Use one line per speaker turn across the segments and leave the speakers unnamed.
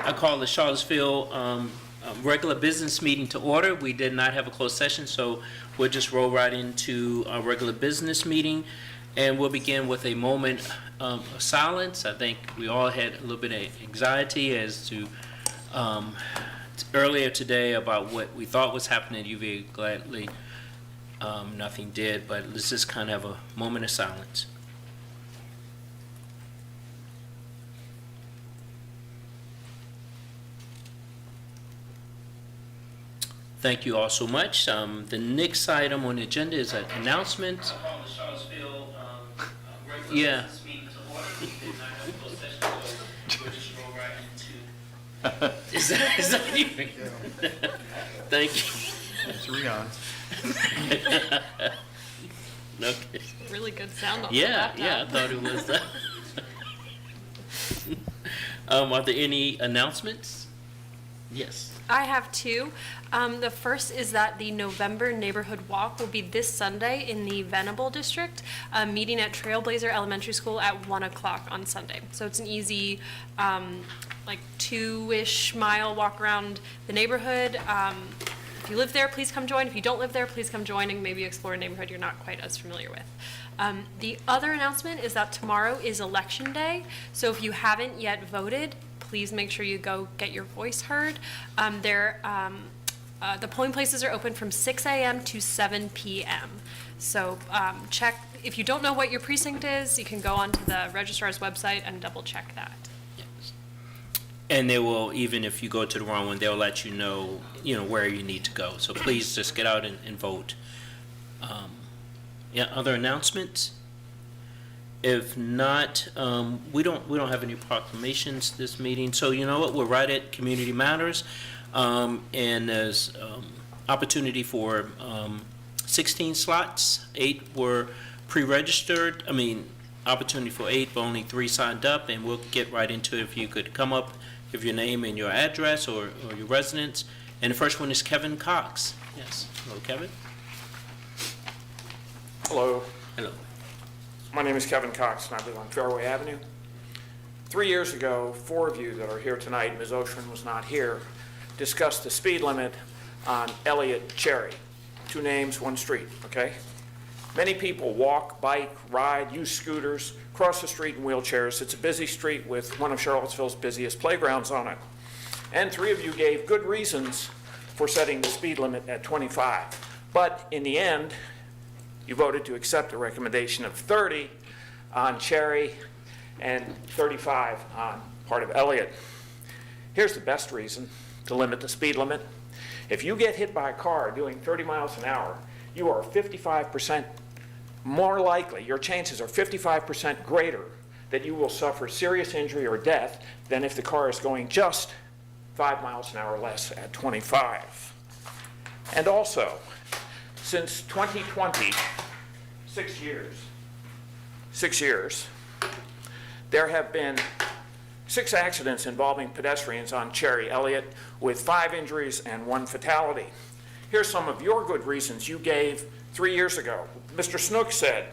I call the Charlottesville regular business meeting to order. We did not have a closed session, so we'll just roll right into our regular business meeting. And we'll begin with a moment of silence. I think we all had a little bit of anxiety as to earlier today about what we thought was happening at UVA. Gladly, nothing did, but let's just kind of have a moment of silence. Thank you all so much. The next item on the agenda is an announcement. Yeah. Is that even? Thank you.
It's Rion.
Okay.
Really good sound on
Yeah,
the laptop.
yeah, I thought it was that. Are there any announcements? Yes.
I have two. The first is that the November Neighborhood Walk will be this Sunday in the Venable District, meeting at Trailblazer Elementary School at 1 o'clock on Sunday. So it's an easy, like 2-ish mile walk around the neighborhood. If you live there, please come join. If you don't live there, please come join and maybe explore a neighborhood you're not quite as familiar with. The other announcement is that tomorrow is Election Day. So if you haven't yet voted, please make sure you go get your voice heard. The polling places are open from 6 a.m. to 7 p.m. So check, if you don't know what your precinct is, you can go onto the registrar's website and double check that.
Yes. And they will, even if you go to the wrong one, they'll let you know, where you need to go. So please just get out and vote. Yeah, other announcements? If not, we don't have any proclamations this meeting. So you know what? We're right at Community Matters, and there's opportunity for 16 slots. 8 were pre-registered. Opportunity for 8, but only 3 signed up. And we'll get right into it. If you could come up, give your name and your address or your residence. And the first one is Kevin Cox. Yes. Hello, Kevin.
Hello,
Hello.
my name is Kevin Cox and I live on Fairway Avenue. 3 years ago, 4 of you that are here tonight, Ms. Oshrin was not here, discussed the speed limit on Elliott Cherry. 2 names, 1 street, okay? Many people walk, bike, ride, use scooters, cross the street in wheelchairs. It's a busy street with one of Charlottesville's busiest playgrounds on it. And 3 of you gave good reasons for setting the speed limit at 25. But in the end, you voted to accept a recommendation of 30 on Cherry and 35 on part of Elliott. Here's the best reason to limit the speed limit. If you get hit by a car doing 30 miles an hour, you are 55% more likely, your chances are 55% greater that you will suffer serious injury or death than if the car is going just 5 miles an hour less at 25. And also, since 2020, 6 years, there have been 6 accidents involving pedestrians on Cherry Elliott with 5 injuries and 1 fatality. Here's some of your good reasons you gave 3 years ago. Mr. Snook said,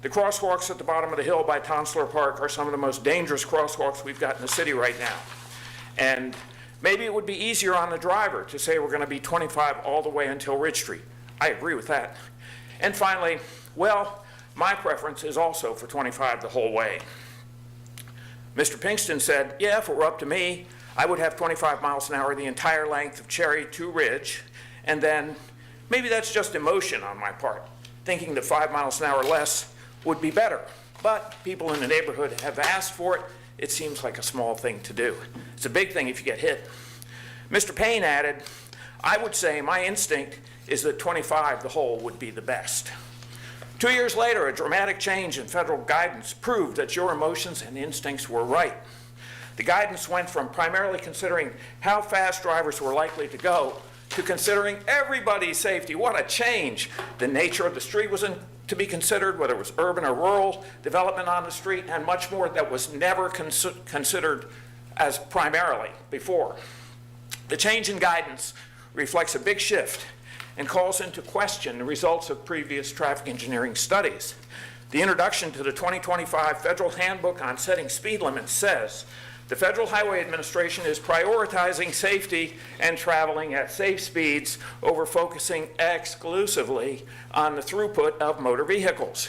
the crosswalks at the bottom of the hill by Tonsler Park are some of the most dangerous crosswalks we've got in the city right now. And maybe it would be easier on the driver to say we're going to be 25 all the way until Ridge Street. I agree with that. And finally, well, my preference is also for 25 the whole way. Mr. Pinkston said, yeah, if it were up to me, I would have 25 miles an hour the entire length of Cherry to Ridge, and then maybe that's just emotion on my part, thinking that 5 miles an hour less would be better. But people in the neighborhood have asked for it. It seems like a small thing to do. It's a big thing if you get hit. Mr. Payne added, I would say my instinct is that 25 the whole would be the best. 2 years later, a dramatic change in federal guidance proved that your emotions and instincts were right. The guidance went from primarily considering how fast drivers were likely to go to considering everybody's safety. What a change. The nature of the street was to be considered, whether it was urban or rural, development on the street, and much more that was never considered as primarily before. The change in guidance reflects a big shift and calls into question the results of previous traffic engineering studies. The introduction to the 2025 Federal Handbook on Setting Speed Limits says The Federal Highway Administration is prioritizing safety and traveling at safe speeds over focusing exclusively on the throughput of motor vehicles.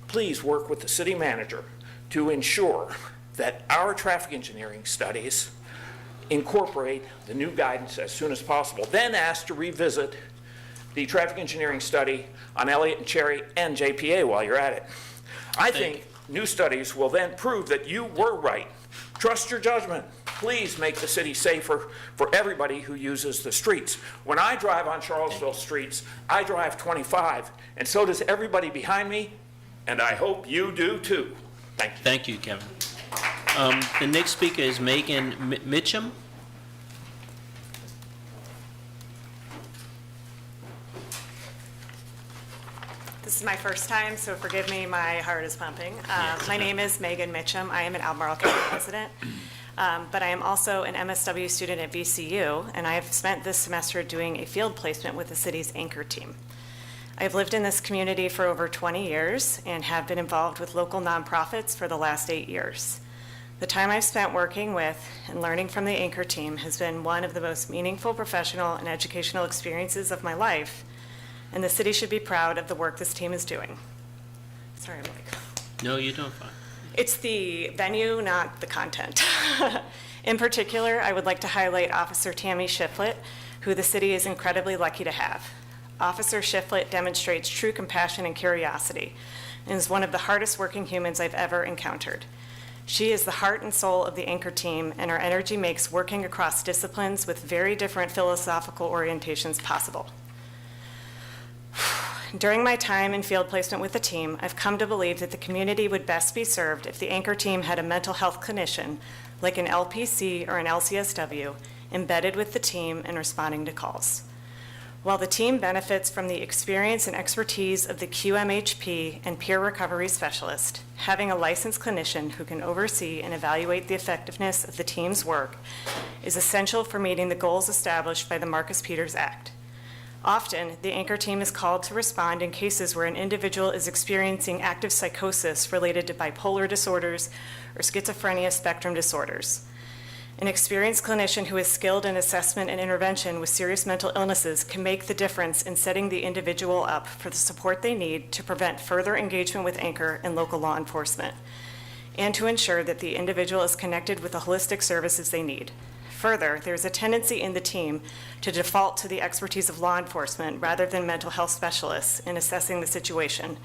Please work with the city manager to ensure that our traffic engineering studies incorporate the new guidance as soon as possible. Then ask to revisit the traffic engineering study on Elliott and Cherry and JPA while you're at it. I think new studies will then prove that you were right. Trust your judgment. Please make the city safer for everybody who uses the streets. When I drive on Charlottesville streets, I drive 25, and so does everybody behind me, and I hope you do too. Thank you.
Thank you, Kevin. The next speaker is Megan Mitchum.
This is my first time, so forgive me, my heart is pumping. My name is Megan Mitchum. I am an Albemarle County resident, but I am also an MSW student at VCU, and I have spent this semester doing a field placement with the city's Anchor team. I've lived in this community for over 20 years and have been involved with local nonprofits for the last 8 years. The time I've spent working with and learning from the Anchor team has been one of the most meaningful professional and educational experiences of my life, and the city should be proud of the work this team is doing. Sorry, I'm like...
No, you're doing fine.
It's the venue, not the content. In particular, I would like to highlight Officer Tammy Shiflett, who the city is incredibly lucky to have. Officer Shiflett demonstrates true compassion and curiosity, and is one of the hardest working humans I've ever encountered. She is the heart and soul of the Anchor team, and her energy makes working across disciplines with very different philosophical orientations possible. During my time in field placement with the team, I've come to believe that the community would best be served if the Anchor team had a mental health clinician, like an LPC or an LCSW, embedded with the team and responding to calls. While the team benefits from the experience and expertise of the QMHP and peer recovery specialist, having a licensed clinician who can oversee and evaluate the effectiveness of the team's work is essential for meeting the goals established by the Marcus Peters Act. Often, the Anchor team is called to respond in cases where an individual is experiencing active psychosis related to bipolar disorders or schizophrenia spectrum disorders. An experienced clinician who is skilled in assessment and intervention with serious mental illnesses can make the difference in setting the individual up for the support they need to prevent further engagement with Anchor and local law enforcement, and to ensure that the individual is connected with the holistic services they need. Further, there's a tendency in the team to default to the expertise of law enforcement rather than mental health specialists in assessing the situation.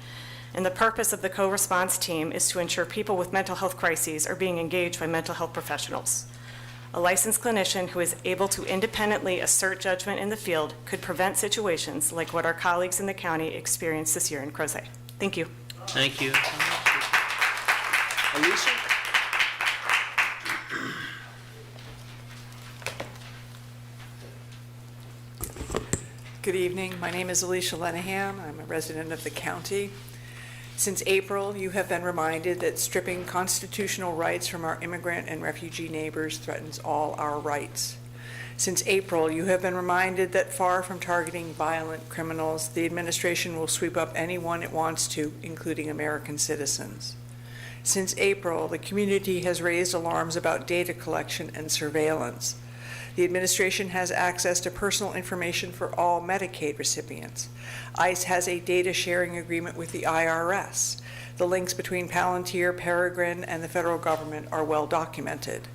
And the purpose of the co-response team is to ensure people with mental health crises are being engaged by mental health professionals. A licensed clinician who is able to independently assert judgment in the field could prevent situations like what our colleagues in the county experienced this year in Crozet. Thank you.
Thank you. Alicia?
Good evening. My name is Alicia Lenahan. I'm a resident of the county. Since April, you have been reminded that stripping constitutional rights from our immigrant and refugee neighbors threatens all our rights. Since April, you have been reminded that far from targeting violent criminals, the administration will sweep up anyone it wants to, including American citizens. Since April, the community has raised alarms about data collection and surveillance. The administration has access to personal information for all Medicaid recipients. ICE has a data sharing agreement with the IRS. The links between Palantir, Peregrine, and the federal government are well documented.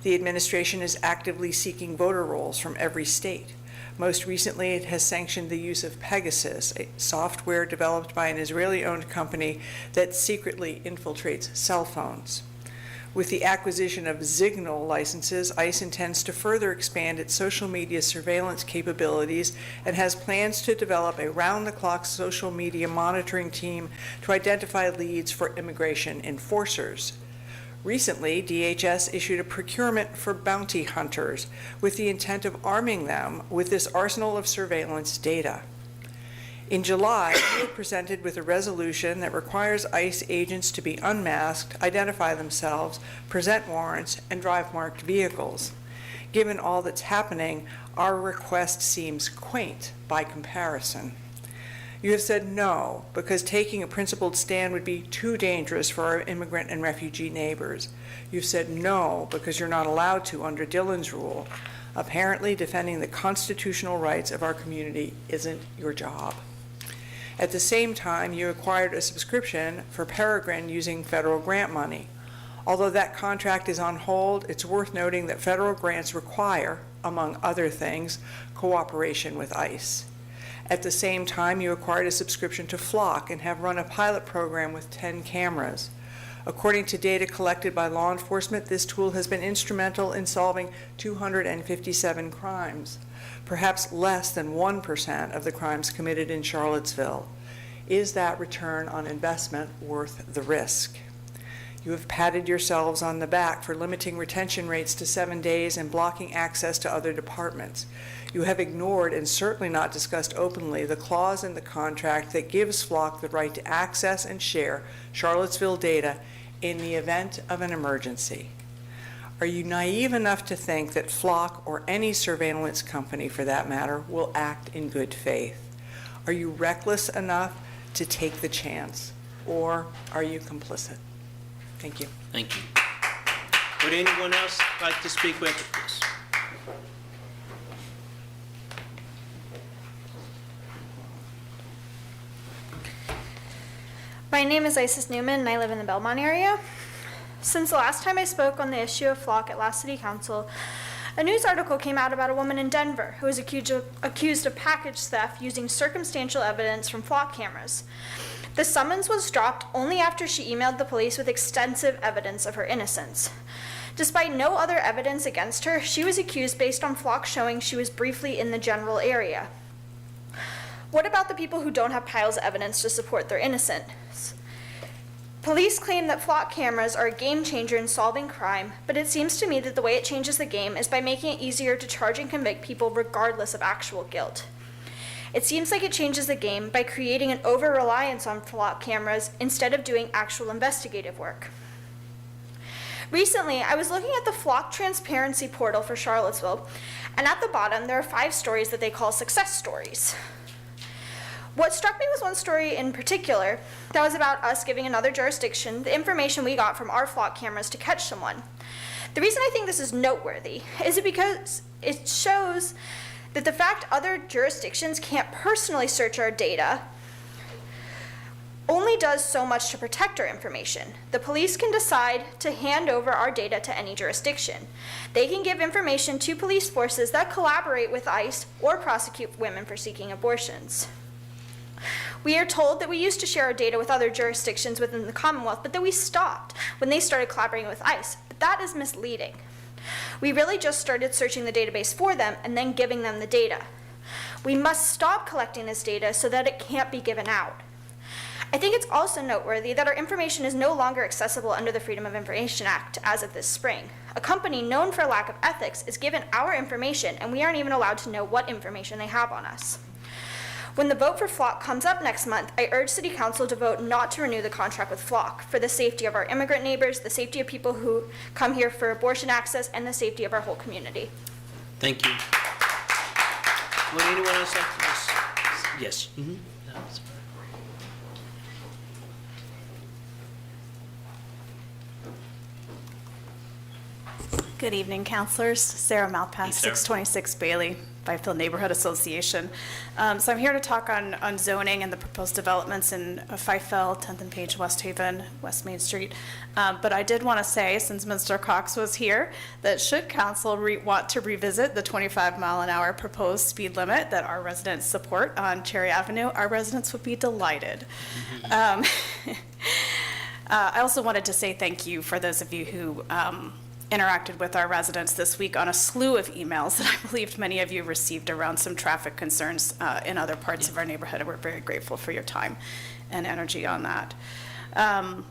The administration is actively seeking voter rolls from every state. Most recently, it has sanctioned the use of Pegasus, a software developed by an Israeli-owned company that secretly infiltrates cell phones. With the acquisition of Signal licenses, ICE intends to further expand its social media surveillance capabilities and has plans to develop a round-the-clock social media monitoring team to identify leads for immigration enforcers. Recently, DHS issued a procurement for bounty hunters with the intent of arming them with this arsenal of surveillance data. In July, we were presented with a resolution that requires ICE agents to be unmasked, identify themselves, present warrants, and drive marked vehicles. Given all that's happening, our request seems quaint by comparison. You have said no, because taking a principled stand would be too dangerous for our immigrant and refugee neighbors. You've said no, because you're not allowed to under Dillon's rule. Apparently, defending the constitutional rights of our community isn't your job. At the same time, you acquired a subscription for Peregrine using federal grant money. Although that contract is on hold, it's worth noting that federal grants require, among other things, cooperation with ICE. At the same time, you acquired a subscription to Flock and have run a pilot program with 10 cameras. According to data collected by law enforcement, this tool has been instrumental in solving 257 crimes, perhaps less than 1% of the crimes committed in Charlottesville. Is that return on investment worth the risk? You have patted yourselves on the back for limiting retention rates to 7 days and blocking access to other departments. You have ignored and certainly not discussed openly the clause in the contract that gives Flock the right to access and share Charlottesville data in the event of an emergency. Are you naive enough to think that Flock, or any surveillance company for that matter, will act in good faith? Are you reckless enough to take the chance, or are you complicit? Thank you.
Thank you. Would anyone else like to speak with this?
My name is Isis Newman, and I live in the Belmont area. Since the last time I spoke on the issue of Flock at last City Council, a news article came out about a woman in Denver who was accused of package theft using circumstantial evidence from Flock cameras. The summons was dropped only after she emailed the police with extensive evidence of her innocence. Despite no other evidence against her, she was accused based on Flock showing she was briefly in the general area. What about the people who don't have piles of evidence to support their innocence? Police claim that Flock cameras are a game changer in solving crime, but it seems to me that the way it changes the game is by making it easier to charge and convict people regardless of actual guilt. It seems like it changes the game by creating an over-reliance on Flock cameras instead of doing actual investigative work. Recently, I was looking at the Flock transparency portal for Charlottesville, and at the bottom there are 5 stories that they call success stories. What struck me was one story in particular that was about us giving another jurisdiction the information we got from our Flock cameras to catch someone. The reason I think this is noteworthy is because it shows that the fact other jurisdictions can't personally search our data only does so much to protect our information. The police can decide to hand over our data to any jurisdiction. They can give information to police forces that collaborate with ICE or prosecute women for seeking abortions. We are told that we used to share our data with other jurisdictions within the Commonwealth, but that we stopped when they started collaborating with ICE. But that is misleading. We really just started searching the database for them and then giving them the data. We must stop collecting this data so that it can't be given out. I think it's also noteworthy that our information is no longer accessible under the Freedom of Information Act as of this spring. A company known for a lack of ethics is given our information, and we aren't even allowed to know what information they have on us. When the vote for Flock comes up next month, I urge City Council to vote not to renew the contract with Flock for the safety of our immigrant neighbors, the safety of people who come here for abortion access, and the safety of our whole community.
Thank you. Would anyone else like to? Yes. Mhm.
Good evening, councilors. Sarah Malpass,
Hey, Sarah.
626 Bailey, Byfield Neighborhood Association. So I'm here to talk on zoning and the proposed developments in Fyfell, 10th and Page, West Haven, West Main Street. But I did want to say, since Mr. Cox was here, that should council want to revisit the 25-mile-an-hour proposed speed limit that our residents support on Cherry Avenue, our residents would be delighted. I also wanted to say thank you for those of you who interacted with our residents this week on a slew of emails that I believe many of you received around some traffic concerns in other parts of our neighborhood, and we're very grateful for your time and energy on that. I'm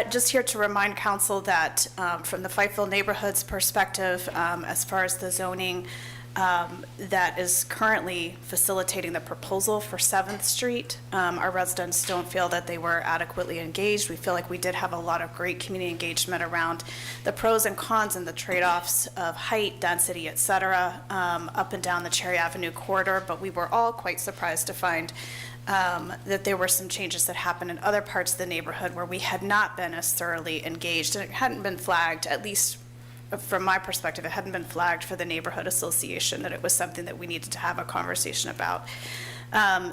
just here to remind council that from the Fyfell neighborhood's perspective, as far as the zoning that is currently facilitating the proposal for 7th Street. Our residents don't feel that they were adequately engaged. We feel like we did have a lot of great community engagement around the pros and cons and the trade-offs of height, density, et cetera, up and down the Cherry Avenue corridor, but we were all quite surprised to find that there were some changes that happened in other parts of the neighborhood where we had not been as thoroughly engaged, and it hadn't been flagged, at least from my perspective, it hadn't been flagged for the neighborhood association that it was something that we needed to have a conversation about.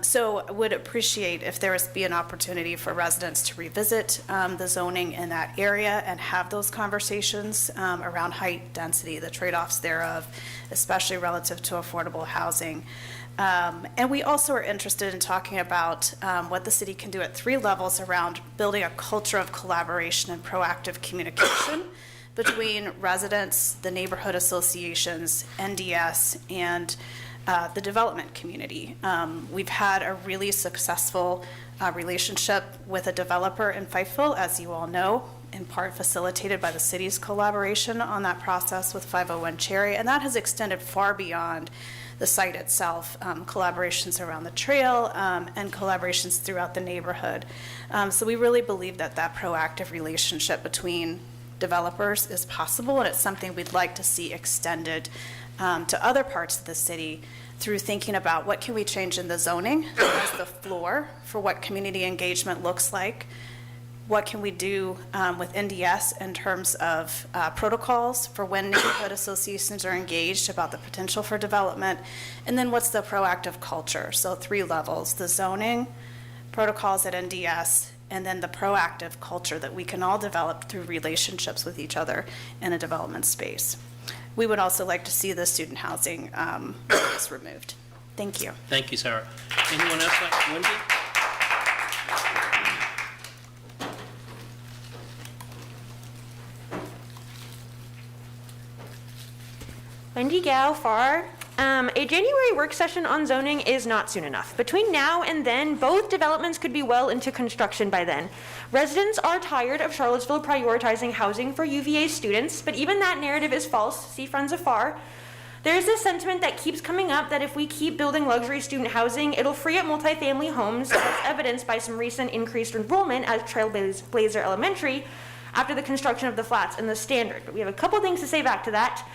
So I would appreciate if there was be an opportunity for residents to revisit the zoning in that area and have those conversations around height, density, the trade-offs thereof, especially relative to affordable housing. And we also are interested in talking about what the city can do at 3 levels around building a culture of collaboration and proactive communication between residents, the neighborhood associations, NDS, and the development community. We've had a really successful relationship with a developer in Fifeville, as you all know, in part facilitated by the city's collaboration on that process with 501 Cherry, and that has extended far beyond the site itself, collaborations around the trail, and collaborations throughout the neighborhood. So we really believe that that proactive relationship between developers is possible, and it's something we'd like to see extended to other parts of the city through thinking about what can we change in the zoning as the floor for what community engagement looks like, what can we do with NDS in terms of protocols for when neighborhood associations are engaged about the potential for development, and then what's the proactive culture. So 3 levels: the zoning, protocols at NDS, and then the proactive culture that we can all develop through relationships with each other in a development space. We would also like to see the student housing removed. Thank you.
Thank you, Sarah. Anyone else like Wendy?
Wendy Gao, FAR. A January work session on zoning is not soon enough. Between now and then, both developments could be well into construction by then. Residents are tired of Charlottesville prioritizing housing for UVA students, but even that narrative is false. See Friends of FAR. There's this sentiment that keeps coming up that if we keep building luxury student housing, it'll free up multifamily homes, as evidenced by some recent increased enrollment at Trailblazer Elementary after the construction of the flats and the standard. But we have a couple things to say back to that.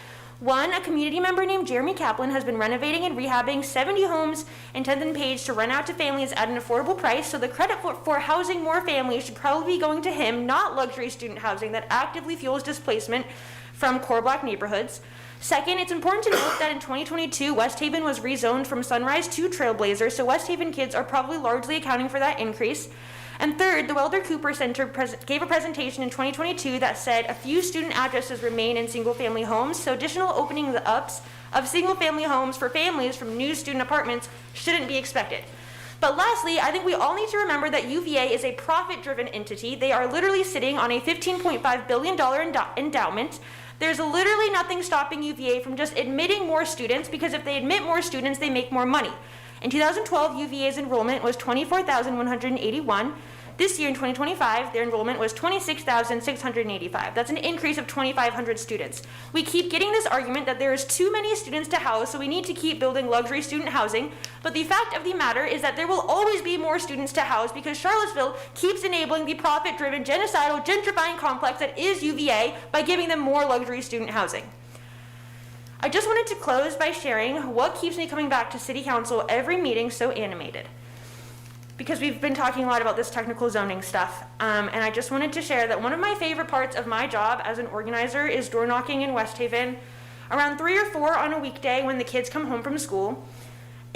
One, a community member named Jeremy Kaplan has been renovating and rehabbing 70 homes in 10th and Page to rent out to families at an affordable price, so the credit for housing more families should probably be going to him, not luxury student housing that actively fuels displacement from core Black neighborhoods. Second, it's important to note that in 2022, West Haven was rezoned from Sunrise to Trailblazer, so West Haven kids are probably largely accounting for that increase. And third, the Welder Cooper Center gave a presentation in 2022 that said a few student addresses remain in single-family homes, so additional opening ups of single-family homes for families from new student apartments shouldn't be expected. But lastly, I think we all need to remember that UVA is a profit-driven entity. They are literally sitting on a $15.5 billion endowment. There's literally nothing stopping UVA from just admitting more students, because if they admit more students, they make more money. In 2012, UVA's enrollment was 24,181. This year in 2025, their enrollment was 26,685. That's an increase of 2,500 students. We keep getting this argument that there is too many students to house, so we need to keep building luxury student housing. But the fact of the matter is that there will always be more students to house because Charlottesville keeps enabling the profit-driven, genocidal, gentrifying complex that is UVA by giving them more luxury student housing. I just wanted to close by sharing what keeps me coming back to City Council every meeting so animated. Because we've been talking a lot about this technical zoning stuff, and I just wanted to share that one of my favorite parts of my job as an organizer is door knocking in West Haven around 3 or 4 on a weekday when the kids come home from school.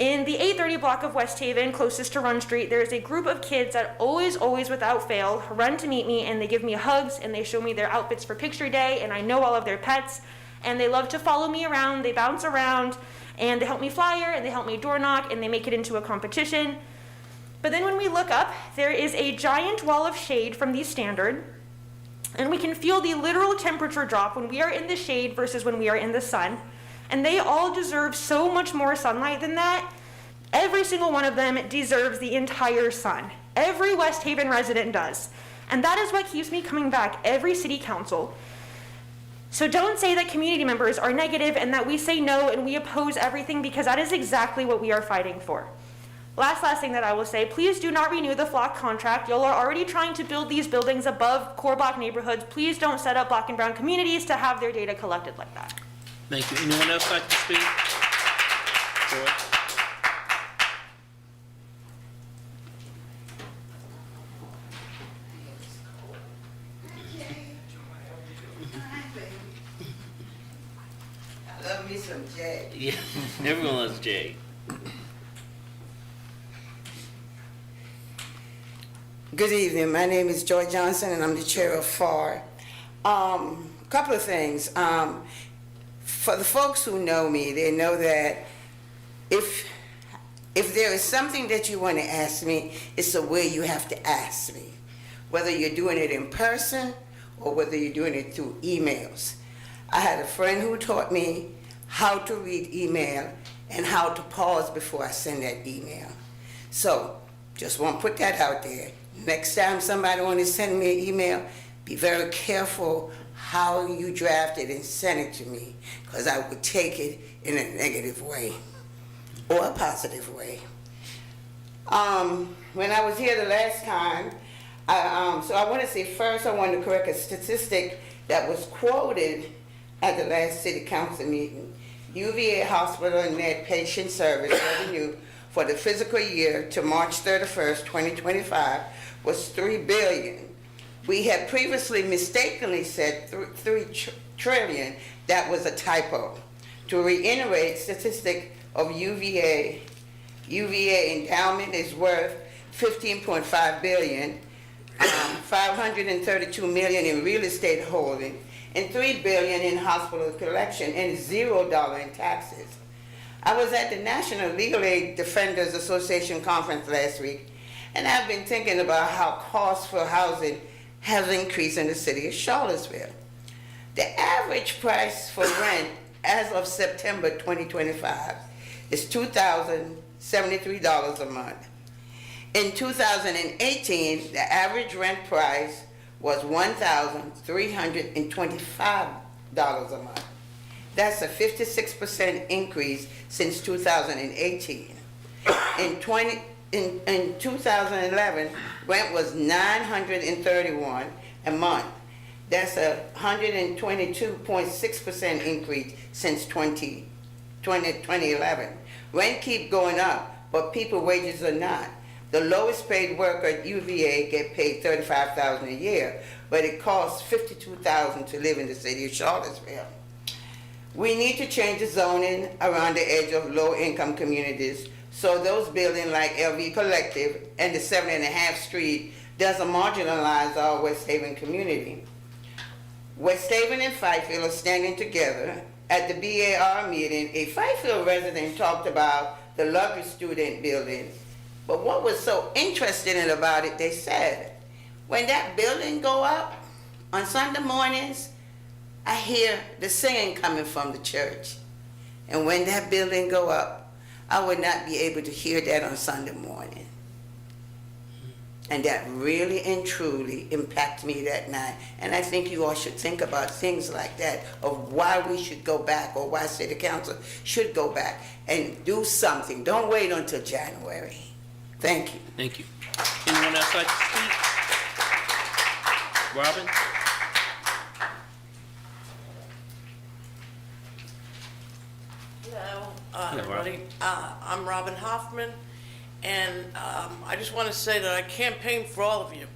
In the 830 block of West Haven, closest to Run Street, there is a group of kids that always without fail run to meet me, and they give me hugs and they show me their outfits for picture day, and I know all of their pets. And they love to follow me around, they bounce around, and they help me flyer, and they help me door knock, and they make it into a competition. But then when we look up, there is a giant wall of shade from the standard, and we can feel the literal temperature drop when we are in the shade versus when we are in the sun. And they all deserve so much more sunlight than that. Every single one of them deserves the entire sun. Every West Haven resident does. And that is what keeps me coming back every city council. So don't say that community members are negative and that we say no and we oppose everything, because that is exactly what we are fighting for. Last thing that I will say, please do not renew the Flock contract. Y'all are already trying to build these buildings above core Black neighborhoods. Please don't set up Black and brown communities to have their data collected like that.
Thank you. Anyone else like to speak? Joy?
I love me some Jay.
Yeah, everyone loves Jay.
Good evening. My name is Joy Johnson, and I'm the chair of FAR. Couple of things. For the folks who know me, they know that if there is something that you want to ask me, it's the way you have to ask me. Whether you're doing it in person or whether you're doing it through emails. I had a friend who taught me how to read email and how to pause before I send that email. So, just want to put that out there. Next time somebody want to send me an email, be very careful how you draft it and send it to me, because I would take it in a negative way or a positive way. When I was here the last time, so I want to say first I want to correct a statistic that was quoted at the last city council meeting. UVA hospital net patient service revenue for the fiscal year to March 31st, 2025 was $3 billion. We had previously mistakenly said 3 trillion. That was a typo. To reiterate, statistic of UVA endowment is worth $15.5 billion, 532 million in real estate holding, and $3 billion in hospital collection, and $0 in taxes. I was at the National Legal Aid Defenders Association conference last week, and I've been thinking about how costs for housing has increased in the city of Charlottesville. The average price for rent as of September 2025 is $2,073 a month. In 2018, the average rent price was $1,325 a month. That's a 56% increase since 2018. In 2011, rent was $931 a month. That's a 122.6% increase since 2011. Rent keep going up, but people wages are not. The lowest paid worker at UVA get paid $35,000 a year, but it costs $52,000 to live in the city of Charlottesville. We need to change the zoning around the edge of low-income communities so those buildings like LV Collective and the 7.5 Street doesn't marginalize our West Haven community. West Haven and Fifield are standing together. At the BAR meeting, a Fifield resident talked about the luxury student building. But what was so interesting about it, they said, when that building go up on Sunday mornings, I hear the singing coming from the church. And when that building go up, I would not be able to hear that on Sunday morning. And that really and truly impacted me that night. And I think you all should think about things like that, of why we should go back, or why City Council should go back and do something. Don't wait until January. Thank you.
Thank you. Anyone else like to speak? Robin?
Hello,
Hello,
everybody. I'm Robin Hoffman, and I just want to say that I campaigned for all of you.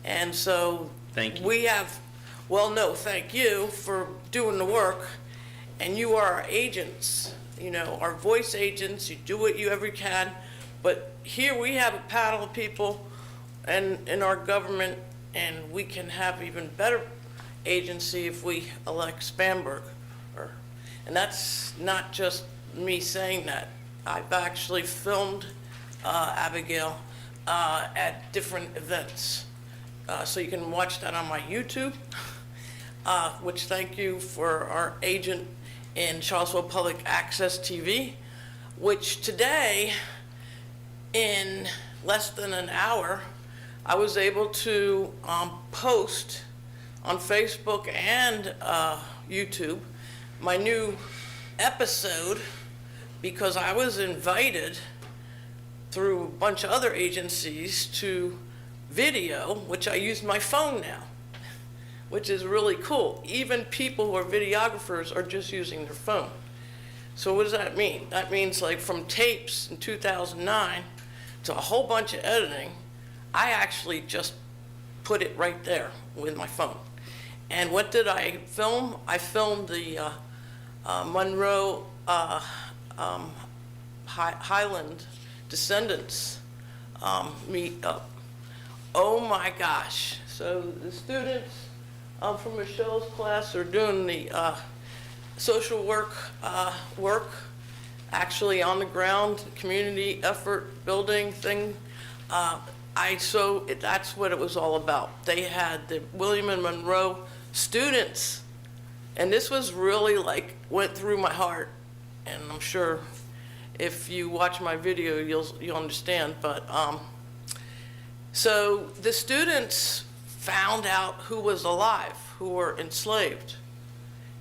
And so
Thank you.
we have, well, no, thank you for doing the work. And you are our agents, you know, our voice agents. You do what you ever can. But here we have a panel of people and in our government, and we can have even better agency if we elect Spanberg. And that's not just me saying that. I've actually filmed Abigail at different events. So you can watch that on my YouTube, which thank you for our agent in Charlottesville Public Access TV, which today, in less than an hour, I was able to post on Facebook and YouTube, my new episode, because I was invited through a bunch of other agencies to video, which I use my phone now, which is really cool. Even people who are videographers are just using their phone. So what does that mean? That means like from tapes in 2009 to a whole bunch of editing, I actually just put it right there with my phone. And what did I film? I filmed the Monroe Highland Descendants meetup. Oh my gosh. So the students from Michelle's class are doing the social work actually on the ground, community effort building thing. That's what it was all about. They had the William and Monroe students, and this was really like went through my heart, and I'm sure if you watch my video you'll understand. But so the students found out who was alive, who were enslaved.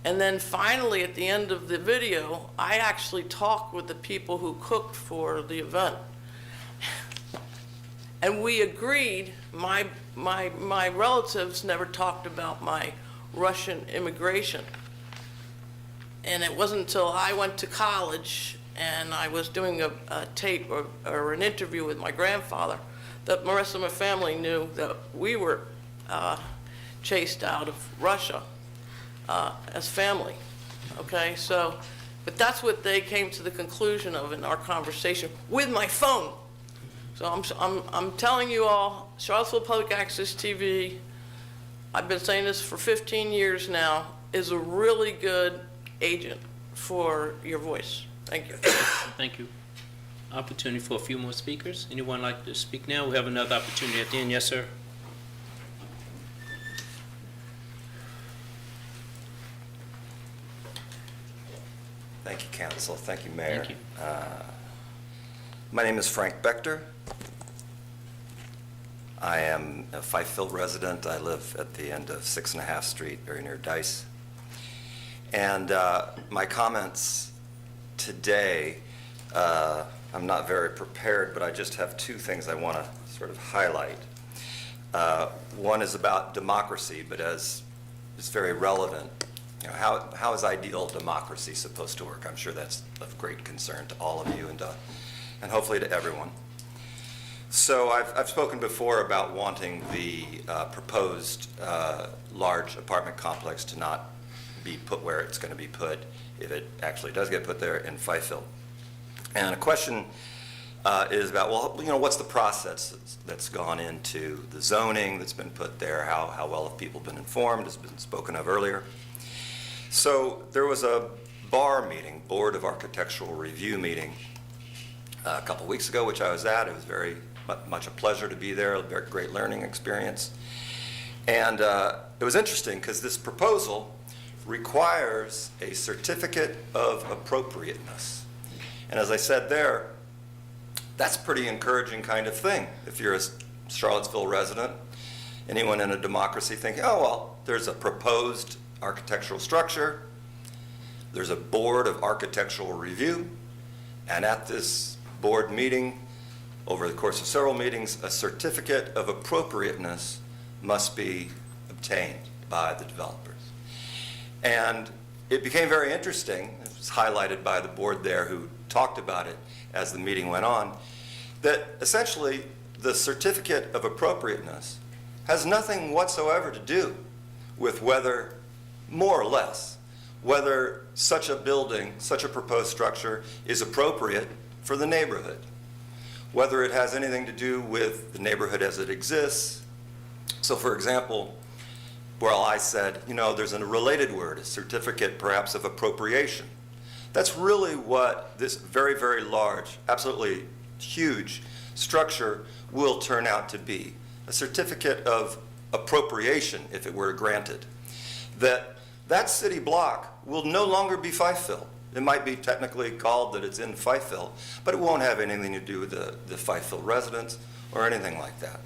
And then finally, at the end of the video, I actually talked with the people who cooked for the event. And we agreed, my relatives never talked about my Russian immigration. And it wasn't until I went to college and I was doing a tape or an interview with my grandfather that the rest of my family knew that we were chased out of Russia as family, okay? So, but that's what they came to the conclusion of in our conversation with my phone. So I'm telling you all, Charlottesville Public Access TV, I've been saying this for 15 years now, is a really good agent for your voice. Thank you.
Thank you. Opportunity for a few more speakers. Anyone like to speak now? We have another opportunity at the end. Yes, sir.
Thank you, Council. Thank you, Mayor.
Thank you.
My name is Frank Bechter. I am a Fifeville resident. I live at the end of 6.5 Street, very near Dice. And my comments today, I'm not very prepared, but I just have two things I want to sort of highlight. One is about democracy, but as it's very relevant. You know, how is ideal democracy supposed to work? I'm sure that's of great concern to all of you and hopefully to everyone. So I've spoken before about wanting the proposed large apartment complex to not be put where it's going to be put if it actually does get put there in Fifeville. And a question is about, well, you know, what's the process that's gone into the zoning that's been put there? How well have people been informed? Has been spoken of earlier. So there was a BAR meeting, Board of Architectural Review meeting, a couple weeks ago, which I was at. It was very much a pleasure to be there, a very great learning experience. And it was interesting because this proposal requires a certificate of appropriateness. And as I said there, that's a pretty encouraging kind of thing. If you're a Charlottesville resident, anyone in a democracy thinking, oh, well, there's a proposed architectural structure, there's a Board of Architectural Review, and at this board meeting, over the course of several meetings, a certificate of appropriateness must be obtained by the developers. And it became very interesting, it was highlighted by the board there who talked about it as the meeting went on, that essentially the certificate of appropriateness has nothing whatsoever to do with whether, more or less, whether such a building, such a proposed structure is appropriate for the neighborhood, whether it has anything to do with the neighborhood as it exists. So for example, well, I said, you know, there's a related word, a certificate perhaps of appropriation. That's really what this very, very large, absolutely huge structure will turn out to be. A certificate of appropriation, if it were granted. That city block will no longer be Fifeville. It might be technically called that it's in Fifeville, but it won't have anything to do with the Fifeville residents or anything like that.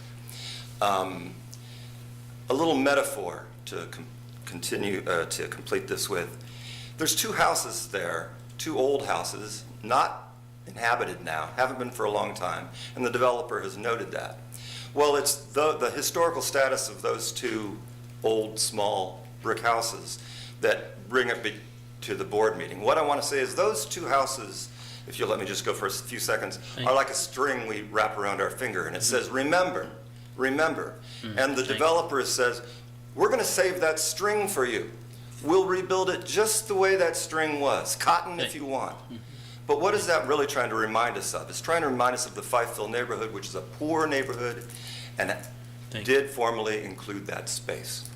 A little metaphor to continue to complete this with. There's 2 houses there, 2 old houses, not inhabited now, haven't been for a long time, and the developer has noted that. Well, it's the historical status of those 2 old, small brick houses that bring it to the board meeting. What I want to say is those 2 houses, if you'll let me just go for a few seconds, are like a string we wrap around our finger, and it says, remember, remember. And the developer says, we're going to save that string for you. We'll rebuild it just the way that string was, cotton if you want. But what is that really trying to remind us of? It's trying to remind us of the Fifeville neighborhood, which is a poor neighborhood, and did formerly include that space.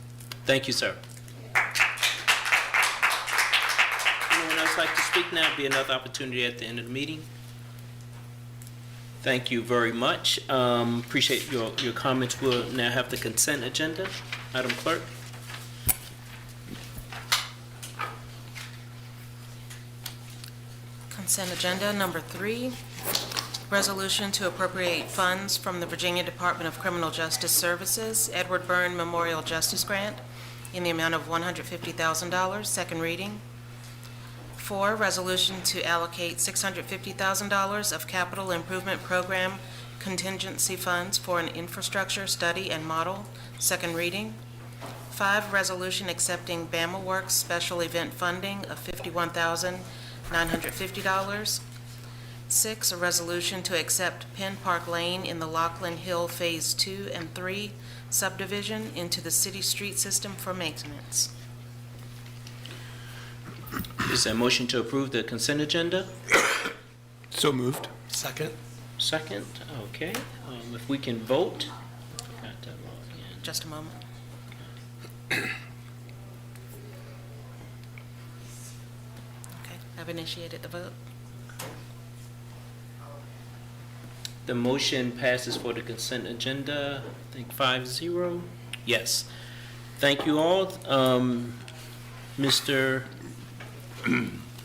Thank you, sir. Anyone else like to speak now? Be another opportunity at the end of the meeting. Thank you very much. Appreciate your comments. We'll now have the consent agenda. Madam Clerk.
Consent agenda number 3, resolution to appropriate funds from the Virginia Department of Criminal Justice Services Edward Byrne Memorial Justice Grant in the amount of $150,000, second reading. 4, resolution to allocate $650,000 of capital improvement program contingency funds for an infrastructure study and model, second reading. 5, resolution accepting Bama Works special event funding of $51,950. 6, a resolution to accept Penn Park Lane in the Lachlan Hill Phase 2 and 3 subdivision into the city street system for maintenance.
Is there a motion to approve the consent agenda?
So moved. Second.
Second, okay. If we can vote. Forgot to log in.
Just a moment. Okay, I've initiated the vote.
The motion passes for the consent agenda, I think 5-0. Yes. Thank you all. Mr.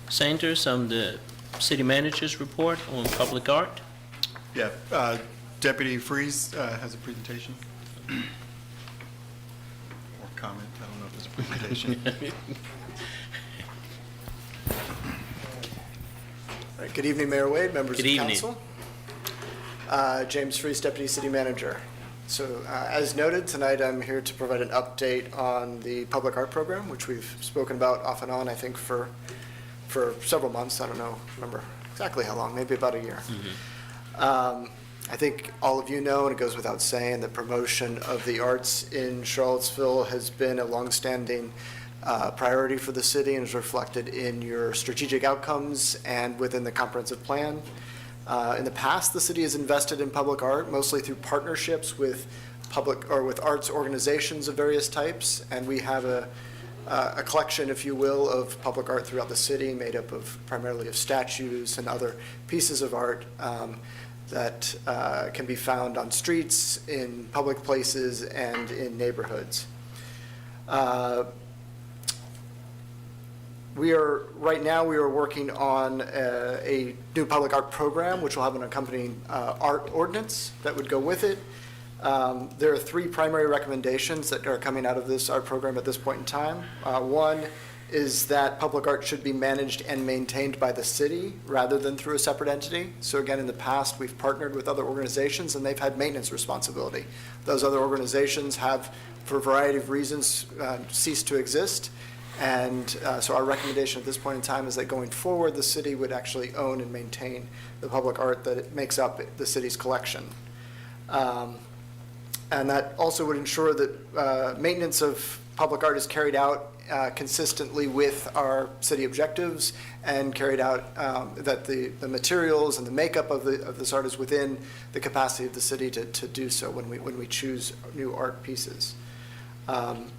Sanders, the city manager's report on public art.
Yeah, Deputy Freeze has a presentation. Or comment, I don't know if it's a presentation.
All right, good evening, Mayor Wade, members of
Good evening.
council. James Freeze, Deputy City Manager. So as noted, tonight I'm here to provide an update on the public art program, which we've spoken about off and on, I think, for several months. I don't know, remember exactly how long, maybe about a year. I think all of you know, and it goes without saying, that promotion of the arts in Charlottesville has been a longstanding priority for the city and is reflected in your strategic outcomes and within the comprehensive plan. In the past, the city has invested in public art, mostly through partnerships with with arts organizations of various types, and we have a collection, if you will, of public art throughout the city, made up of primarily of statues and other pieces of art that can be found on streets, in public places, and in neighborhoods. Right now, we are working on a new public art program, which will have an accompanying art ordinance that would go with it. There are 3 primary recommendations that are coming out of this art program at this point in time. One is that public art should be managed and maintained by the city rather than through a separate entity. So again, in the past, we've partnered with other organizations and they've had maintenance responsibility. Those other organizations have, for a variety of reasons, ceased to exist. And so our recommendation at this point in time is that going forward, the city would actually own and maintain the public art that it makes up the city's collection. And that also would ensure that maintenance of public art is carried out consistently with our city objectives and carried out that the materials and the makeup of this art is within the capacity of the city to do so when we choose new art pieces.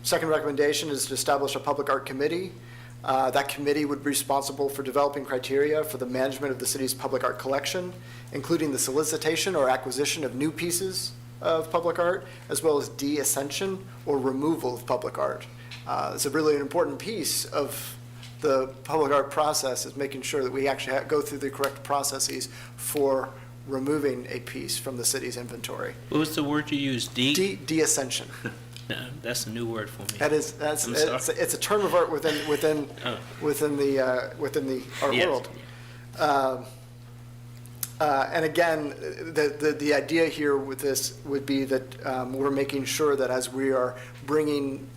Second recommendation is to establish a public art committee. That committee would be responsible for developing criteria for the management of the city's public art collection, including the solicitation or acquisition of new pieces of public art, as well as de-ascension or removal of public art. It's a really important piece of the public art process, is making sure that we actually go through the correct processes for removing a piece from the city's inventory.
What was the word you used?
De-ascension.
That's a new word for me.
That's
I'm sorry.
it's a term of art within the art
Yes.
world. And again, the idea here with this would be that we're making sure that as we are bringing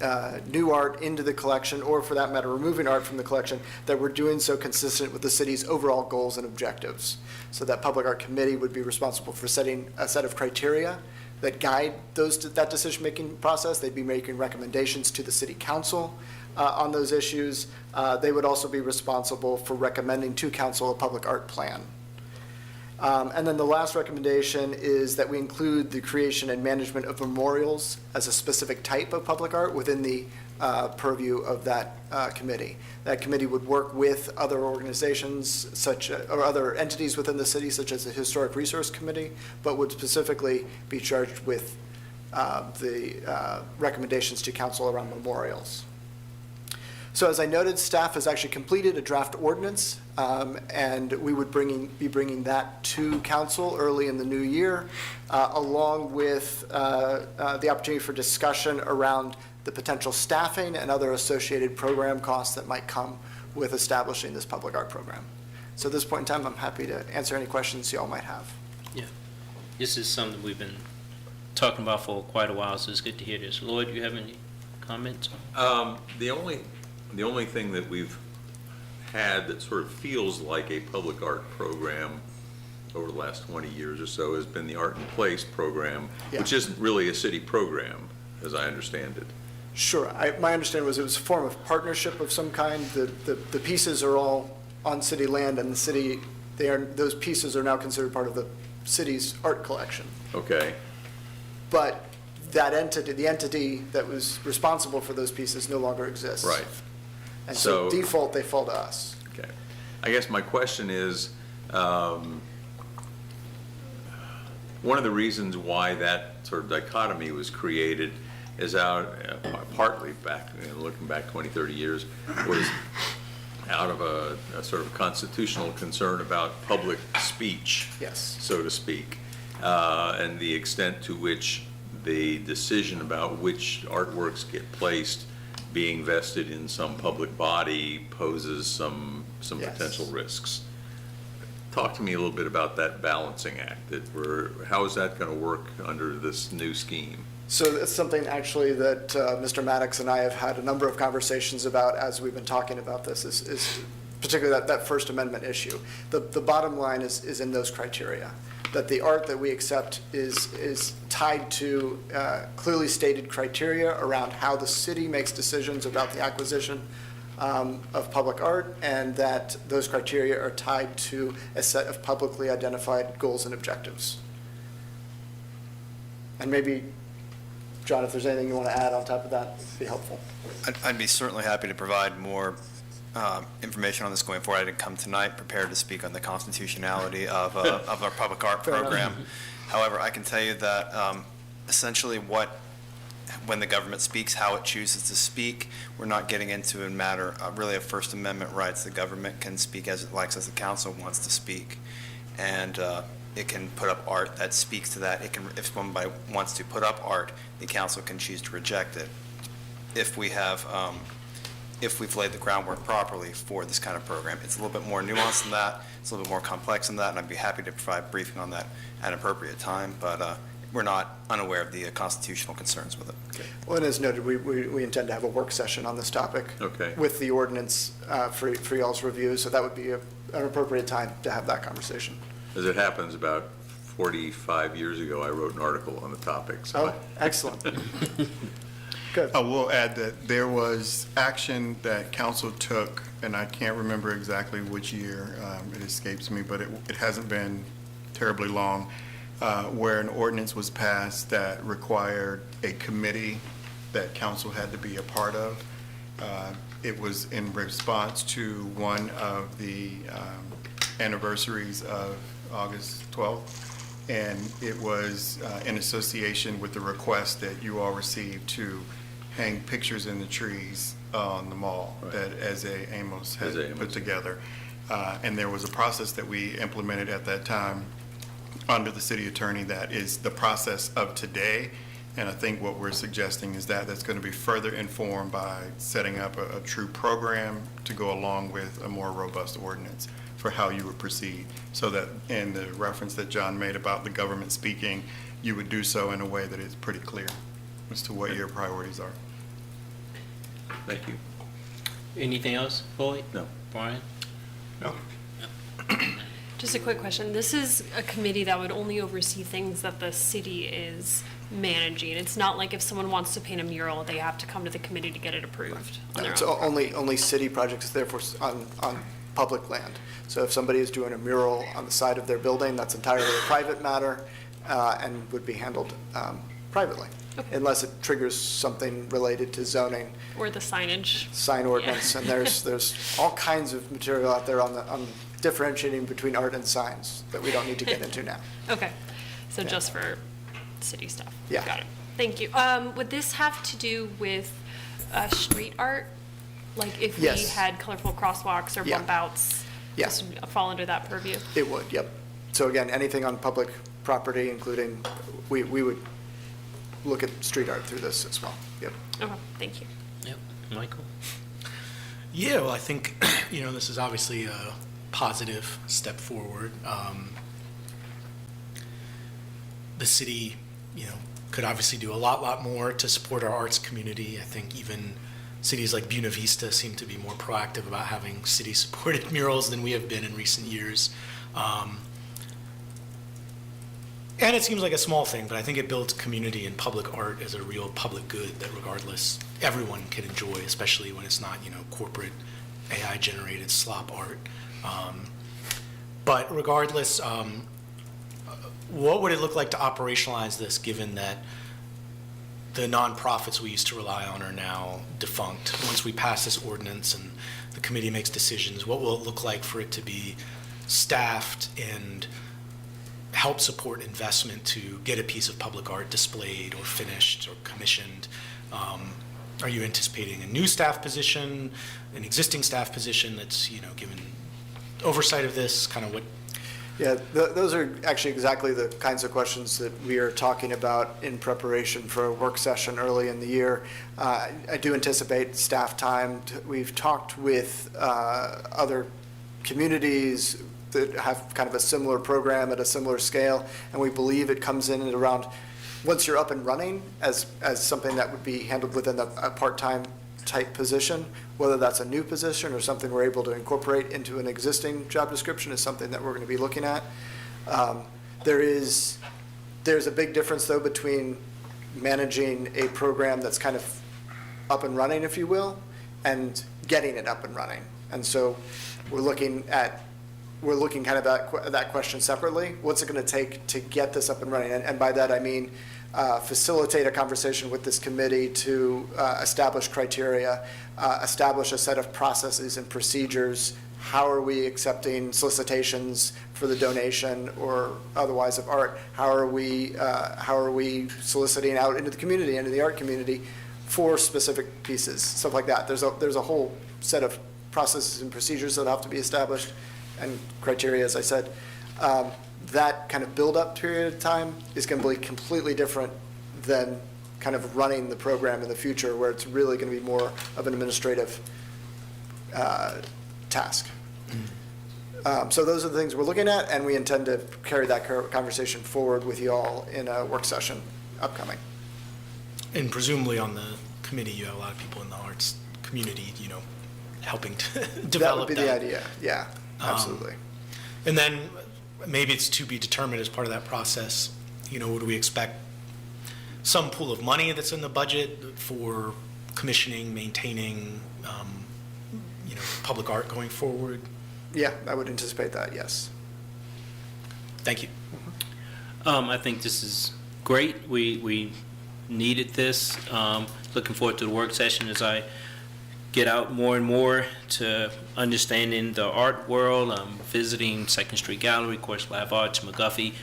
new art into the collection, or for that matter, removing art from the collection, that we're doing so consistent with the city's overall goals and objectives. So that Public Art Committee would be responsible for setting a set of criteria that guide that decision-making process. They'd be making recommendations to the city council on those issues. They would also be responsible for recommending to council a public art plan. And then the last recommendation is that we include the creation and management of memorials as a specific type of public art within the purview of that committee. That committee would work with other organizations or other entities within the city, such as the Historic Resource Committee, but would specifically be charged with the recommendations to council around memorials. So as I noted, staff has actually completed a draft ordinance, and we would be bringing that to council early in the new year, along with the opportunity for discussion around the potential staffing and other associated program costs that might come with establishing this public art program. So at this point in time, I'm happy to answer any questions you all might have.
Yeah, this is something we've been talking about for quite a while, so it's good to hear this. Lloyd, do you have any comments?
The only thing that we've had that sort of feels like a public art program over the last 20 years or so has been the Art in Place program, which isn't really a city program, as I understand it.
Sure. My understanding was it was a form of partnership of some kind. The pieces are all on city land, and the city, those pieces are now considered part of the city's art collection.
Okay.
But that entity, the entity that was responsible for those pieces no longer exists.
Right.
And so default, they fall to us.
Okay. I guess my question is, one of the reasons why that sort of dichotomy was created is partly back, looking back 20, 30 years, was out of a sort of constitutional concern about public speech,
yes,
so to speak, and the extent to which the decision about which artworks get placed being vested in some public body poses some
Yes.
potential risks. Talk to me a little bit about that balancing act. How is that going to work under this new scheme?
So it's something actually that Mr. Maddox and I have had a number of conversations about as we've been talking about this, is particularly that First Amendment issue. The bottom line is in those criteria, that the art that we accept is tied to clearly stated criteria around how the city makes decisions about the acquisition of public art, and that those criteria are tied to a set of publicly identified goals and objectives. And maybe, John, if there's anything you want to add on top of that, it'd be helpful.
I'd be certainly happy to provide more information on this going forward. I didn't come tonight prepared to speak on the constitutionality of our public art program. However, I can tell you that essentially when the government speaks, how it chooses to speak, we're not getting into a matter really of First Amendment rights. The government can speak as it likes, as the council wants to speak. And it can put up art that speaks to that. It can, if somebody wants to put up art, the council can choose to reject it. If we have, if we've laid the groundwork properly for this kind of program, it's a little bit more nuanced than that. It's a little bit more complex than that, and I'd be happy to provide a briefing on that at an appropriate time. But we're not unaware of the constitutional concerns with it.
Okay. Well, and as noted, we intend to have a work session on this topic with the ordinance for y'all's review, so that would be an appropriate time to have that conversation.
As it happens, about 45 years ago, I wrote an article on the topic. So
oh, excellent. Good.
I will add that there was action that council took, and I can't remember exactly which year, it escapes me, but it hasn't been terribly long, where an ordinance was passed that required a committee that council had to be a part of. It was in response to one of the anniversaries of August 12th, and it was in association with the request that you all received to hang pictures in the trees on the mall that Eze Amos had put together. And there was a process that we implemented at that time under the city attorney that is the process of today, And I think what we're suggesting is that that's going to be further informed by setting up a true program to go along with a more robust ordinance for how you would proceed. So that in the reference that John made about the government speaking, you would do so in a way that is pretty clear as to what your priorities are.
Thank you.
Anything else, Floyd?
No.
Brian?
No.
Just a quick question. This is a committee that would only oversee things that the city is managing. It's not like if someone wants to paint a mural, they have to come to the committee to get it approved on their
It's
own.
only city projects, therefore, on public land. So if somebody is doing a mural on the side of their building, that's entirely a private matter and would be handled privately, unless it triggers something related to zoning,
Or the signage.
sign ordinance, and there's all kinds of material out there on differentiating between art and signs that we don't need to get into now.
Okay, so just for city stuff.
Yeah.
Got it. Thank you. Would this have to do with street art? Like if we
Yes.
had colorful crosswalks or
Yeah.
bump outs?
Yeah.
This would fall under that purview?
It would, yep. So again, anything on public property, including, we would look at street art through this as well, yep.
Okay, thank you.
Yep. Michael?
Yeah, well, I think, this is obviously a positive step forward. The city, could obviously do a lot more to support our arts community. I think even cities like Buena Vista seem to be more proactive about having city-supported murals than we have been in recent years. And it seems like a small thing, but I think it builds community and public art as a real public good that regardless, everyone can enjoy, especially when it's not, corporate AI-generated slop art. But regardless, what would it look like to operationalize this, given that the nonprofits we used to rely on are now defunct? Once we pass this ordinance and the committee makes decisions, what will it look like for it to be staffed and help support investment to get a piece of public art displayed or finished or commissioned? Are you anticipating a new staff position, an existing staff position that's, given oversight of this, kind of what?
Yeah, those are actually exactly the kinds of questions that we are talking about in preparation for a work session early in the year. I do anticipate staff time. We've talked with other communities that have kind of a similar program at a similar scale, and we believe it comes in at around, once you're up and running, as something that would be handled within a part-time type position. Whether that's a new position or something we're able to incorporate into an existing job description is something that we're going to be looking at. There's a big difference, though, between managing a program that's kind of up and running, if you will, and getting it up and running. And so we're looking kind of at that question separately. What's it going to take to get this up and running? And by that I mean facilitate a conversation with this committee to establish criteria, establish a set of processes and procedures. How are we accepting solicitations for the donation or otherwise of art? How are we soliciting out into the community, into the art community for specific pieces, stuff like that. There's a whole set of processes and procedures that have to be established and criteria, as I said. That kind of build-up period of time is going to be completely different than kind of running the program in the future, where it's really going to be more of an administrative task. So those are the things we're looking at, and we intend to carry that conversation forward with you all in a work session upcoming.
And presumably on the committee, you have a lot of people in the arts community, helping to develop that.
That would be the idea, yeah, absolutely.
And then maybe it's to be determined as part of that process, would we expect some pool of money that's in the budget for commissioning, maintaining, public art going forward?
Yeah, I would anticipate that, yes.
Thank you.
I think this is great. We needed this. Looking forward to the work session as I get out more and more to understanding the art world. I'm visiting Second Street Gallery, of course, Live Arts, McGuffey.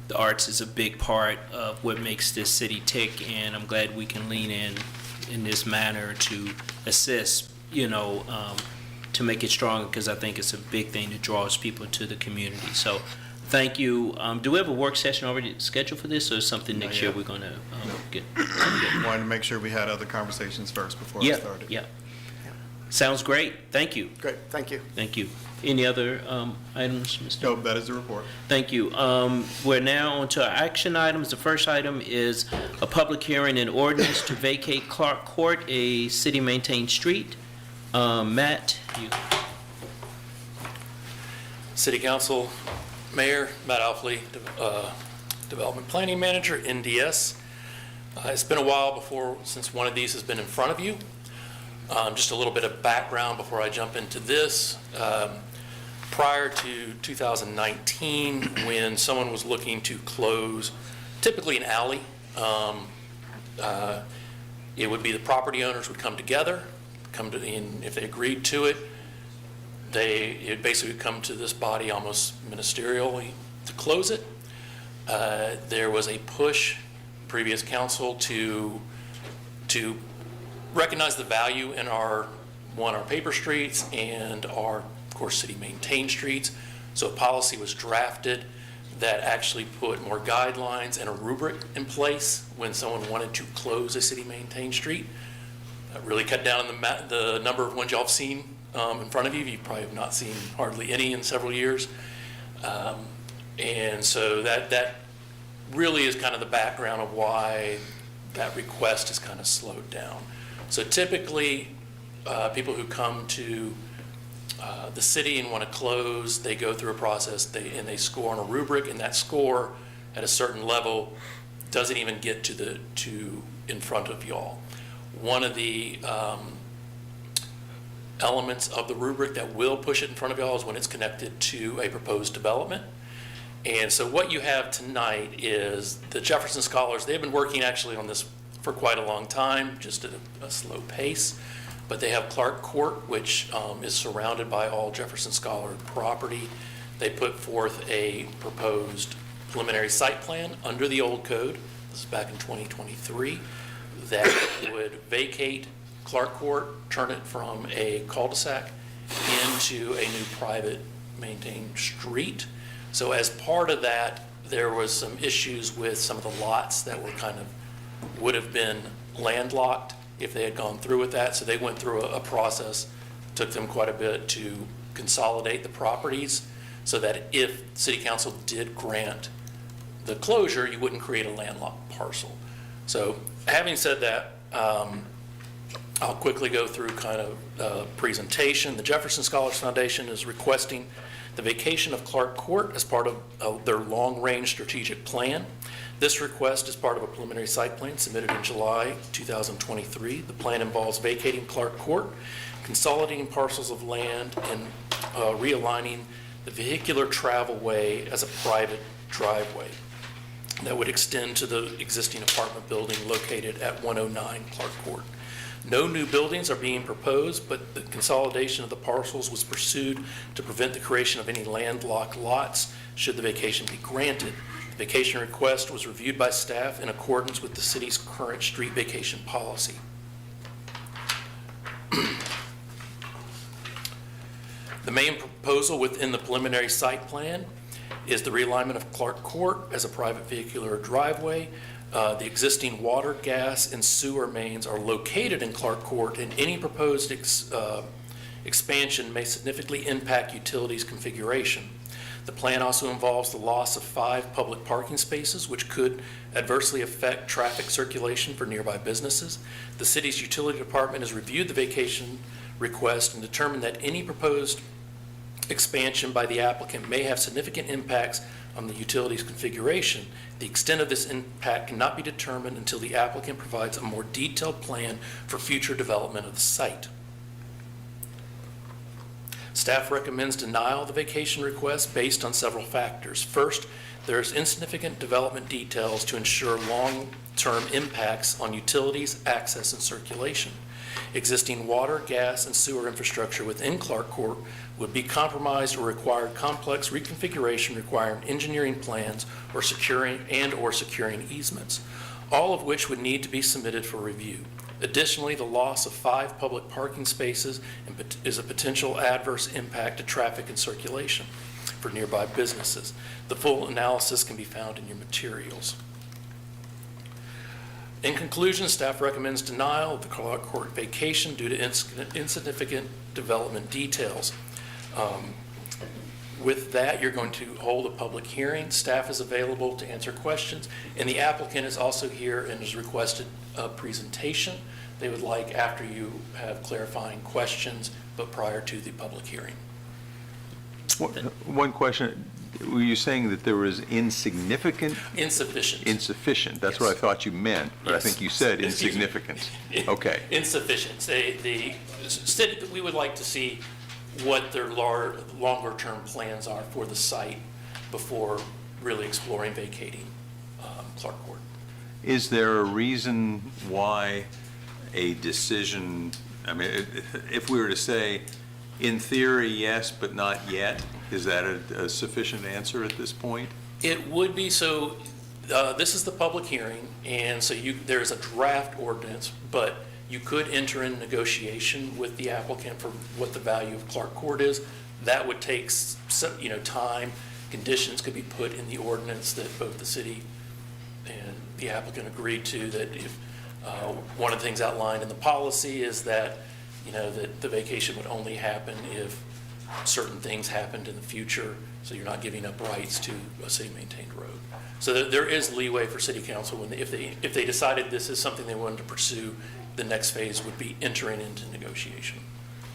The arts is a big part of what makes this city tick, and I'm glad we can lean in this manner to assist, to make it stronger, because I think it's a big thing that draws people to the community. So Thank you. Do we have a work session already scheduled for this, or is something
Not
next year
yet.
we're going to get?
Wanted to make sure we had other conversations first before I
Yeah,
started.
yeah. Sounds great. Thank you.
Great, thank you.
Thank you. Any other items, Mr.?
No, that is the report.
Thank you. We're now on to our action items. The first item is a public hearing and ordinance to vacate Clark Court, a city-maintained street. Matt, you.
City Council, Mayor, Matt Alfley, Development Planning Manager, NDS. It's been a while since one of these has been in front of you. Just a little bit of background before I jump into this. Prior to 2019, when someone was looking to close typically an alley, it would be the property owners would come together, if they agreed to it, it basically would come to this body almost ministerially to close it. There was a push, previous council, to recognize the value in our paper streets and our, of course, city-maintained streets. So a policy was drafted that actually put more guidelines and a rubric in place when someone wanted to close a city-maintained street. Really cut down on the number of ones y'all have seen in front of you. You probably have not seen hardly any in several years. And so that really is kind of the background of why that request is kind of slowed down. So typically, people who come to the city and want to close, they go through a process and they score on a rubric, and that score at a certain level doesn't even get to in front of y'all. One of the elements of the rubric that will push it in front of y'all is when it's connected to a proposed development. And so what you have tonight is the Jefferson Scholars. They've been working actually on this for quite a long time, just at a slow pace. But they have Clark Court, which is surrounded by all Jefferson Scholar property. They put forth a proposed preliminary site plan under the old code. This is back in 2023, that would vacate Clark Court, turn it from a cul-de-sac into a new private maintained street. So as part of that, there was some issues with some of the lots that were would have been landlocked if they had gone through with that. So they went through a process, took them quite a bit to consolidate the properties so that if City Council did grant the closure, you wouldn't create a landlocked parcel. So having said that, I'll quickly go through kind of presentation. The Jefferson Scholars Foundation is requesting the vacation of Clark Court as part of their long-range strategic plan. This request is part of a preliminary site plan submitted in July 2023. The plan involves vacating Clark Court, consolidating parcels of land, and realigning the vehicular travel way as a private driveway that would extend to the existing apartment building located at 109 Clark Court. No new buildings are being proposed, but the consolidation of the parcels was pursued to prevent the creation of any landlocked lots should the vacation be granted. The vacation request was reviewed by staff in accordance with the city's current street vacation policy. The main proposal within the preliminary site plan is the realignment of Clark Court as a private vehicular driveway. The existing water, gas, and sewer mains are located in Clark Court, and any proposed expansion may significantly impact utilities configuration. The plan also involves the loss of 5 public parking spaces, which could adversely affect traffic circulation for nearby businesses. The city's utility department has reviewed the vacation request and determined that any proposed expansion by the applicant may have significant impacts on the utilities configuration. The extent of this impact cannot be determined until the applicant provides a more detailed plan for future development of the site. Staff recommends denial of the vacation request based on several factors. First, there is insignificant development details to ensure long-term impacts on utilities, access, and circulation. Existing water, gas, and sewer infrastructure within Clark Court would be compromised or require complex reconfiguration requiring engineering plans or securing easements, all of which would need to be submitted for review. Additionally, the loss of 5 public parking spaces is a potential adverse impact to traffic and circulation. for nearby businesses. The full analysis can be found in your materials. In conclusion, staff recommends denial of the Clark Court vacation due to insignificant development details. With that, you're going to hold a public hearing. Staff is available to answer questions, and the applicant is also here and has requested a presentation they would like after you have clarifying questions, but prior to the public hearing.
One question, were you saying that there was insignificant?
Insufficient.
Insufficient, that's what I thought you meant, but I
Yes.
think you said
Excuse me.
insignificant. Okay.
Insufficient. The city, we would like to see what their longer-term plans are for the site before really exploring vacating Clark Court.
Is there a reason why a decision, I mean, if we were to say, in theory, yes, but not yet, is that a sufficient answer at this point?
It would be. So this is the public hearing, and so there's a draft ordinance, but you could enter in negotiation with the applicant for what the value of Clark Court is. That would take time. Conditions could be put in the ordinance that both the city and the applicant agreed to, that if one of the things outlined in the policy is that, that the vacation would only happen if certain things happened in the future, so you're not giving up rights to a city-maintained road. So there is leeway for city council when if they decided this is something they wanted to pursue, the next phase would be entering into negotiation.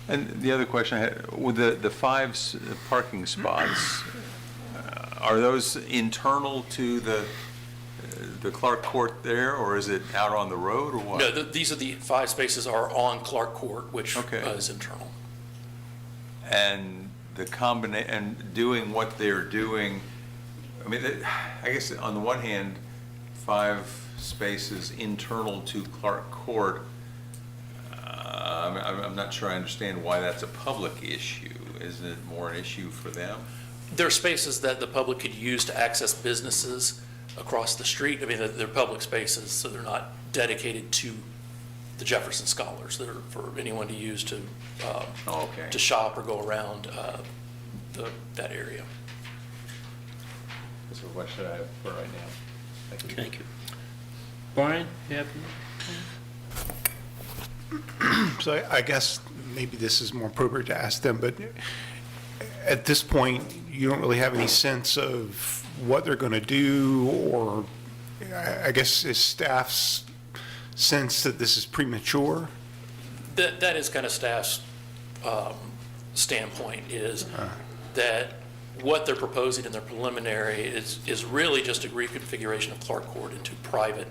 And the other question I had, with the 5 parking spots, are those internal to the Clark Court there, or is it out on the road, or what?
No, these are the 5 spaces are on Clark Court, which is internal.
And and doing what they're doing, I mean, I guess on the one hand, 5 spaces internal to Clark Court, I'm not sure I understand why that's a public issue. Isn't it more an issue for them?
There are spaces that the public could use to access businesses across the street. I mean, they're public spaces, so they're not dedicated to the Jefferson Scholars. They're for anyone to use to shop or go around that area.
That's a question I have for right now.
Thank you. Brian, you have?
So I guess maybe this is more appropriate to ask them, but at this point, you don't really have any sense of what they're going to do, or I guess is staff's sense that this is premature?
That is kind of staff's standpoint, is that what they're proposing in their preliminary is really just a reconfiguration of Clark Court into private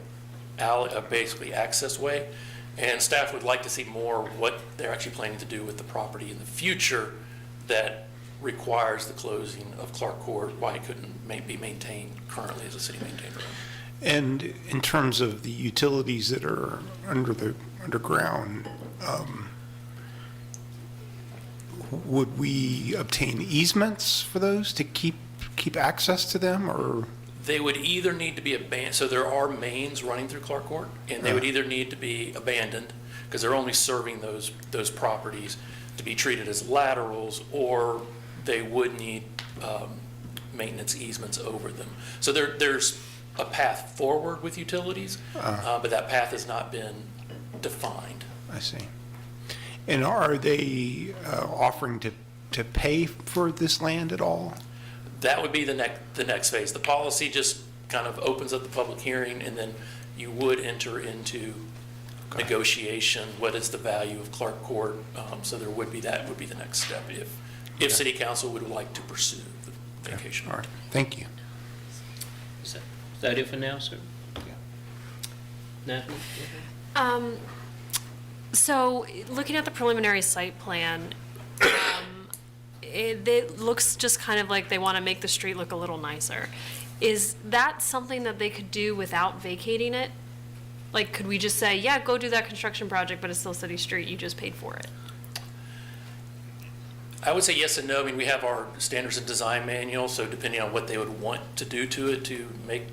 alley, basically access way. And staff would like to see more what they're actually planning to do with the property in the future that requires the closing of Clark Court, why it couldn't be maintained currently as a city-maintained road.
And in terms of the utilities that are underground, would we obtain easements for those to keep access to them, or?
They would either need to be abandoned, so there are mains running through Clark Court, and they would either need to be abandoned, because they're only serving those properties, to be treated as laterals, or they would need maintenance easements over them. So there's a path forward with utilities, but that path has not been defined.
I see. And are they offering to pay for this land at all?
That would be the next phase. The policy just kind of opens up the public hearing, and then you would enter into negotiation. What is the value of Clark Court? So that would be the next step if City Council would like to pursue the vacation.
All right, thank you.
Is that it for now, sir? Natalie?
So looking at the preliminary site plan, it looks just kind of like they want to make the street look a little nicer. Is that something that they could do without vacating it? Like, could we just say, yeah, go do that construction project, but it's still city street, you just paid for it?
I would say yes and no. I mean, we have our standards and design manual, so depending on what they would want to do to it to make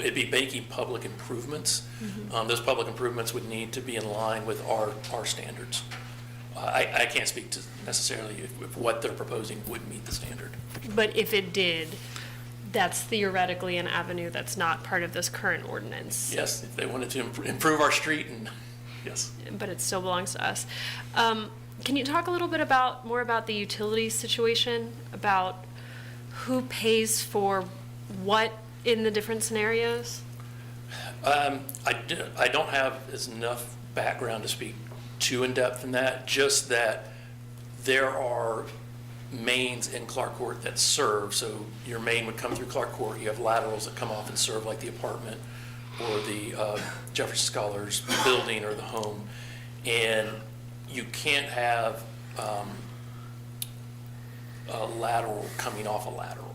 it'd be making public improvements. Those public improvements would need to be in line with our standards. I can't speak to necessarily if what they're proposing would meet the standard.
But if it did, that's theoretically an avenue that's not part of this current ordinance.
Yes, if they wanted to improve our street, and yes.
But it still belongs to us. Can you talk a little bit more about the utilities situation, about who pays for what in the different scenarios?
I don't have enough background to speak too in-depth in that, just that there are mains in Clark Court that serve, so your main would come through Clark Court, you have laterals that come off and serve like the apartment or the Jefferson Scholars building or the home, and you can't have a lateral coming off a lateral.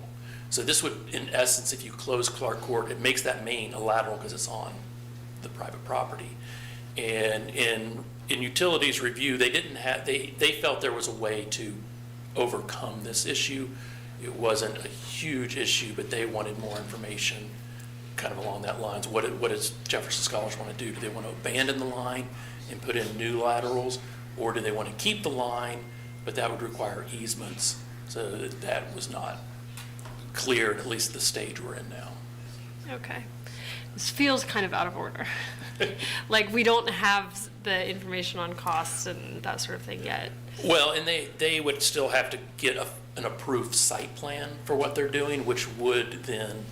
So this would, in essence, if you close Clark Court, it makes that main a lateral because it's on the private property. And in utilities review, they felt there was a way to overcome this issue. It wasn't a huge issue, but they wanted more information kind of along that lines. What does Jefferson Scholars want to do? Do they want to abandon the line and put in new laterals, or do they want to keep the line, but that would require easements? So that was not clear, at least the stage we're in now.
Okay. This feels kind of out of order. Like we don't have the information on costs and that sort of thing yet.
Well, and they would still have to get an approved site plan for what they're doing, which would then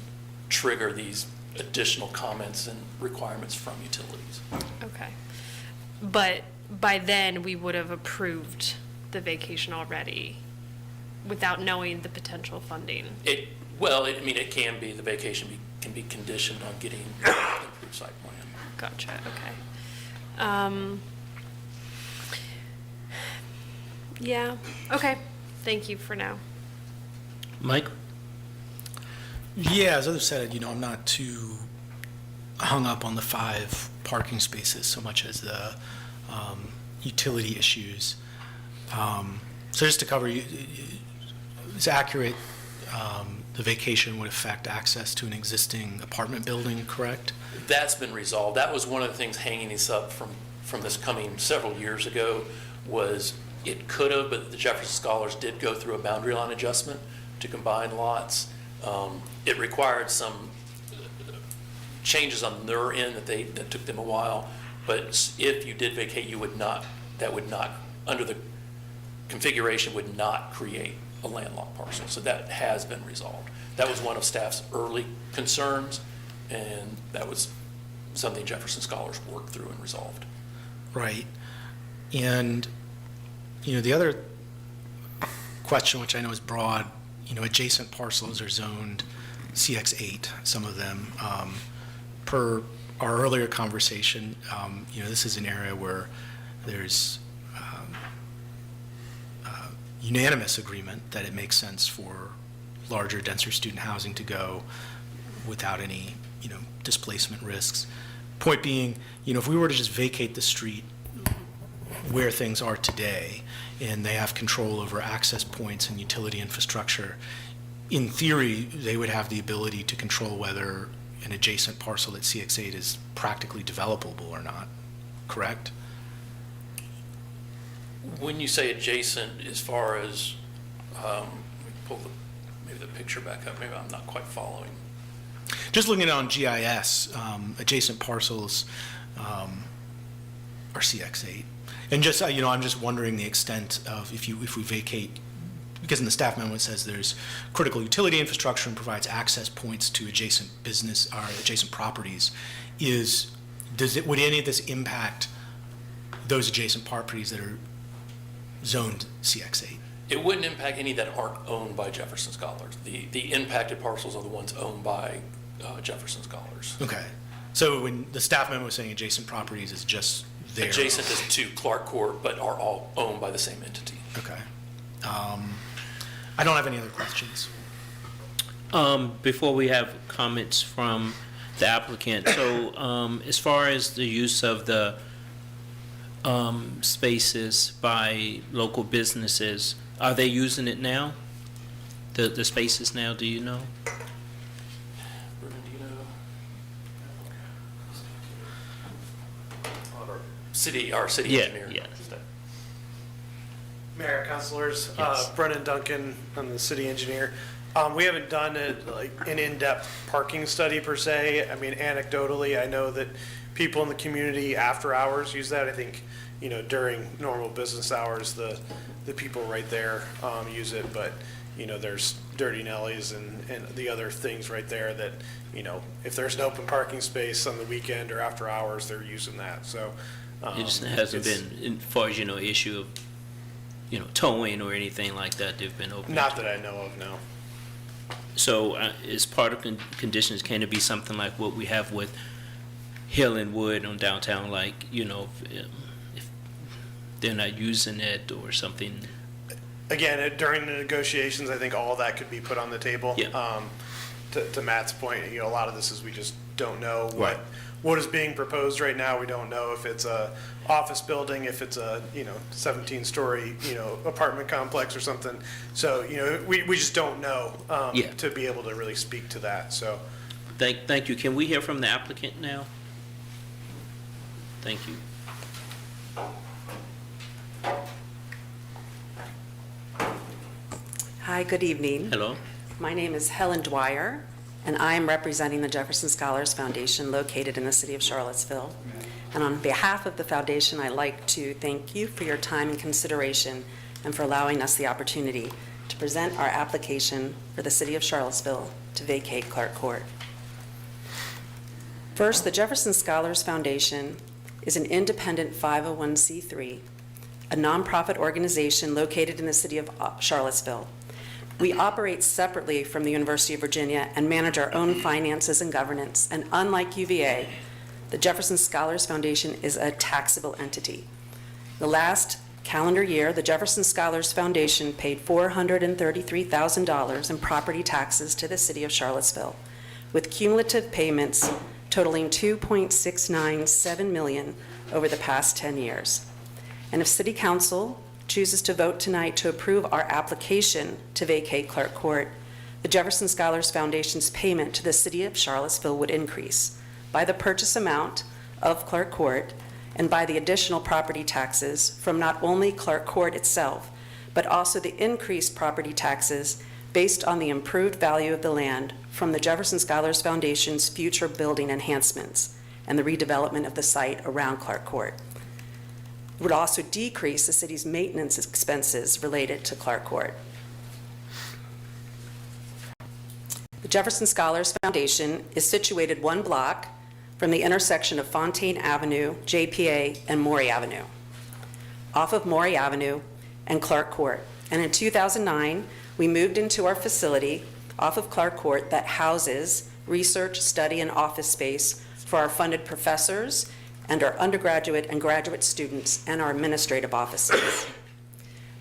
trigger these additional comments and requirements from utilities.
Okay. But by then, we would have approved the vacation already without knowing the potential funding.
It can be, the vacation can be conditioned on getting an approved site plan.
Gotcha, okay. Yeah, okay. Thank you for now.
Mike?
Yeah, as others said, I'm not too hung up on the 5 parking spaces so much as the utility issues. So just to cover, it's accurate, the vacation would affect access to an existing apartment building, correct?
That's been resolved. That was one of the things hanging us up from this coming several years ago, was it could have, but the Jefferson Scholars did go through a boundary line adjustment to combine lots. It required some changes on their end that took them a while, but if you did vacate, that would not, under the configuration, would not create a landlocked parcel. So that has been resolved. That was one of staff's early concerns, and that was something Jefferson Scholars worked through and resolved.
Right. And, the other question, which I know is broad, adjacent parcels are zoned CX8, some of them. Per our earlier conversation, this is an area where there's unanimous agreement that it makes sense for larger, denser student housing to go without any, displacement risks. Point being, if we were to just vacate the street where things are today, and they have control over access points and utility infrastructure, in theory, they would have the ability to control whether an adjacent parcel at CX8 is practically developable or not, correct?
When you say adjacent, as far as, let me pull maybe the picture back up, maybe I'm not quite following.
Just looking at it on GIS, adjacent parcels are CX8. And just, I'm just wondering the extent of if we vacate, because in the staff memo it says there's critical utility infrastructure and provides access points to adjacent business or adjacent properties. Would any of this impact those adjacent properties that are zoned CX8?
It wouldn't impact any that aren't owned by Jefferson Scholars. The impacted parcels are the ones owned by Jefferson Scholars.
Okay. So when the staff memo is saying adjacent properties is just there.
Adjacent is to Clark Court, but are all owned by the same entity.
Okay. I don't have any other questions.
Before we have comments from the applicant, so as far as the use of the spaces by local businesses, are they using it now? The spaces now, do you know?
Our city engineer.
Yes.
Mayor, councilors.
Yes.
Brennan Duncan, I'm the city engineer. We haven't done an in-depth parking study per se. I mean, anecdotally, I know that people in the community after hours use that. I think, during normal business hours, the people right there use it, but, there's Dirty Nellies and the other things right there that, if there's an open parking space on the weekend or after hours, they're using that, so.
It just hasn't been, as far as issue of, towing or anything like that, they've been open.
Not that I know of, no.
So as part of conditions, can it be something like what we have with Hill and Wood on downtown, like, if they're not using it or something?
Again, during the negotiations, I think all that could be put on the table.
Yeah.
To Matt's point, a lot of this is we just don't know
Right.
what is being proposed right now. We don't know if it's a office building, if it's a 17-story apartment complex or something. So we just don't know
Yeah.
to be able to really speak to that. So
Thank you. Can we hear from the applicant now? Thank you.
Hi, good evening.
Hello.
My name is Helen Dwyer, and I am representing the Jefferson Scholars Foundation located in the city of Charlottesville. And on behalf of the foundation, I'd like to thank you for your time and consideration and for allowing us the opportunity to present our application for the city of Charlottesville to vacate Clark Court. First, the Jefferson Scholars Foundation is an independent 501c3, a nonprofit organization located in the city of Charlottesville. We operate separately from the University of Virginia and manage our own finances and governance, and unlike UVA, the Jefferson Scholars Foundation is a taxable entity. The last calendar year, the Jefferson Scholars Foundation paid $433,000 in property taxes to the city of Charlottesville, with cumulative payments totaling $2.697 million over the past 10 years. And if City Council chooses to vote tonight to approve our application to vacate Clark Court, the Jefferson Scholars Foundation's payment to the city of Charlottesville would increase by the purchase amount of Clark Court and by the additional property taxes from not only Clark Court itself, but also the increased property taxes based on the improved value of the land from the Jefferson Scholars Foundation's future building enhancements and the redevelopment of the site around Clark Court. It would also decrease the city's maintenance expenses related to Clark Court. The Jefferson Scholars Foundation is situated one block from the intersection of Fontaine Avenue, JPA, and Maury Avenue, off of Maury Avenue and Clark Court. And in 2009, we moved into our facility off of Clark Court that houses research, study, and office space for our funded professors and our undergraduate and graduate students and our administrative offices.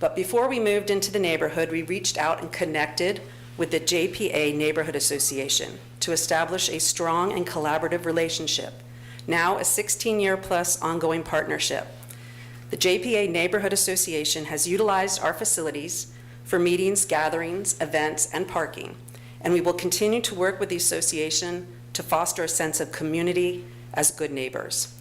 But before we moved into the neighborhood, we reached out and connected with the JPA Neighborhood Association to establish a strong and collaborative relationship, now a 16-year-plus ongoing partnership. The JPA Neighborhood Association has utilized our facilities for meetings, gatherings, events, and parking, and we will continue to work with the association to foster a sense of community as good neighbors.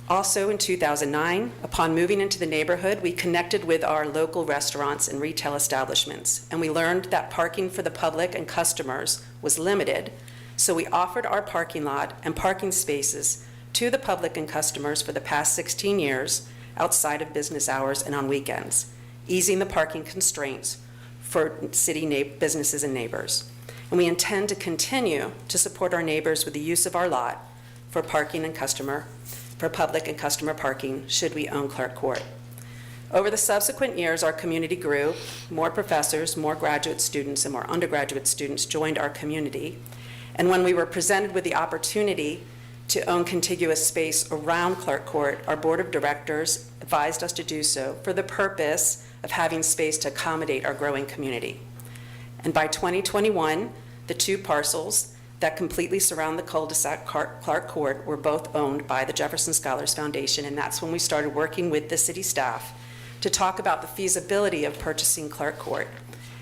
Also, in 2009, upon moving into the neighborhood, we connected with our local restaurants and retail establishments, and we learned that parking for the public and customers was limited, so we offered our parking lot and parking spaces to the public and customers for the past 16 years outside of business hours and on weekends, easing the parking constraints for city businesses and neighbors. And we intend to continue to support our neighbors with the use of our lot for parking and for public and customer parking should we own Clark Court. Over the subsequent years, our community grew. More professors, more graduate students, and more undergraduate students joined our community. And when we were presented with the opportunity to own contiguous space around Clark Court, our board of directors advised us to do so for the purpose of having space to accommodate our growing community. And by 2021, the two parcels that completely surround the cul-de-sac Clark Court were both owned by the Jefferson Scholars Foundation, and that's when we started working with the city staff to talk about the feasibility of purchasing Clark Court.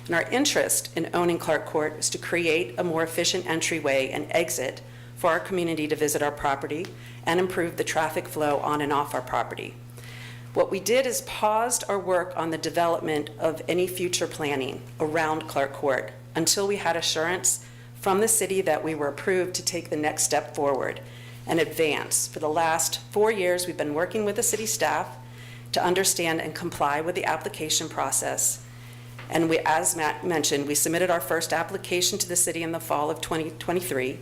And our interest in owning Clark Court is to create a more efficient entryway and exit for our community to visit our property and improve the traffic flow on and off our property. What we did is paused our work on the development of any future planning around Clark Court until we had assurance from the city that we were approved to take the next step forward and advance. For the last 4 years, we've been working with the city staff to understand and comply with the application process. And we, as Matt mentioned, we submitted our first application to the city in the fall of 2023,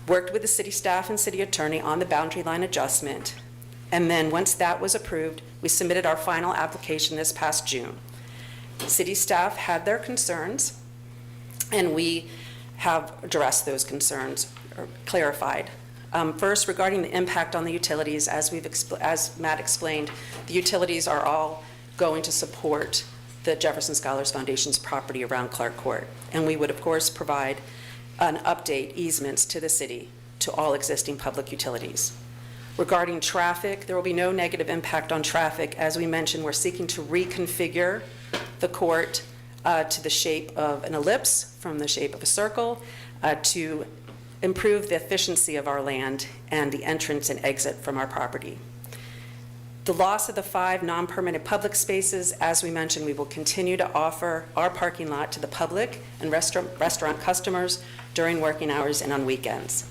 worked with the city staff and city attorney on the boundary line adjustment, and then once that was approved, we submitted our final application this past June. City staff had their concerns, and we have addressed those concerns, or clarified. First, regarding the impact on the utilities, as Matt explained, the utilities are all going to support the Jefferson Scholars Foundation's property around Clark Court. And we would, of course, provide an update easements to the city to all existing public utilities. Regarding traffic, there will be no negative impact on traffic. As we mentioned, we're seeking to reconfigure the court to the shape of an ellipse from the shape of a circle to improve the efficiency of our land and the entrance and exit from our property. The loss of the 5 non-permanent public spaces, as we mentioned, we will continue to offer our parking lot to the public and restaurant customers during working hours and on weekends.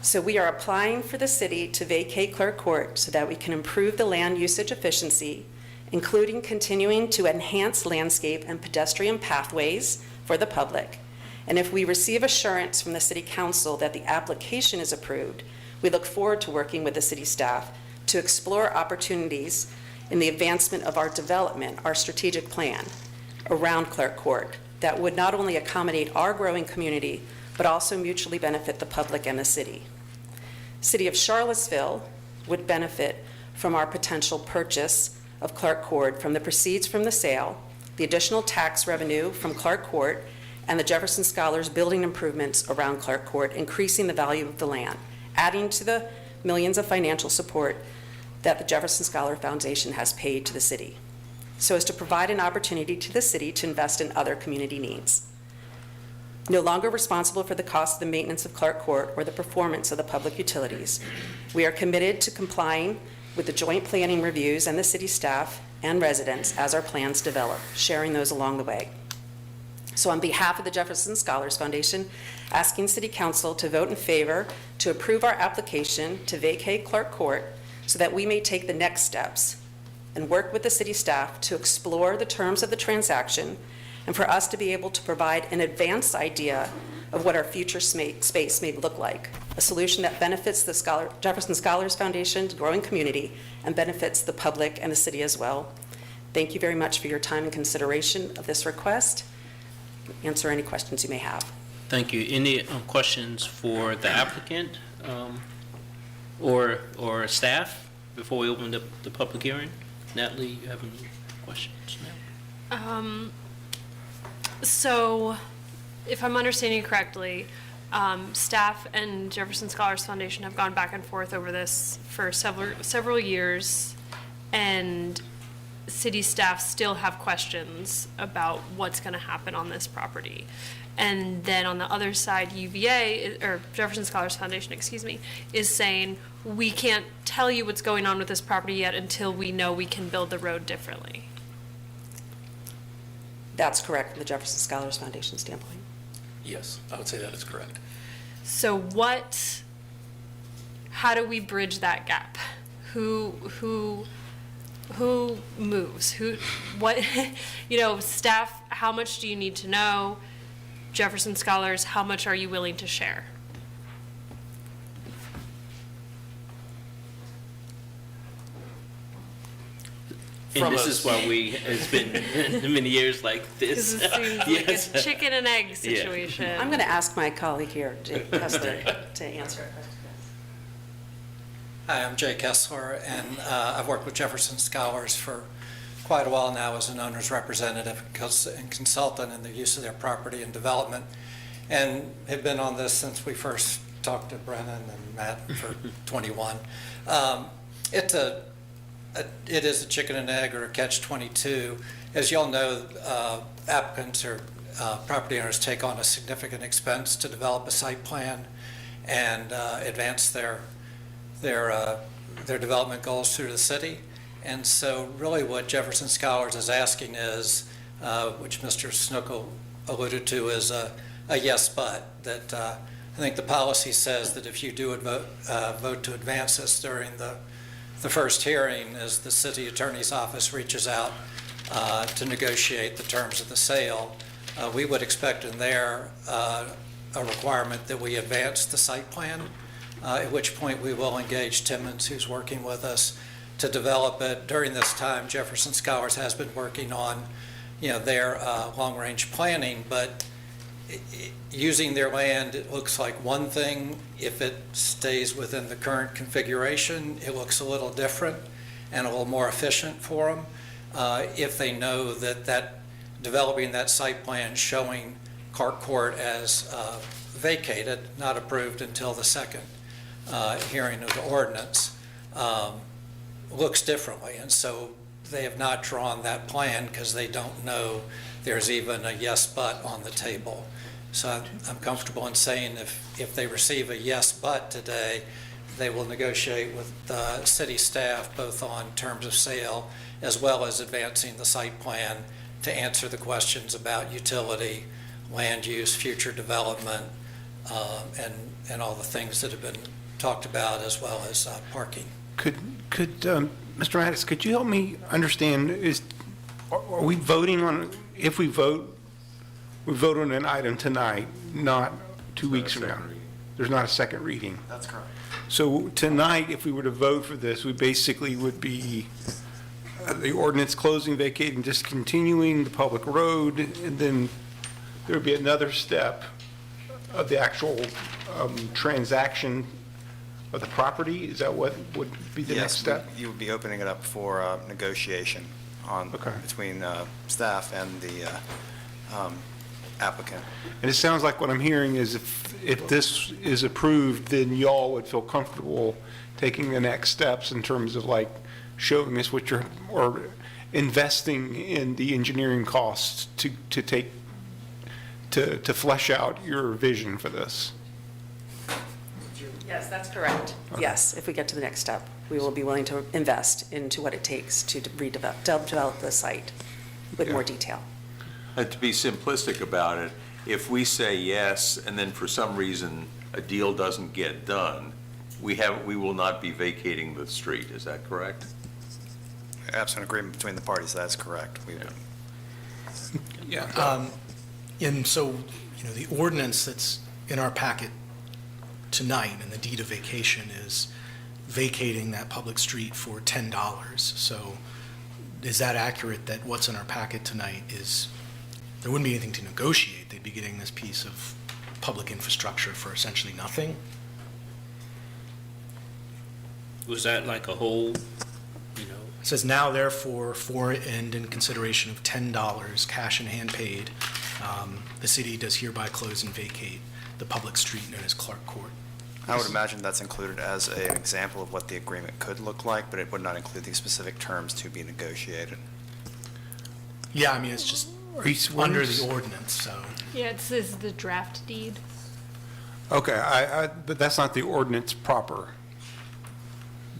So we are applying for the city to vacate Clark Court so that we can improve the land usage efficiency, including continuing to enhance landscape and pedestrian pathways for the public. And if we receive assurance from the City Council that the application is approved, we look forward to working with the city staff to explore opportunities in the advancement of our development, our strategic plan around Clark Court that would not only accommodate our growing community, but also mutually benefit the public and the city. City of Charlottesville would benefit from our potential purchase of Clark Court from the proceeds from the sale, the additional tax revenue from Clark Court, and the Jefferson Scholars building improvements around Clark Court, increasing the value of the land, adding to the millions of financial support that the Jefferson Scholar Foundation has paid to the city, so as to provide an opportunity to the city to invest in other community needs. No longer responsible for the cost of the maintenance of Clark Court or the performance of the public utilities, we are committed to complying with the joint planning reviews and the city staff and residents as our plans develop, sharing those along the way. So on behalf of the Jefferson Scholars Foundation, asking City Council to vote in favor to approve our application to vacate Clark Court so that we may take the next steps and work with the city staff to explore the terms of the transaction and for us to be able to provide an advanced idea of what our future space may look like, a solution that benefits the Jefferson Scholars Foundation's growing community and benefits the public and the city as well. Thank you very much for your time and consideration of this request. Answer any questions you may have.
Thank you. Any questions for the applicant or staff before we open up the public hearing? Natalie, you have any questions now?
So, if I'm understanding correctly, staff and Jefferson Scholars Foundation have gone back and forth over this for several years, and city staff still have questions about what's going to happen on this property. And then on the other side, UVA, or Jefferson Scholars Foundation, excuse me, is saying, we can't tell you what's going on with this property yet until we know we can build the road differently.
That's correct from the Jefferson Scholars Foundation standpoint.
Yes, I would say that is correct.
So how do we bridge that gap? Who moves? Staff, how much do you need to know? Jefferson Scholars, how much are you willing to share?
And this is why it's been many years like this.
This seems like a chicken and egg situation.
I'm going to ask my colleague here, Jake Kessler, to answer a question.
Hi, I'm Jay Kessler, and I've worked with Jefferson Scholars for quite a while now as an owner's representative and consultant in the use of their property and development, and have been on this since we first talked to Brennan and Matt for 21. It is a chicken and egg or a catch-22. As you all know, applicants or property owners take on a significant expense to develop a site plan and advance their development goals through the city. And so really what Jefferson Scholars is asking is, which Mr. Snook alluded to, is a yes but. That I think the policy says that if you do vote to advance this during the first hearing, as the city attorney's office reaches out to negotiate the terms of the sale, we would expect in there a requirement that we advance the site plan, at which point we will engage Timmons, who's working with us, to develop it. During this time, Jefferson Scholars has been working on, their long-range planning, but using their land, it looks like one thing. If it stays within the current configuration, it looks a little different and a little more efficient for them. If they know that developing that site plan showing Clark Court as vacated, not approved until the second hearing of the ordinance, looks differently. And so they have not drawn that plan because they don't know there's even a yes but on the table. So I'm comfortable in saying if they receive a yes but today, they will negotiate with the city staff both on terms of sale as well as advancing the site plan to answer the questions about utility, land use, future development, and all the things that have been talked about, as well as parking.
Could Mr. Maddox, could you help me understand, are we voting on, if we vote on an item tonight, not 2 weeks from now? There's not a second reading?
That's correct.
So tonight, if we were to vote for this, we basically would be the ordinance closing, vacating, discontinuing the public road, and then there would be another step of the actual transaction of the property. Is that what would be the next step?
Yes, you would be opening it up for negotiation between staff and the applicant.
And it sounds like what I'm hearing is if this is approved, then y'all would feel comfortable taking the next steps in terms of like showing us what you're, or investing in the engineering costs to flesh out your vision for this.
Yes, that's correct. Yes, if we get to the next step, we will be willing to invest into what it takes to develop the site with more detail.
To be simplistic about it, if we say yes, and then for some reason a deal doesn't get done, we will not be vacating the street, is that correct?
Absent agreement between the parties, that's correct.
Yeah. And so, the ordinance that's in our packet tonight and the deed of vacation is vacating that public street for $10. So is that accurate that what's in our packet tonight is, there wouldn't be anything to negotiate? They'd be getting this piece of public infrastructure for essentially nothing?
Was that like a whole,
It says now therefore for and in consideration of $10, cash in hand paid, the city does hereby close and vacate the public street known as Clark Court.
I would imagine that's included as an example of what the agreement could look like, but it would not include the specific terms to be negotiated.
Yeah, it's just under the ordinance, so.
Yeah, it says the draft deed.
Okay, but that's not the ordinance proper.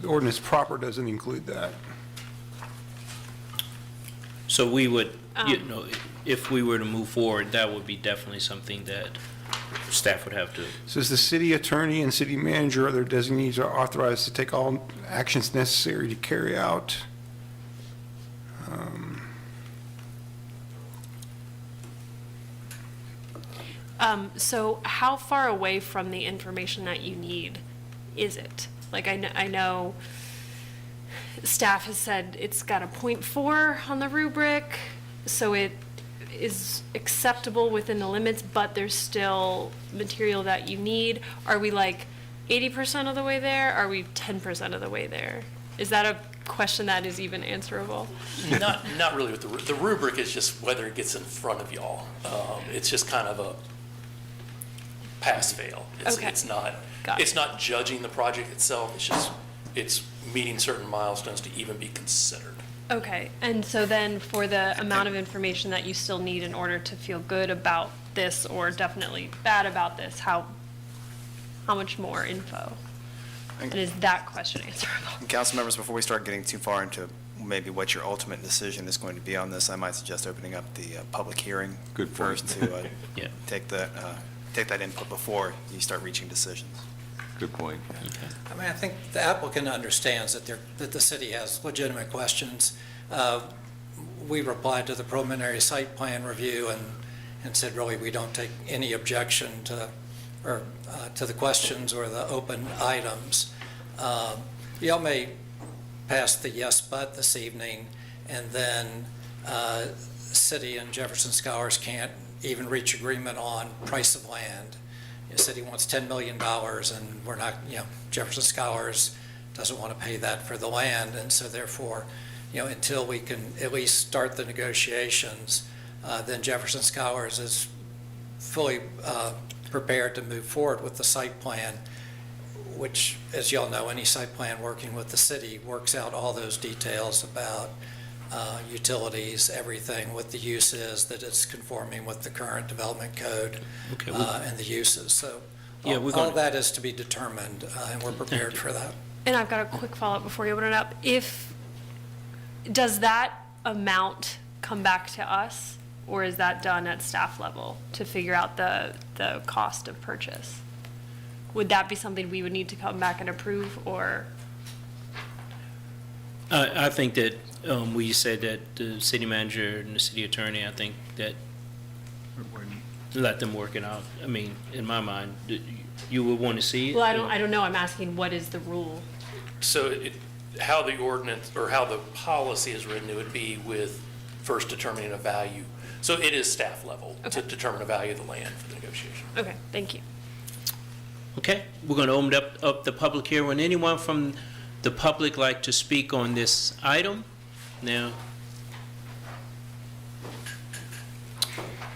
The ordinance proper doesn't include that.
So we would, if we were to move forward, that would be definitely something that staff would have to.
Says the city attorney and city manager or their designees are authorized to take all actions necessary to carry out.
So how far away from the information that you need is it? Like, I know staff has said it's got a 0.4 on the rubric, so it is acceptable within the limits, but there's still material that you need. Are we like 80% of the way there? Are we 10% of the way there? Is that a question that is even answerable?
Not really. With the rubric is just whether it gets in front of y'all. It's just kind of a pass-fail.
Okay.
It's not judging the project itself. It's meeting certain milestones to even be considered.
Okay, and so then for the amount of information that you still need in order to feel good about this or definitely bad about this, how much more info? And is that question answerable?
Council members, before we start getting too far into maybe what your ultimate decision is going to be on this, I might suggest opening up the public hearing
Good point.
first to
Yeah.
take that input before you start reaching decisions.
Good point.
I mean, I think the applicant understands that the city has legitimate questions. We replied to the preliminary site plan review and said, really, we don't take any objection to the questions or the open items. Y'all may pass the yes but this evening, and then city and Jefferson Scholars can't even reach agreement on price of land. The city wants $10 million, and we're not, Jefferson Scholars doesn't want to pay that for the land, and so therefore, until we can at least start the negotiations, then Jefferson Scholars is fully prepared to move forward with the site plan, which, as y'all know, any site plan working with the city works out all those details about utilities, everything, what the use is, that it's conforming with the current development code, and the uses. So
Yeah,
all that is to be determined, and we're prepared for that.
And I've got a quick follow-up before you open it up. Does that amount come back to us, or is that done at staff level to figure out the cost of purchase? Would that be something we would need to come back and approve, or?
I think that we said that the city manager and the city attorney, I think that let them work it out. I mean, in my mind, you would want to see it?
Well, I don't know. I'm asking, what is the rule?
So how the ordinance, or how the policy is written, it would be with first determining a value. So it is staff level to determine a value of the land for the negotiation.
Okay, thank you.
Okay, we're going to open up the public hearing. Would anyone from the public like to speak on this item? Now,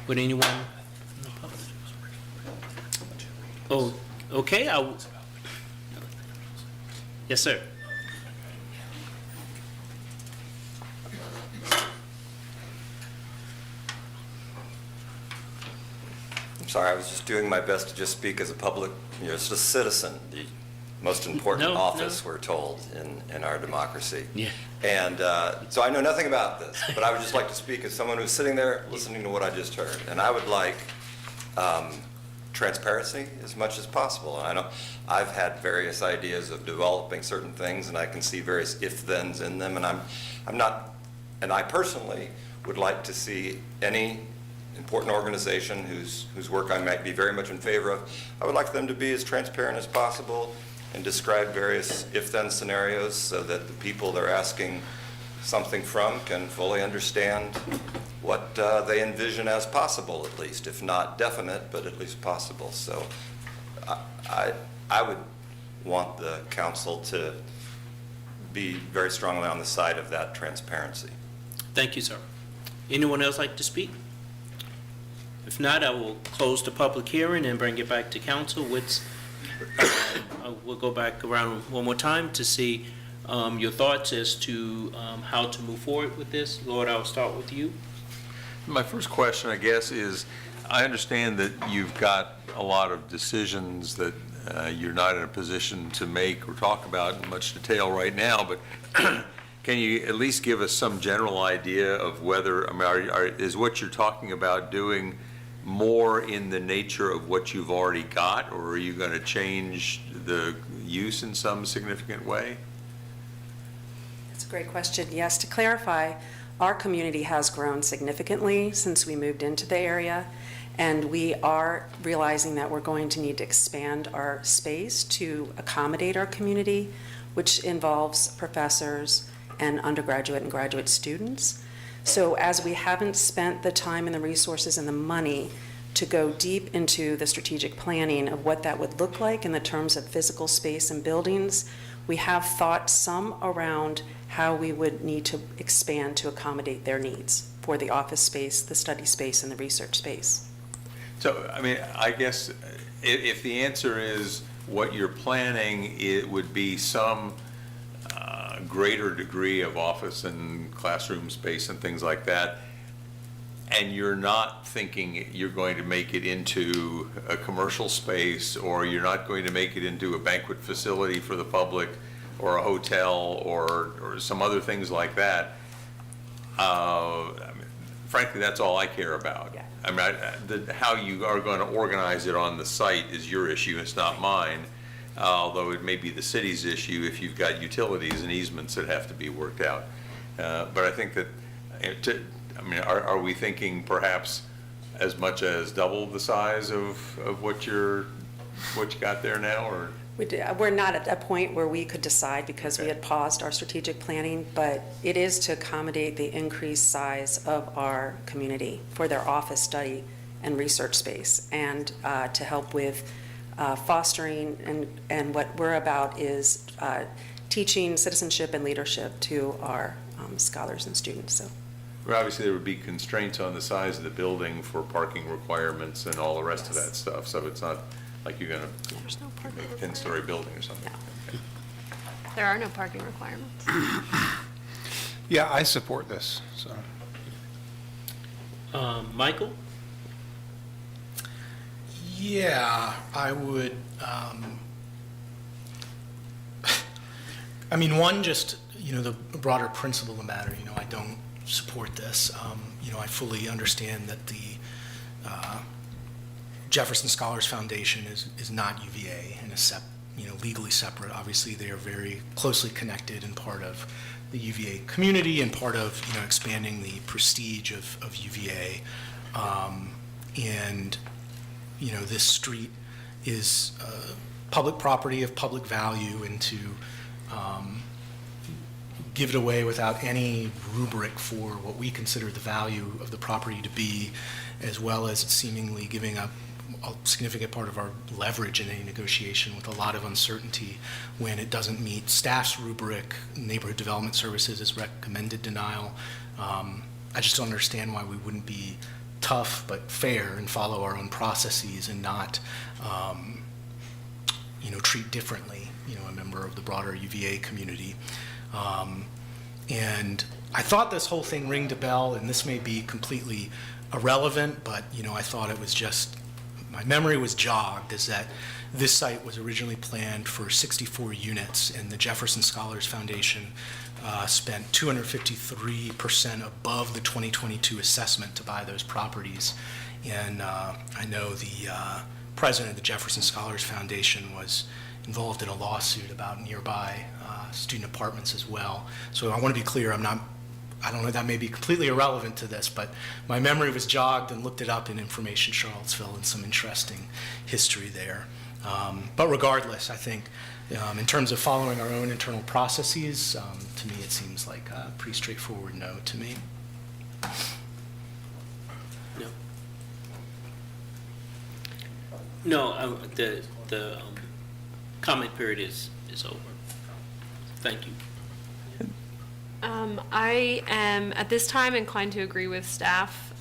would anyone? from the public? Oh, okay. Yes, sir.
I'm sorry, I was just doing my best to just speak as a public, just a citizen, the most important office, we're told, in our democracy.
Yeah.
And so I know nothing about this, but I would just like to speak as someone who's sitting there listening to what I just heard. And I would like transparency as much as possible. And I know I've had various ideas of developing certain things, and I can see various if-thens in them, and I personally would like to see any important organization whose work I might be very much in favor of, I would like them to be as transparent as possible and describe various if-then scenarios so that the people they're asking something from can fully understand what they envision as possible, at least, if not definite, but at least possible. So I would want the council to be very strongly on the side of that transparency.
Thank you, sir. Anyone else like to speak? If not, I will close the public hearing and bring it back to council. We'll go back around one more time to see your thoughts as to how to move forward with this. Lord, I'll start with you.
My first question, I guess, is I understand that you've got a lot of decisions that you're not in a position to make or talk about in much detail right now, but can you at least give us some general idea of whether, is what you're talking about doing more in the nature of what you've already got, or are you going to change the use in some significant way?
That's a great question. Yes, to clarify, our community has grown significantly since we moved into the area, and we are realizing that we're going to need to expand our space to accommodate our community, which involves professors and undergraduate and graduate students. So as we haven't spent the time and the resources and the money to go deep into the strategic planning of what that would look like in the terms of physical space and buildings, we have thought some around how we would need to expand to accommodate their needs for the office space, the study space, and the research space.
So, I mean, I guess if the answer is what you're planning, it would be some greater degree of office and classroom space and things like that, and you're not thinking you're going to make it into a commercial space, or you're not going to make it into a banquet facility for the public, or a hotel or some other things like that, I mean, frankly, that's all I care about.
Yeah.
I mean, how you are going to organize it on the site is your issue, it's not mine. Although it may be the city's issue if you've got utilities and easements that have to be worked out. But I think that, are we thinking perhaps as much as double the size of what you got there now, or?
We're not at a point where we could decide because we had paused our strategic planning, but it is to accommodate the increased size of our community for their office, study, and research space, and to help with fostering, and what we're about is teaching citizenship and leadership to our scholars and students. So.
Well, obviously, there would be constraints on the size of the building for parking requirements and all the rest of that stuff, so it's not like you're going to make a 10-story building or something. Okay.
There are no parking requirements.
Yeah, I support this, so.
Michael?
Yeah, I would, one, just, the broader principle of the matter, I don't support this. I fully understand that the Jefferson Scholars Foundation is not UVA and is legally separate. Obviously, they are very closely connected and part of the UVA community and part of, expanding the prestige of UVA. This street is public property of public value, and to give it away without any rubric for what we consider the value of the property to be, as well as seemingly giving up a significant part of our leverage in any negotiation with a lot of uncertainty when it doesn't meet staff's rubric. Neighborhood Development Services is recommended denial. I just don't understand why we wouldn't be tough but fair and follow our own processes and not treat differently a member of the broader UVA community. And I thought this whole thing ringed a bell, and this may be completely irrelevant, but I thought it was just, my memory was jogged, is that this site was originally planned for 64 units, and the Jefferson Scholars Foundation spent 253% above the 2022 assessment to buy those properties. And I know the president of the Jefferson Scholars Foundation was involved in a lawsuit about nearby student apartments as well. So I want to be clear, I don't know, that may be completely irrelevant to this, but my memory was jogged and looked it up in Information Charlottesville and some interesting history there. But regardless, I think in terms of following our own internal processes, to me it seems like a pretty straightforward no to me.
No, the comment period is over. Thank you.
I am, at this time, inclined to agree with staff.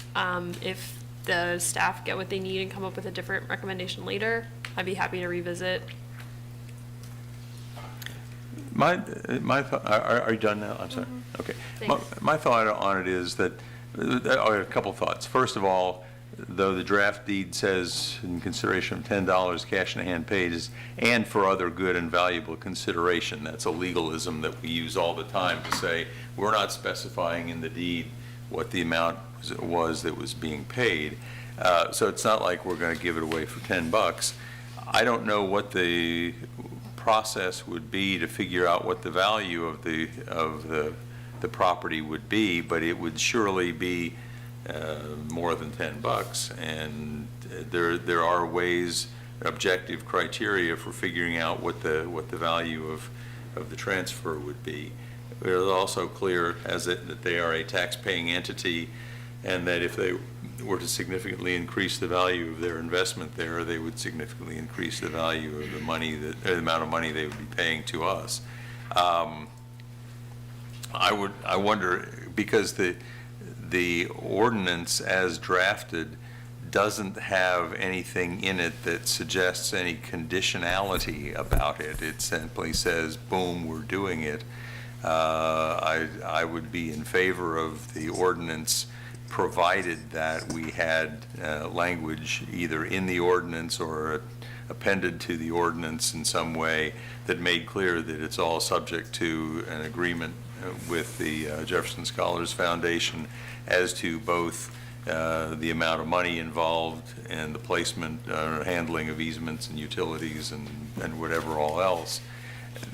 If the staff get what they need and come up with a different recommendation later, I'd be happy to revisit.
My thought, are you done now? I'm sorry. Okay. My thought on it is that, I have a couple thoughts. First of all, though the draft deed says in consideration of $10 cash in hand paid and for other good and valuable consideration, that's a legalism that we use all the time to say we're not specifying in the deed what the amount was that was being paid. So it's not like we're going to give it away for $10. I don't know what the process would be to figure out what the value of the property would be, but it would surely be more than $10, and there are ways, objective criteria for figuring out what the value of the transfer would be. It is also clear that they are a tax-paying entity, and that if they were to significantly increase the value of their investment there, they would significantly increase the value of the amount of money they would be paying to us. I wonder, because the ordinance as drafted doesn't have anything in it that suggests any conditionality about it. It simply says, boom, we're doing it. I would be in favor of the ordinance provided that we had language either in the ordinance or appended to the ordinance in some way that made clear that it's all subject to an agreement with the Jefferson Scholars Foundation as to both the amount of money involved and the placement or handling of easements and utilities and whatever all else.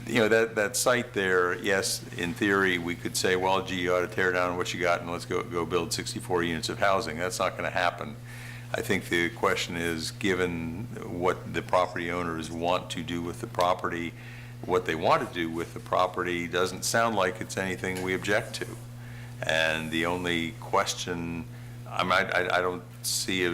That site there, yes, in theory, we could say, well, gee, you ought to tear down what you got and let's go build 64 units of housing. That's not going to happen. I think the question is, given what the property owners want to do with the property, what they want to do with the property doesn't sound like it's anything we object to. And the only question, I don't see,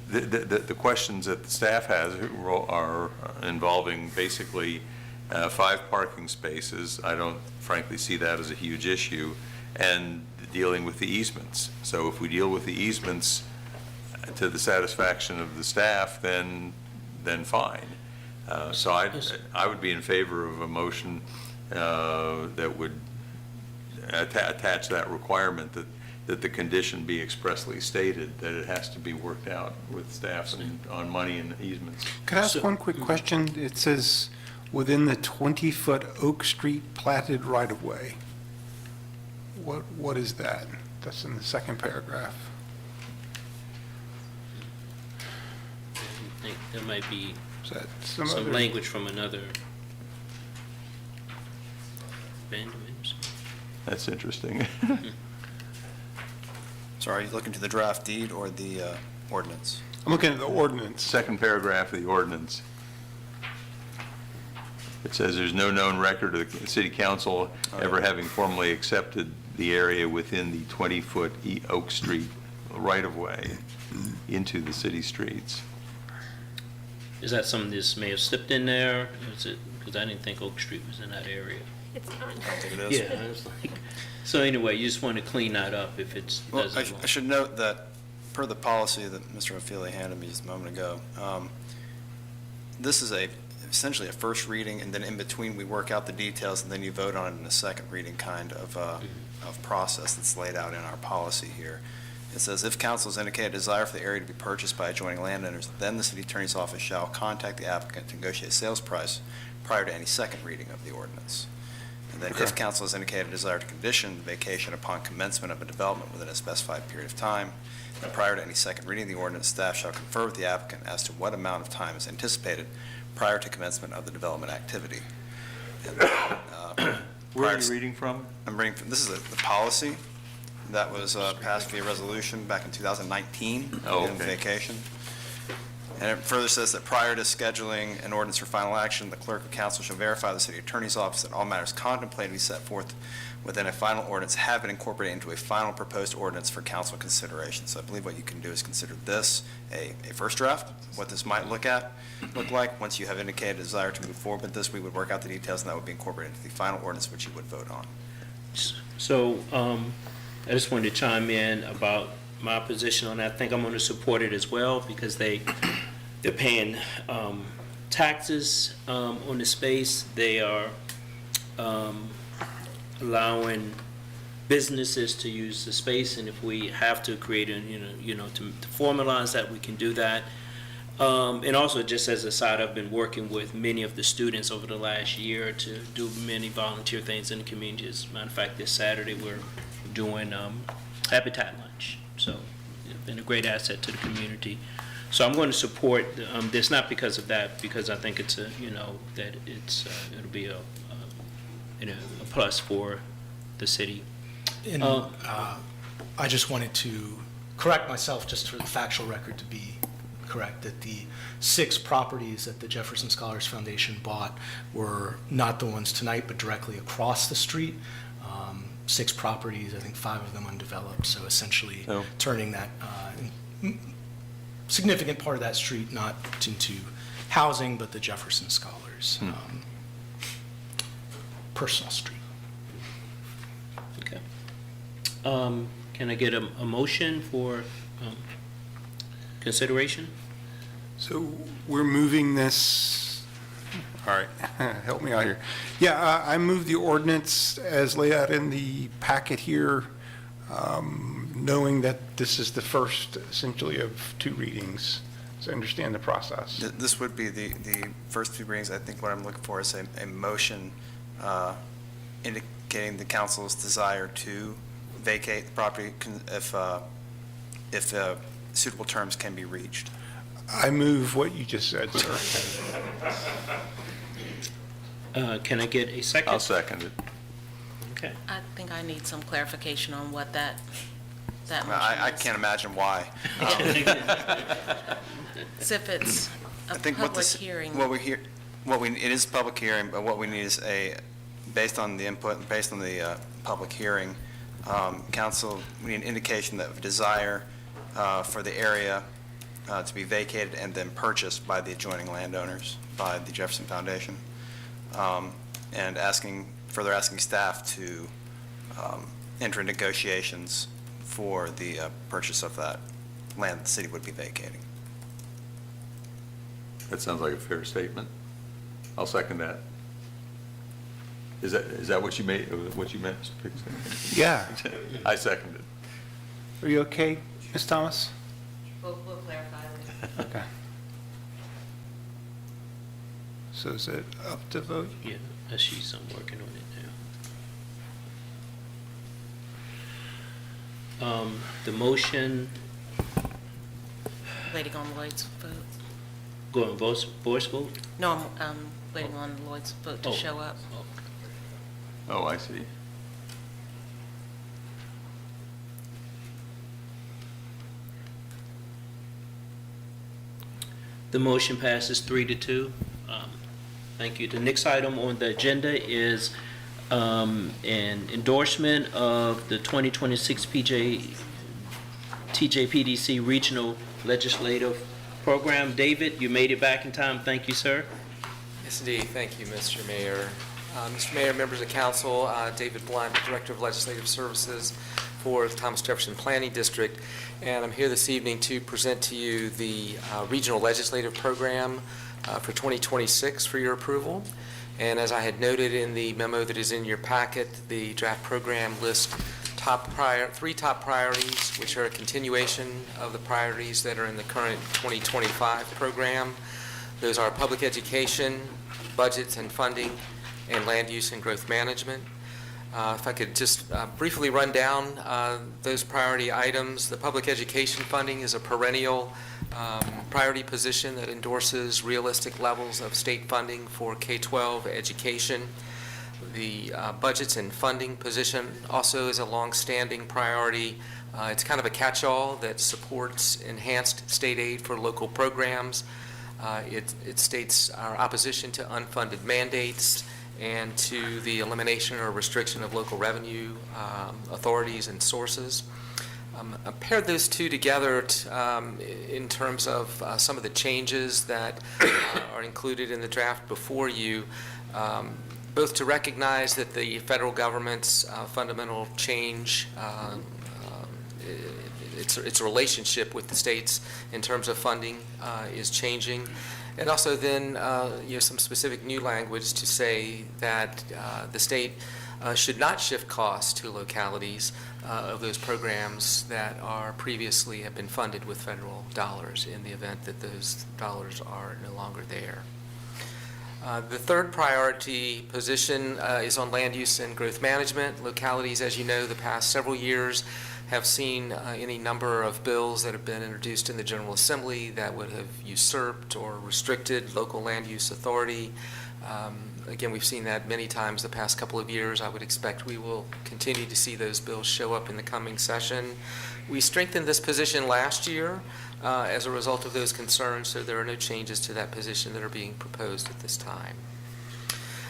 the questions that the staff has are involving basically 5 parking spaces. I don't frankly see that as a huge issue, and dealing with the easements. So if we deal with the easements to the satisfaction of the staff, then fine. So I would be in favor of a motion that would attach that requirement that the condition be expressly stated, that it has to be worked out with staff on money and easements.
Could I ask one quick question? It says within the 20-foot Oak Street platted right-of-way. What is that? That's in the second paragraph.
I think there might be
Is that some
some
other-
language from another amendment.
That's interesting.
Sorry, are you looking to the draft deed or the ordinance?
I'm looking at the ordinance.
Second paragraph of the ordinance. It says there's no known record of the city council ever having formally accepted the area within the 20-foot Oak Street right-of-way into the city streets.
Is that something that may have slipped in there? Is it, because I didn't think Oak Street was in that area.
It's not.
Yeah, I was like, so anyway, you just want to clean that up if it's.
Well,
doesn't
I should note that per the policy that Mr. O'Feely handed me just a moment ago, this is essentially a first reading, and then in between we work out the details, and then you vote on it in a second reading kind of process that's laid out in our policy here. It says, if council has indicated a desire for the area to be purchased by adjoining landowners, then the city attorney's office shall contact the applicant to negotiate a sales price prior to any second reading of the ordinance. And then if council has indicated a desire to condition the vacation upon commencement of a development within a specified period of time, then prior to any second reading of the ordinance, staff shall confer with the applicant as to what amount of time is anticipated prior to commencement of the development activity. And then,
Where are you reading from?
I'm reading from, this is the policy that was passed via resolution back in 2019.
Oh,
in
okay.
Vacation. And it further says that prior to scheduling an ordinance for final action, the clerk of council shall verify the city attorney's office that all matters contemplated to be set forth within a final ordinance have been incorporated into a final proposed ordinance for council consideration. So I believe what you can do is consider this a first draft, what this might look like. Once you have indicated a desire to move forward with this, we would work out the details, and that would be incorporated into the final ordinance, which you would vote on.
So, I just wanted to chime in about my position on that. I think I'm going to support it as well because they're paying taxes on the space. They are allowing businesses to use the space, and if we have to create to formalize that, we can do that. And also, just as a side, I've been working with many of the students over the last year to do many volunteer things in the community. As a matter of fact, this Saturday we're doing Habitat Lunch. So it's been a great asset to the community. So I'm going to support this, not because of that, because I think it's that it'll be a plus for the city.
And I just wanted to correct myself, just for the factual record to be correct, that the 6 properties that the Jefferson Scholars Foundation bought were not the ones tonight, but directly across the street. 6 properties, I think 5 of them undeveloped, so essentially turning that significant part of that street not into housing, but the Jefferson Scholars personal street.
Okay. Can I get a motion for consideration?
So we're moving this, all right, help me out here. Yeah, I move the ordinance as laid out in the packet here, knowing that this is the first essentially of 2 readings. Is to understand the process.
This would be the first two readings. I think what I'm looking for is a motion indicating the council's desire to vacate the property if suitable terms can be reached.
I move what you just said, sir.
Can I get a second?
I'll second it.
Okay.
I think I need some clarification on what that motion
I
is.
can't imagine why.
As if it's a
I think what
public
this,
hearing.
it is a public hearing, but what we need is based on the input, based on the public hearing, council, we need an indication of desire for the area to be vacated and then purchased by the adjoining landowners, by the Jefferson Foundation, and further asking staff to enter negotiations for the purchase of that land the city would be vacating.
That sounds like a fair statement. I'll second that. Is that what you meant, Mr. Pickson?
Yeah.
I second it.
Are you okay, Ms. Thomas?
We'll clarify later.
Okay. So is it up to vote?
Yeah, she's working on it now. The motion,
Waiting on Lloyd's vote.
going voice vote?
No, I'm waiting on Lloyd's vote to
Oh.
show up.
Oh, I see.
The motion passes 3-2. Thank you. The next item on the agenda is an endorsement of the 2026 TJPDC Regional Legislative Program. David, you made it back in time. Thank you, sir.
Yes, indeed. Thank you, Mr. Mayor. Mr. Mayor, members of council, David Blunt, Director of Legislative Services for the Thomas Jefferson Planning District, and I'm here this evening to present to you the Regional Legislative Program for 2026 for your approval. And as I had noted in the memo that is in your packet, the draft program lists three top priorities, which are a continuation of the priorities that are in the current 2025 program. Those are public education, budgets and funding, and land use and growth management. If I could just briefly run down those priority items. The public education funding is a perennial priority position that endorses realistic levels of state funding for K-12 education. The budgets and funding position also is a long-standing priority. It's kind of a catch-all that supports enhanced state aid for local programs. It states our opposition to unfunded mandates and to the elimination or restriction of local revenue authorities and sources. I paired those two together in terms of some of the changes that are included in the draft before you, both to recognize that the federal government's fundamental change, its relationship with the states in terms of funding is changing. And also then some specific new language to say that the state should not shift costs to localities of those programs that are previously have been funded with federal dollars in the event that those dollars are no longer there. The third priority position is on land use and growth management. Localities, as you know, the past several years have seen any number of bills that have been introduced in the General Assembly that would have usurped or restricted local land use authority. Again, we've seen that many times the past couple of years. I would expect we will continue to see those bills show up in the coming session. We strengthened this position last year as a result of those concerns, so there are no changes to that position that are being proposed at this time.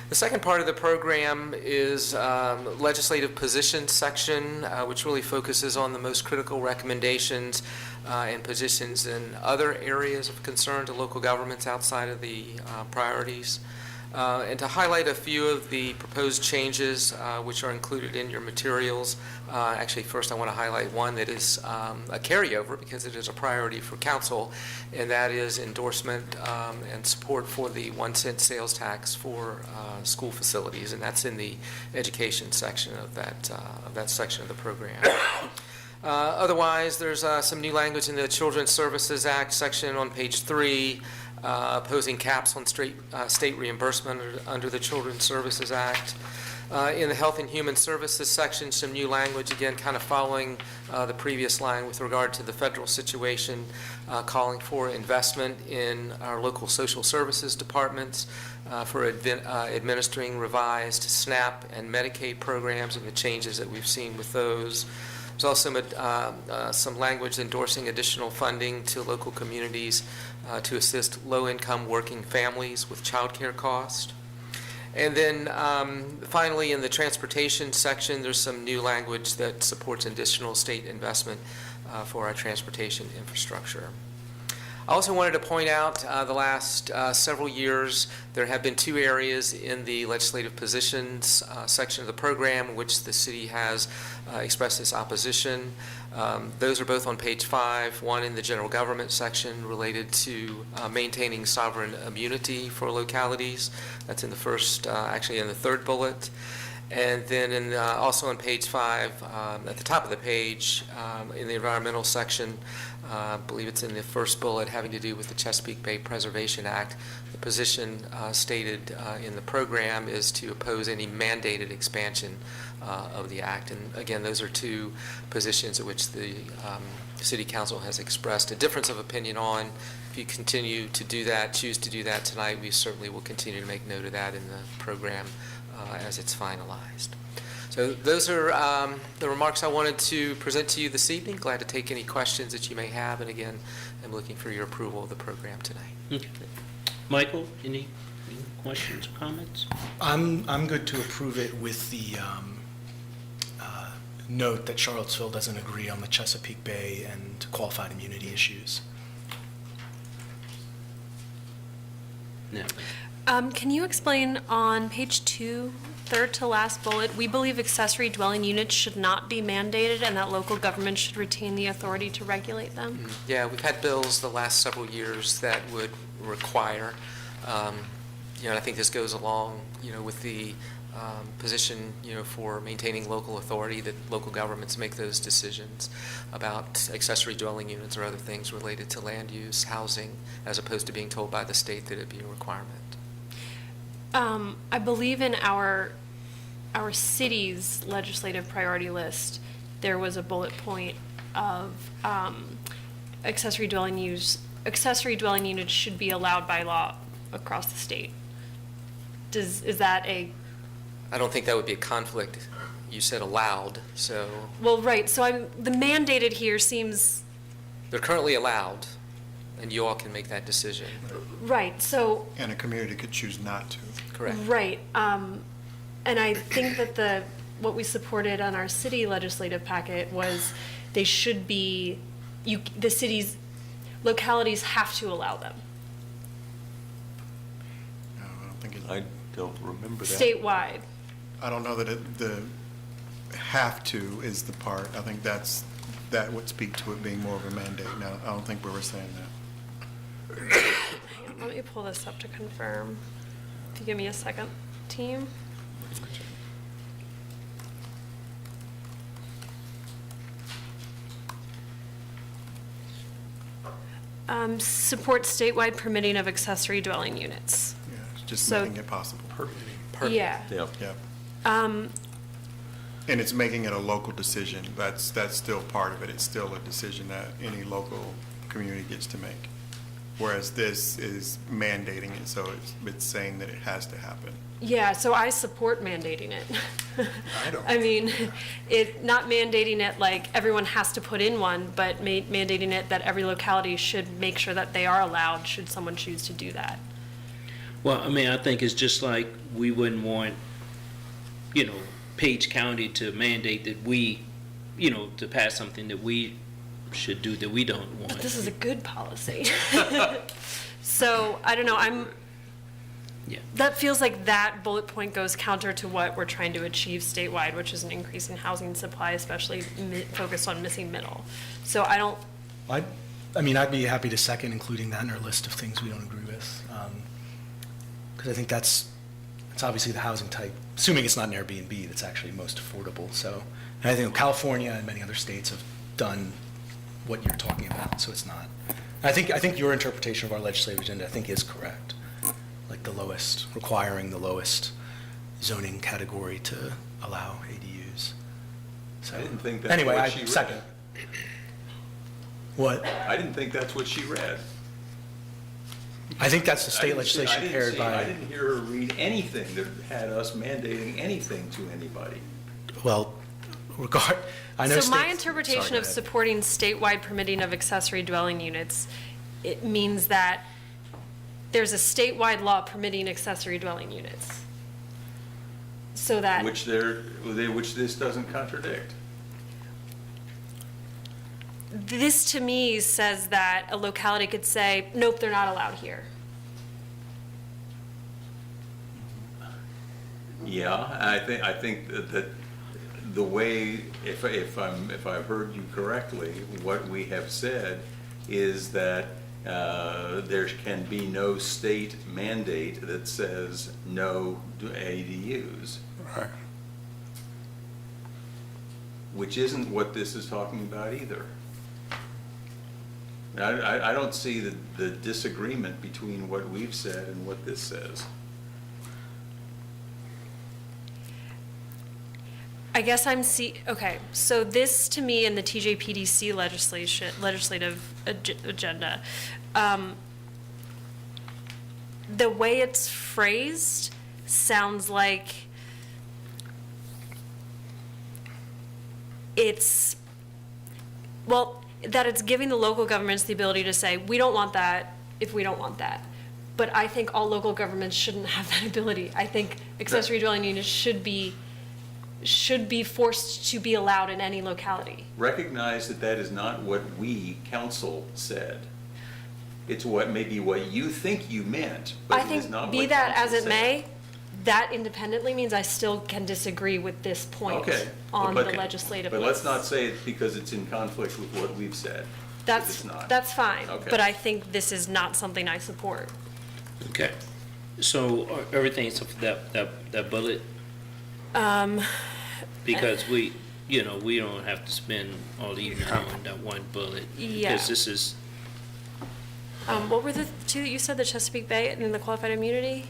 The second part of the program is legislative positions section, which really focuses on the most critical recommendations and positions in other areas of concern to local governments outside of the priorities. And to highlight a few of the proposed changes which are included in your materials. Actually, first I want to highlight one that is a carryover because it is a priority for council, and that is endorsement and support for the 1 cent sales tax for school facilities, and that's in the education section of that section of the program. Otherwise, there's some new language in the Children's Services Act section on page 3, opposing caps on state reimbursement under the Children's Services Act. In the Health and Human Services section, some new language, again, kind of following the previous line with regard to the federal situation, calling for investment in our local social services departments for administering revised SNAP and Medicaid programs and the changes that we've seen with those. There's also some language endorsing additional funding to local communities to assist low-income working families with childcare costs. And then finally, in the transportation section, there's some new language that supports additional state investment for our transportation infrastructure. I also wanted to point out the last several years, there have been 2 areas in the legislative positions section of the program in which the city has expressed its opposition. Those are both on page 5, one in the general government section related to maintaining sovereign immunity for localities. That's in the first, actually in the 3rd bullet. And then also on page 5, at the top of the page, in the environmental section, I believe it's in the first bullet having to do with the Chesapeake Bay Preservation Act. The position stated in the program is to oppose any mandated expansion of the act. And again, those are 2 positions at which the City Council has expressed a difference of opinion on. If you continue to do that, choose to do that tonight, we certainly will continue to make note of that in the program as it's finalized. So those are the remarks I wanted to present to you this evening. Glad to take any questions that you may have, and again, I'm looking for your approval of the program tonight.
Okay. Michael, any questions or comments?
I'm good to approve it with the note that Charlottesville doesn't agree on the Chesapeake Bay and qualified immunity issues.
No.
Can you explain on page 2, 3rd to last bullet, we believe accessory dwelling units should not be mandated and that local government should retain the authority to regulate them?
Yeah, we've had bills the last several years that would require, and I think this goes along, with the position, for maintaining local authority, that local governments make those decisions about accessory dwelling units or other things related to land use, housing, as opposed to being told by the state that it'd be a requirement.
I believe in our city's legislative priority list, there was a bullet point of accessory dwelling units should be allowed by law across the state. Is that a?
I don't think that would be a conflict. You said allowed, so.
Well, right. So the mandated here seems.
They're currently allowed, and you all can make that decision.
Right. So.
And a community could choose not to.
Correct.
Right. And I think that what we supported on our city legislative packet was they should be, the city's localities have to allow them.
No, I don't think
I don't remember that.
Statewide.
I don't know that the have to is the part. I think that would speak to it being more of a mandate. Now, I don't think we were saying that.
Hang on, let me pull this up to confirm. If you give me a second, team. Support statewide permitting of accessory dwelling units.
Yeah, it's just
So-
making it possible.
Yeah.
Yep.
Yep. And it's making it a local decision. That's still part of it. It's still a decision that any local community gets to make. Whereas this is mandating it, so it's saying that it has to happen.
Yeah, so I support mandating it.
I don't.
I mean, not mandating it like everyone has to put in one, but mandating it that every locality should make sure that they are allowed should someone choose to do that.
Well, I mean, I think it's just like we wouldn't want, Page County to mandate that we, to pass something that we should do that we don't want.
But this is a good policy. So, I don't know, that feels like that bullet point goes counter to what we're trying to achieve statewide, which is an increase in housing supply, especially focused on missing middle. So I don't.
I'd be happy to second including that in our list of things we don't agree with. Because I think it's obviously the housing type, assuming it's not an Airbnb, that's actually most affordable. So, and I think California and many other states have done what you're talking about, so it's not. I think your interpretation of our legislative agenda, I think, is correct. Like requiring the lowest zoning category to allow ADUs. So,
I didn't think that's
anyway,
what she read.
Second. What?
I didn't think that's what she read.
I think that's the
I
state
didn't
legislation
see-
paired by.
I didn't hear her read anything that had us mandating anything to anybody.
Well, I know.
So my
state-
interpretation
Sorry,
of
go ahead.
supporting statewide permitting of accessory dwelling units, it means that there's a statewide law permitting accessory dwelling units. So that.
Which this doesn't contradict.
This to me says that a locality could say, nope, they're not allowed here.
Yeah, I think that the way, if I've heard you correctly, what we have said is that there can be no state mandate that says no ADUs.
Right.
Which isn't what this is talking about either. I don't see the disagreement between what we've said and what this says.
I guess okay, so this to me in the TJPDC legislative agenda, the way it's phrased sounds like that it's giving the local governments the ability to say, we don't want that if we don't want that. But I think all local governments shouldn't have that ability. I think accessory dwelling units should be forced to be allowed in any locality.
Recognize that is not what we, council, said. It's maybe what you think you meant, but it is not what
Be that as
council
it
said.
may, that independently means I still can disagree with this point
Okay.
on
But-
the legislative
But let's
list.
not say it because it's in conflict with what we've said. It's not.
That's fine,
Okay.
but I think this is not something I support.
Okay. So everything except for that bullet, because we don't have to spend all evening on that one bullet.
Yeah.
Because this is,
What were the two that you said, the Chesapeake Bay and the qualified immunity?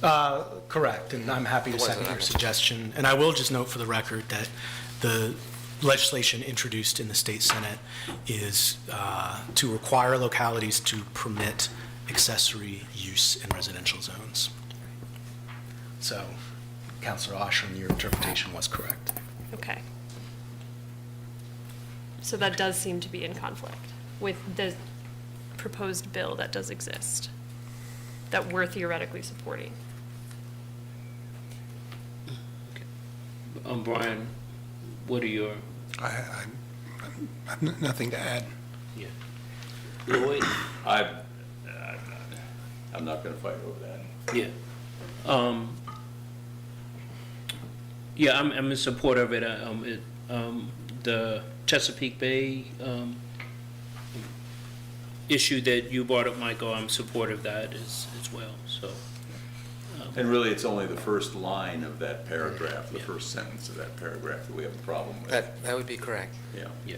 Correct, and I'm happy to
The ones
second
that I
your
mentioned.
suggestion. And I will just note for the record that the legislation introduced in the state senate is to require localities to permit accessory use in residential zones. So, Councilor Oshram, your interpretation was correct.
Okay. So that does seem to be in conflict with the proposed bill that does exist, that we're theoretically supporting.
Brian, what are your,
I have nothing to add.
yeah. Lloyd?
I'm not going to fight over that.
Yeah. Yeah, I'm in support of it. The Chesapeake Bay issue that you brought up, Michael, I'm supportive of that as well, so.
And really, it's only the first line of that paragraph, the first sentence of that paragraph that we have a problem with.
That would be correct.
Yeah.
Yeah.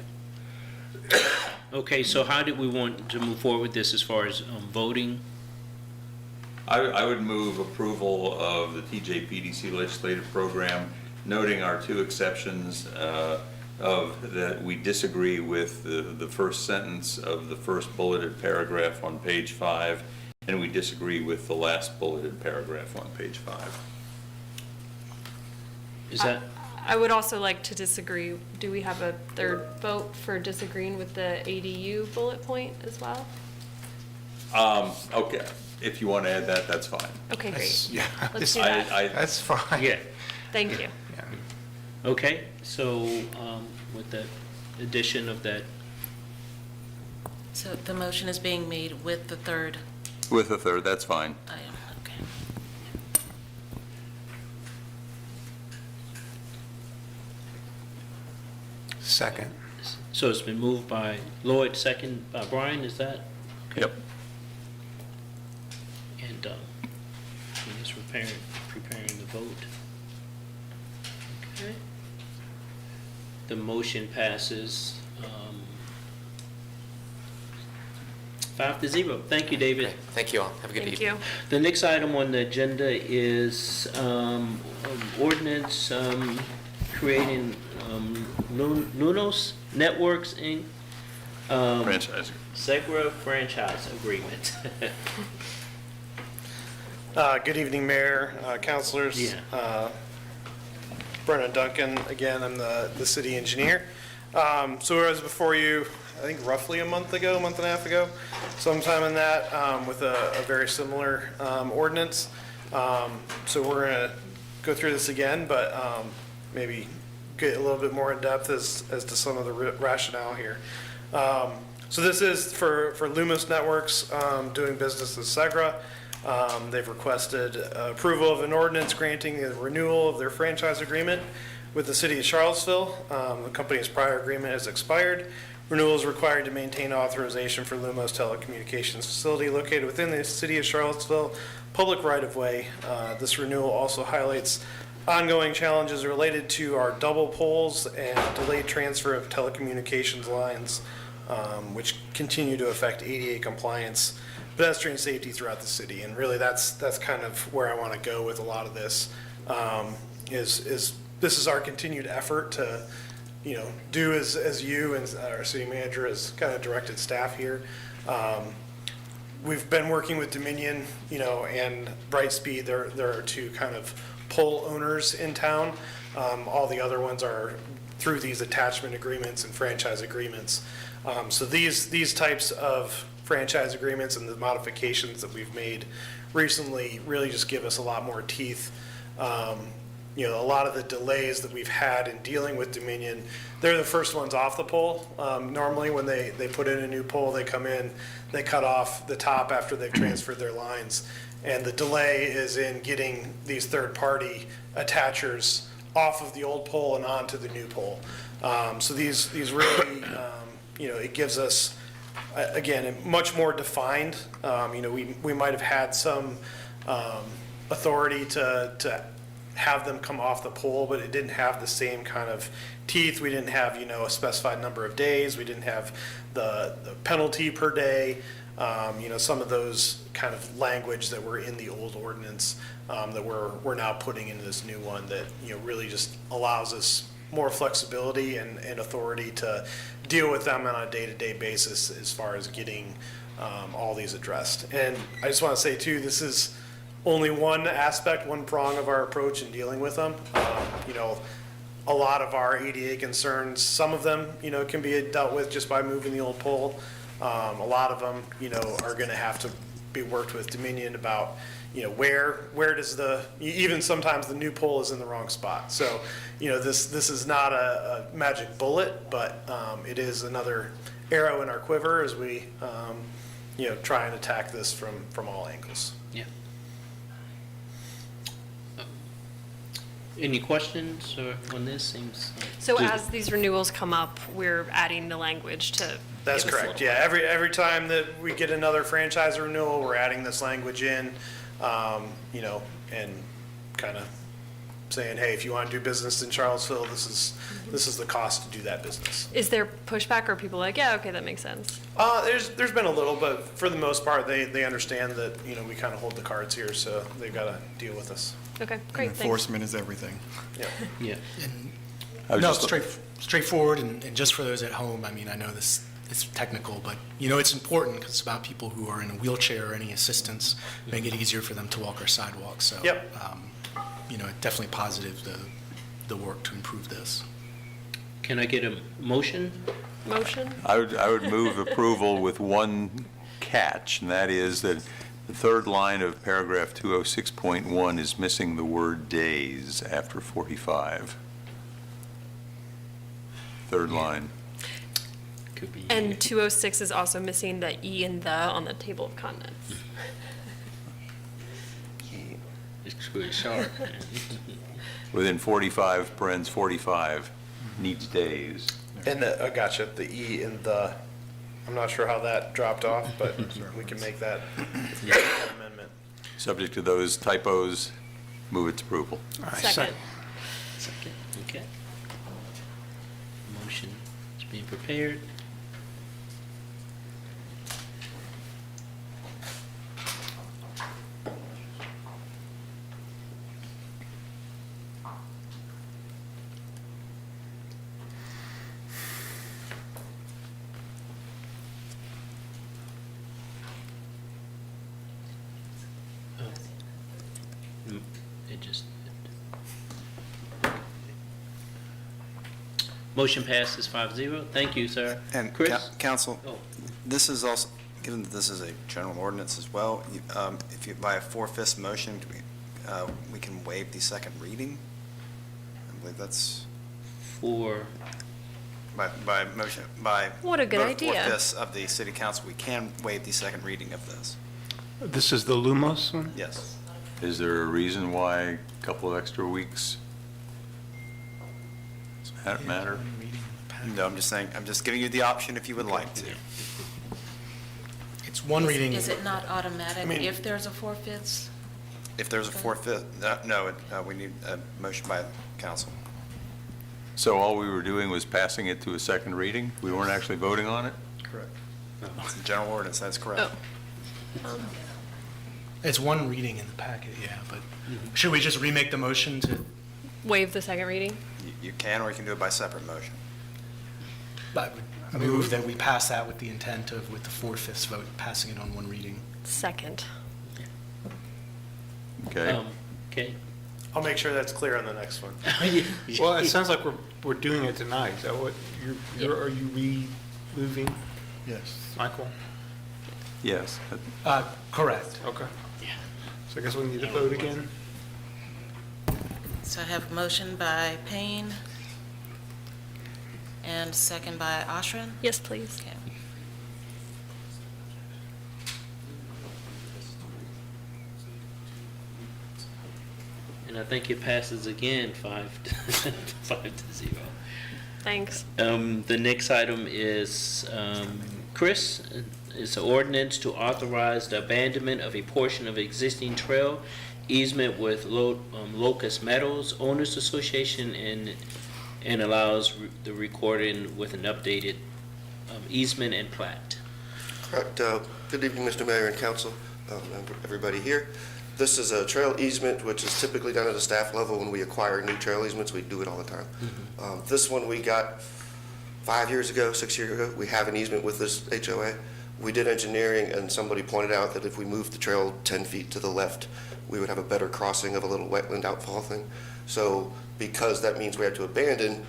Okay, so how did we want to move forward with this as far as voting?
I would move approval of the TJPDC legislative program, noting our two exceptions of that we disagree with the first sentence of the first bulleted paragraph on page 5, and we disagree with the last bulleted paragraph on page 5.
Is that,
I would also like to disagree. Do we have a third vote for disagreeing with the ADU bullet point as well?
Okay, if you want to add that, that's fine.
Okay, great.
Yeah,
Let's do that.
that's fine.
yeah,
Thank you.
okay, so with the addition of that,
So the motion is being made with the third
With a third, that's fine.
item, okay.
Second.
so it's been moved by Lloyd, second by Brian, is that?
Yep.
And he's preparing the vote. Okay. The motion passes 5-0. Thank you, David.
Thank you all. Have a good
Thank
evening.
you.
The next item on the agenda is ordinance creating Nunos Networks, Inc.
Franchise.
Segra franchise agreement.
Good evening, Mayor, councilors.
Yeah.
Brennan Duncan, again, I'm the city engineer. So I was before you, I think roughly a month and a half ago, sometime in that, with a very similar ordinance. So we're going to go through this again, but maybe get a little bit more in depth as to some of the rationale here. So this is for Lumos Networks doing business as Segra. They've requested approval of an ordinance granting the renewal of their franchise agreement with the city of Charlottesville. The company's prior agreement has expired. Renewal is required to maintain authorization for Lumos Telecommunications facility located within the city of Charlottesville, public right-of-way. This renewal also highlights ongoing challenges related to our double poles and delayed transfer of telecommunications lines, which continue to affect ADA compliance, pedestrian safety throughout the city. And really that's kind of where I want to go with a lot of this, is this is our continued effort to, do as you and our city manager has kind of directed staff here. We've been working with Dominion, and Brightspeed. There are two kind of pole owners in town. All the other ones are through these attachment agreements and franchise agreements. So these types of franchise agreements and the modifications that we've made recently really just give us a lot more teeth. A lot of the delays that we've had in dealing with Dominion, they're the first ones off the pole. Normally when they put in a new pole, they come in, they cut off the top after they've transferred their lines. And the delay is in getting these third-party attachers off of the old pole and onto the new pole. So these really, it gives us, again, much more defined. We might have had some authority to have them come off the pole, but it didn't have the same kind of teeth. We didn't have, a specified number of days. We didn't have the penalty per day. Some of those kind of language that were in the old ordinance that we're now putting into this new one that, really just allows us more flexibility and authority to deal with them on a day-to-day basis as far as getting all these addressed. And I just want to say too, this is only one aspect, one prong of our approach in dealing with them. A lot of our ADA concerns, some of them, can be dealt with just by moving the old pole. A lot of them, are going to have to be worked with Dominion about, where does even sometimes the new pole is in the wrong spot. So, this is not a magic bullet, but it is another arrow in our quiver as we, try and attack this from all angles.
Yeah. Any questions on this?
So as these renewals come up, we're adding the language to.
That's
give us a
correct,
little-
yeah. Every time that we get another franchise renewal, we're adding this language in, and kind of saying, hey, if you want to do business in Charlottesville, this is the cost to do that business.
Is there pushback or are people like, yeah, okay, that makes sense?
There's been a little, but for the most part, they understand that, we kind of hold the cards here, so they've got to deal with us.
Okay, great, thanks.
Enforcement is everything.
Yeah.
Yeah.
No, straightforward, and just for those at home, I know this it's technical, but it's important because it's about people who are in a wheelchair or any assistance, make it easier for them to walk our sidewalks. So,
yep.
Definitely positive the work to improve this.
Can I get a motion?
Motion?
I would move approval with one catch, and that is that the third line of paragraph 206.1 is missing the word days after 45. Third line.
Could be.
And 206 is also missing the E and the on the table of contents.
It's short.
Within 45, parens 45, needs days.
And I gotcha, the E and the, I'm not sure how that dropped off, but we can make that amendment.
Subject to those typos, move its approval.
Second.
Second, okay. Motion is being prepared. Motion passes 5-0. Thank you, sir.
And
Chris?
Council,
Oh.
this is also, given that this is a general ordinance as well, if you, by a 4/5 motion, we can waive the second reading? I believe that's
For,
by motion, by.
What a good
vote of
idea.
4/5 of the city council, we can waive the second reading of this.
This is the Lumos one?
Yes.
Is there a reason why a couple of extra weeks matter?
No, I'm just saying, I'm just giving you the option if you would like to.
It's one reading.
Is it not automatic
I mean-
if there's a 4/5?
If there's a 4/5, no, we need a motion by council.
So all we were doing was passing it to a second reading? We weren't actually voting on it?
Correct. It's a general ordinance, that's correct.
It's one reading in the packet, yeah, but should we just remake the motion to,
Waive the second reading?
You can, or you can do it by separate motion.
I would move that we pass that with the intent of, with the 4/5 vote, passing it on one reading.
Second.
Okay.
okay.
I'll make sure that's clear on the next one.
Well, it sounds like we're doing it tonight. Is that what, are you re-moving? Yes. Michael?
Yes.
Correct.
Okay. So I guess we need to vote again?
So I have a motion by Payne and second by Oshrin.
Yes, please.
Okay.
And I think it passes again, 5-0.
Thanks.
The next item is, Chris, it's an ordinance to authorize the abandonment of a portion of existing trail easement with Locust Meadows Owners Association and allows the recording with an updated easement and plat.
Correct. Good evening, Mr. Mayor and Council, and everybody here. This is a trail easement, which is typically done at a staff level when we acquire new trail easements. We do it all the time. This one we got 5 years ago, 6 years ago. We have an easement with this HOA. We did engineering, and somebody pointed out that if we moved the trail 10 feet to the left, we would have a better crossing of a little wetland outfall thing. So because that means we have to abandon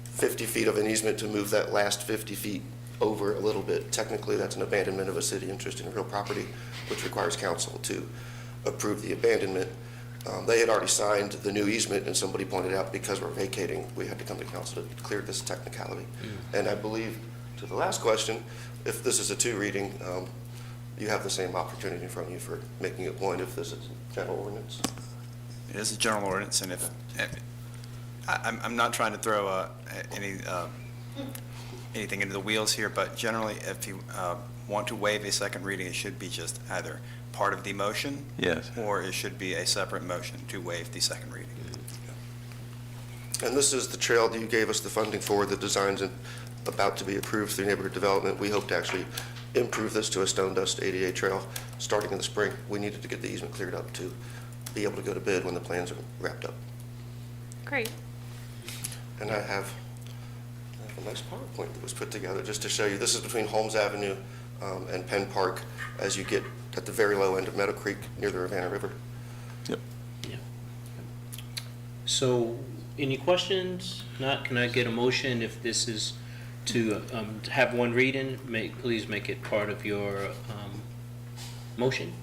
50 feet of an easement to move that last 50 feet over a little bit, technically that's an abandonment of a city interest in real property, which requires council to approve the abandonment. They had already signed the new easement, and somebody pointed out because we're vacating, we had to come to council to clear this technicality. And I believe, to the last question, if this is a 2 reading, you have the same opportunity in front of you for making it 1 if this is a general ordinance.
It is a general ordinance, and if, I'm not trying to throw anything into the wheels here, but generally, if you want to waive a second reading, it should be just either part of the motion.
Yes.
Or it should be a separate motion to waive the second reading.
And this is the trail that you gave us the funding for, the designs about to be approved through neighborhood development. We hope to actually improve this to a stone dust ADA trail starting in the spring. We needed to get the easement cleared up to be able to go to bid when the plans are wrapped up.
Great.
And I have a nice PowerPoint that was put together just to show you. This is between Holmes Avenue and Penn Park as you get at the very low end of Meadow Creek near the Ravenna River.
Yep.
Yeah. So, any questions? Not, can I get a motion if this is to have 1 reading? Please make it part of your motion.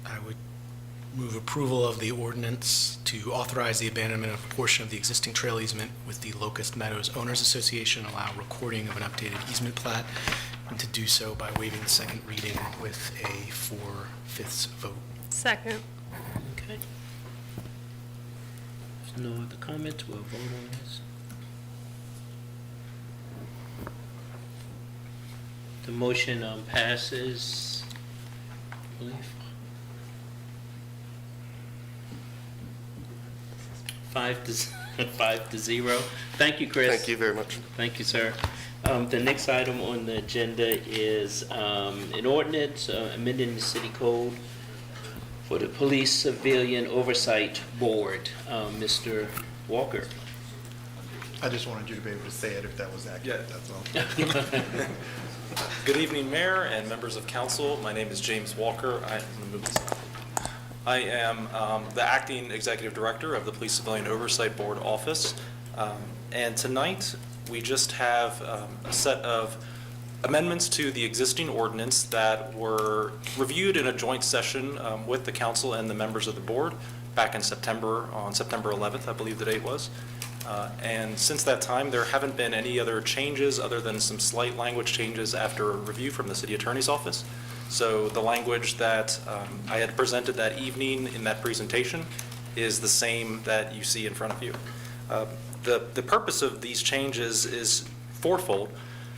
I would move approval of the ordinance to authorize the abandonment of a portion of the existing trail easement with the Locust Meadows Owners Association, allow recording of an updated easement plat, and to do so by waiving the second reading with a 4/5 vote.
Second.
Okay. If no other comments, we'll vote on this. The motion passes, I believe, 5-0. Thank you, Chris.
Thank you very much.
Thank you, sir. The next item on the agenda is an ordinance amending the city code for the Police Civilian Oversight Board. Mr. Walker.
I just wanted you to be able to say it if that was accurate, that's all.
Good evening, Mayor and members of council. My name is James Walker. I'm going to move this
I am the acting executive director of the Police Civilian Oversight Board office. And tonight, we just have a set of amendments to the existing ordinance that were reviewed in a joint session with the council and the members of the board back in September, on September 11th, I believe the date was. And since that time, there haven't been any other changes other than some slight language changes after a review from the city attorney's office. So the language that I had presented that evening in that presentation is the same that you see in front of you. The purpose of these changes is fourfold.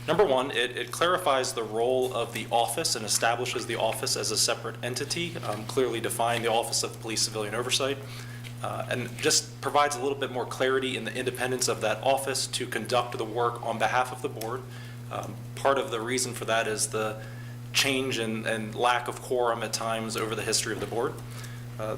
Number one, it clarifies the role of the office and establishes the office as a separate entity, clearly defining the Office of Police Civilian Oversight, and just provides a little bit more clarity in the independence of that office to conduct the work on behalf of the board. Part of the reason for that is the change and lack of quorum at times over the history of the board.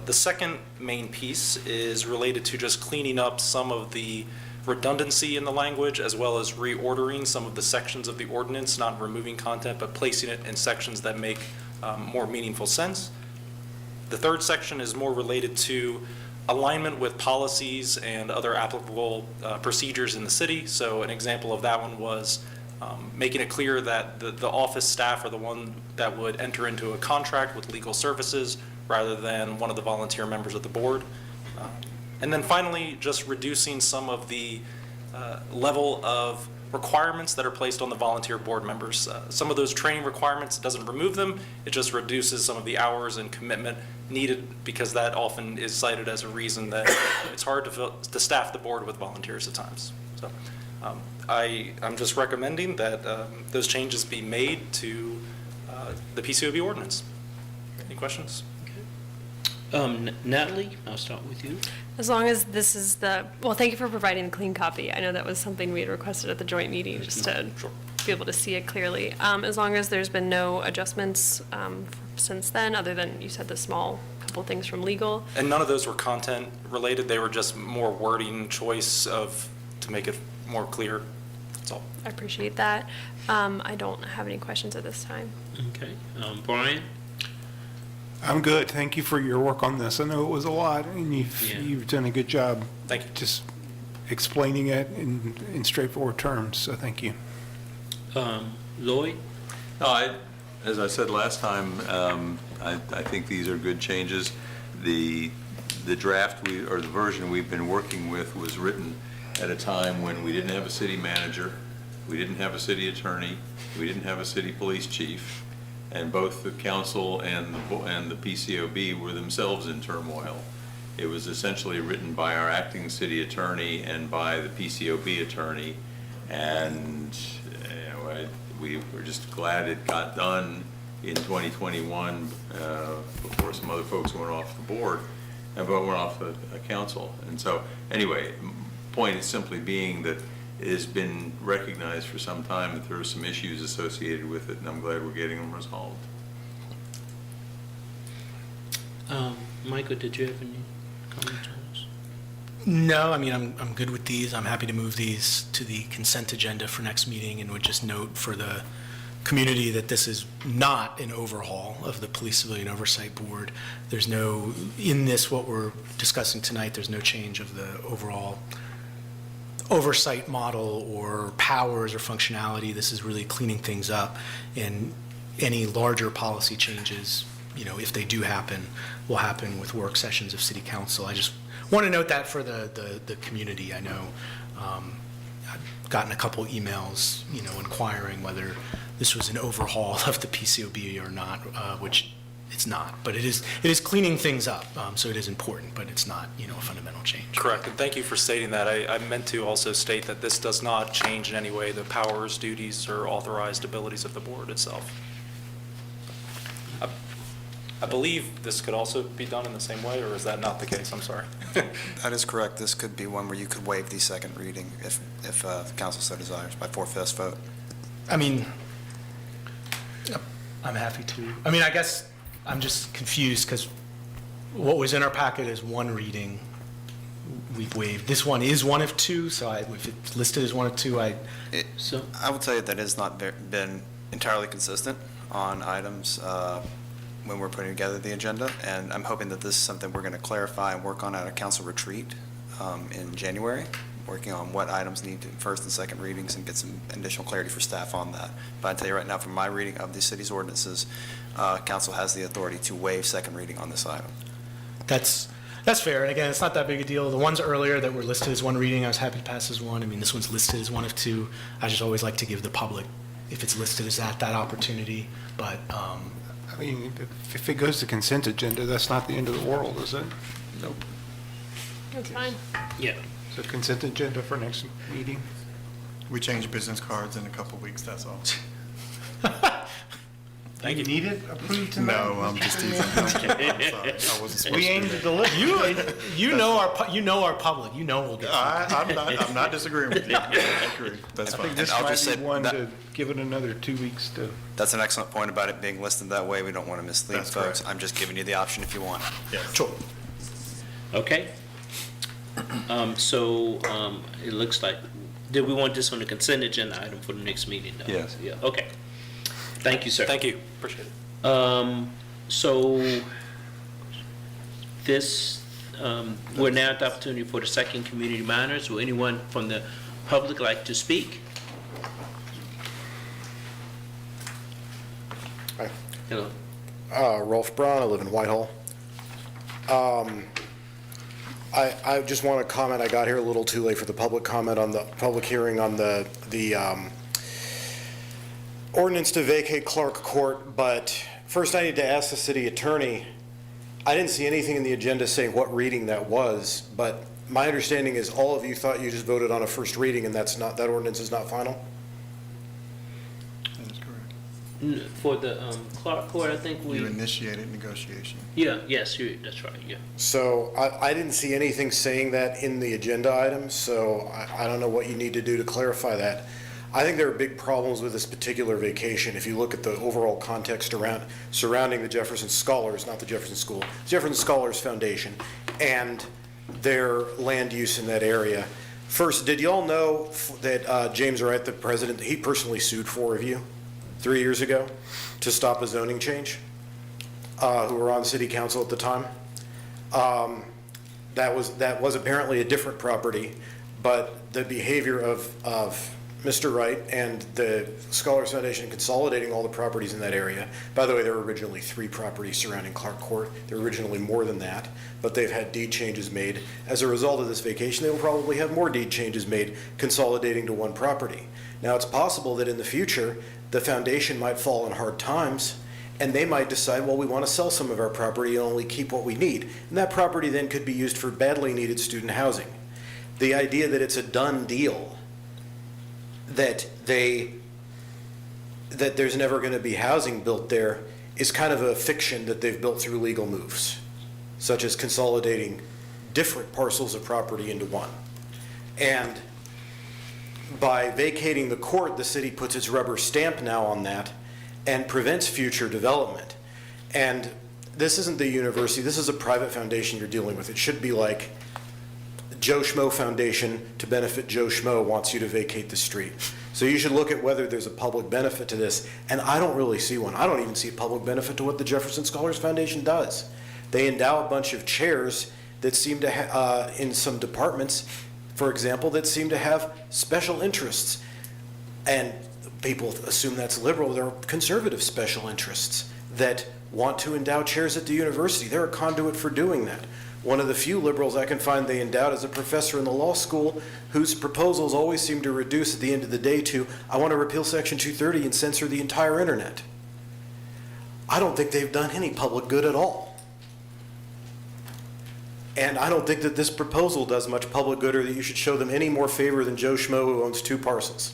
The second main piece is related to just cleaning up some of the redundancy in the language, as well as reordering some of the sections of the ordinance, not removing content, but placing it in sections that make more meaningful sense. The third section is more related to alignment with policies and other applicable procedures in the city. So an example of that one was making it clear that the office staff are the one that would enter into a contract with legal services rather than one of the volunteer members of the board. And then finally, just reducing some of the level of requirements that are placed on the volunteer board members. Some of those training requirements doesn't remove them, it just reduces some of the hours and commitment needed, because that often is cited as a reason that it's hard to staff the board with volunteers at times. So I'm just recommending that those changes be made to the PCOB ordinance. Any questions?
Natalie, I'll start with you.
As long as this is well, thank you for providing the clean copy. I know that was something we had requested at the joint meeting, just to be able to see it clearly. As long as there's been no adjustments since then, other than you said the small couple things from legal.
And none of those were content related, they were just more wording choice to make it more clear, that's all.
I appreciate that. I don't have any questions at this time.
Okay. Brian?
I'm good. Thank you for your work on this. I know it was a lot, and you've done a good job.
Thank you.
Just explaining it in straightforward terms, so thank you.
Lloyd?
No, as I said last time, I think these are good changes. The draft or the version we've been working with was written at a time when we didn't have a city manager, we didn't have a city attorney, we didn't have a city police chief, and both the council and the PCOB were themselves in turmoil. It was essentially written by our acting city attorney and by the PCOB attorney, and we were just glad it got done in 2021 before some other folks went off the board, but went off the council. And so, anyway, point is simply being that it has been recognized for some time that there are some issues associated with it, and I'm glad we're getting them resolved.
Michael, did you have any comments on this?
No, I mean, I'm good with these. I'm happy to move these to the consent agenda for next meeting, and would just note for the community that this is not an overhaul of the Police Civilian Oversight Board. There's no, in this, what we're discussing tonight, there's no change of the overall oversight model or powers or functionality. This is really cleaning things up, and any larger policy changes, if they do happen, will happen with work sessions of City Council. I just want to note that for the community. I know I've gotten a couple emails, inquiring whether this was an overhaul of the PCOB or not, which it's not, but it is cleaning things up, so it is important, but it's not, a fundamental change.
Correct, and thank you for stating that. I meant to also state that this does not change in any way the powers, duties, or authorized abilities of the board itself. I believe this could also be done in the same way, or is that not the case? I'm sorry.
That is correct. This could be one where you could waive the second reading if the council so desires by 4/5 vote.
I mean, I'm happy to. I mean, I guess I'm just confused because what was in our packet is one reading. We've waived. This one is one of two, so if it's listed as one of two, I
will tell you that it has not been entirely consistent on items. when we're putting together the agenda, and I'm hoping that this is something we're going to clarify and work on at a council retreat in January, working on what items need first and second readings and get some additional clarity for staff on that. But I tell you right now, from my reading of the city's ordinances, council has the authority to waive second reading on this item.
That's fair, and again, it's not that big a deal. The ones earlier that were listed as one reading, I was happy to pass as one. I mean, this one's listed as one of two. I just always like to give the public, if it's listed as that opportunity, but,
I mean, if it goes to consent agenda, that's not the end of the world, is it?
Nope.
That's fine.
Yeah.
So consent agenda for next meeting?
We change business cards in a couple weeks, that's all.
Thank you. Need it approved tonight?
No, I'm just teasing. I'm sorry, I wasn't supposed
We aim to deliver. You know our public. You know we'll get.
I'm not disagreeing with you. I agree. That's
I
fine.
think this
And I'll just
might
say
be one
that-
to give it another 2 weeks to.
That's an excellent point about it being listed that way. We don't want to mislead
That's
folks.
correct.
I'm just giving you the option if you want.
Sure.
Okay. It looks like, did we want this on the consent agenda item for the next meeting, though?
Yes.
Yeah, okay. Thank you, sir.
Thank you, appreciate it.
So this, we're now at the opportunity for the second community matters. Will anyone from the public like to speak?
Hi.
Hello.
Rolf Braun, I live in Whitehall. I just want to comment, I got here a little too late for the public comment on the public hearing on the ordinance to vacate Clark Court, but first I need to ask the city attorney, I didn't see anything in the agenda saying what reading that was, but my understanding is all of you thought you just voted on a first reading and that's not, that ordinance is not final?
That is correct.
For the Clark Court, I think
You initiated negotiation.
That's right, yeah.
So I didn't see anything saying that in the agenda item, so I don't know what you need to do to clarify that. I think there are big problems with this particular vacation. If you look at the overall context surrounding the Jefferson Scholars, not the Jefferson School, Jefferson Scholars Foundation, and their land use in that area. First, did y'all know that James Wright, the president, he personally sued 4 of you 3 years ago to stop a zoning change, who were on city council at the time? That was apparently a different property, but the behavior of Mr. Wright and the Scholars Foundation consolidating all the properties in that area. By the way, there were originally 3 properties surrounding Clark Court. There were originally more than that, but they've had deed changes made. As a result of this vacation, they will probably have more deed changes made, consolidating to one property. Now, it's possible that in the future, the foundation might fall in hard times, and they might decide, well, we want to sell some of our property and only keep what we need. And that property then could be used for badly needed student housing. The idea that it's a done deal, that there's never going to be housing built there, is kind of a fiction that they've built through legal moves, such as consolidating different parcels of property into one. And by vacating the court, the city puts its rubber stamp now on that and prevents future development. And this isn't the university, this is a private foundation you're dealing with. It should be like Joe Schmo Foundation to benefit Joe Schmo wants you to vacate the street. So you should look at whether there's a public benefit to this, and I don't really see one. I don't even see a public benefit to what the Jefferson Scholars Foundation does. They endow a bunch of chairs that seem to, in some departments, for example, that seem to have special interests. And people assume that's liberal. There are conservative special interests that want to endow chairs at the university. They're a conduit for doing that. One of the few liberals I can find they endowed is a professor in the law school whose proposals always seem to reduce at the end of the day to, I want to repeal Section 230 and censor the entire internet. I don't think they've done any public good at all. And I don't think that this proposal does much public good or that you should show them any more favor than Joe Schmo who owns 2 parcels.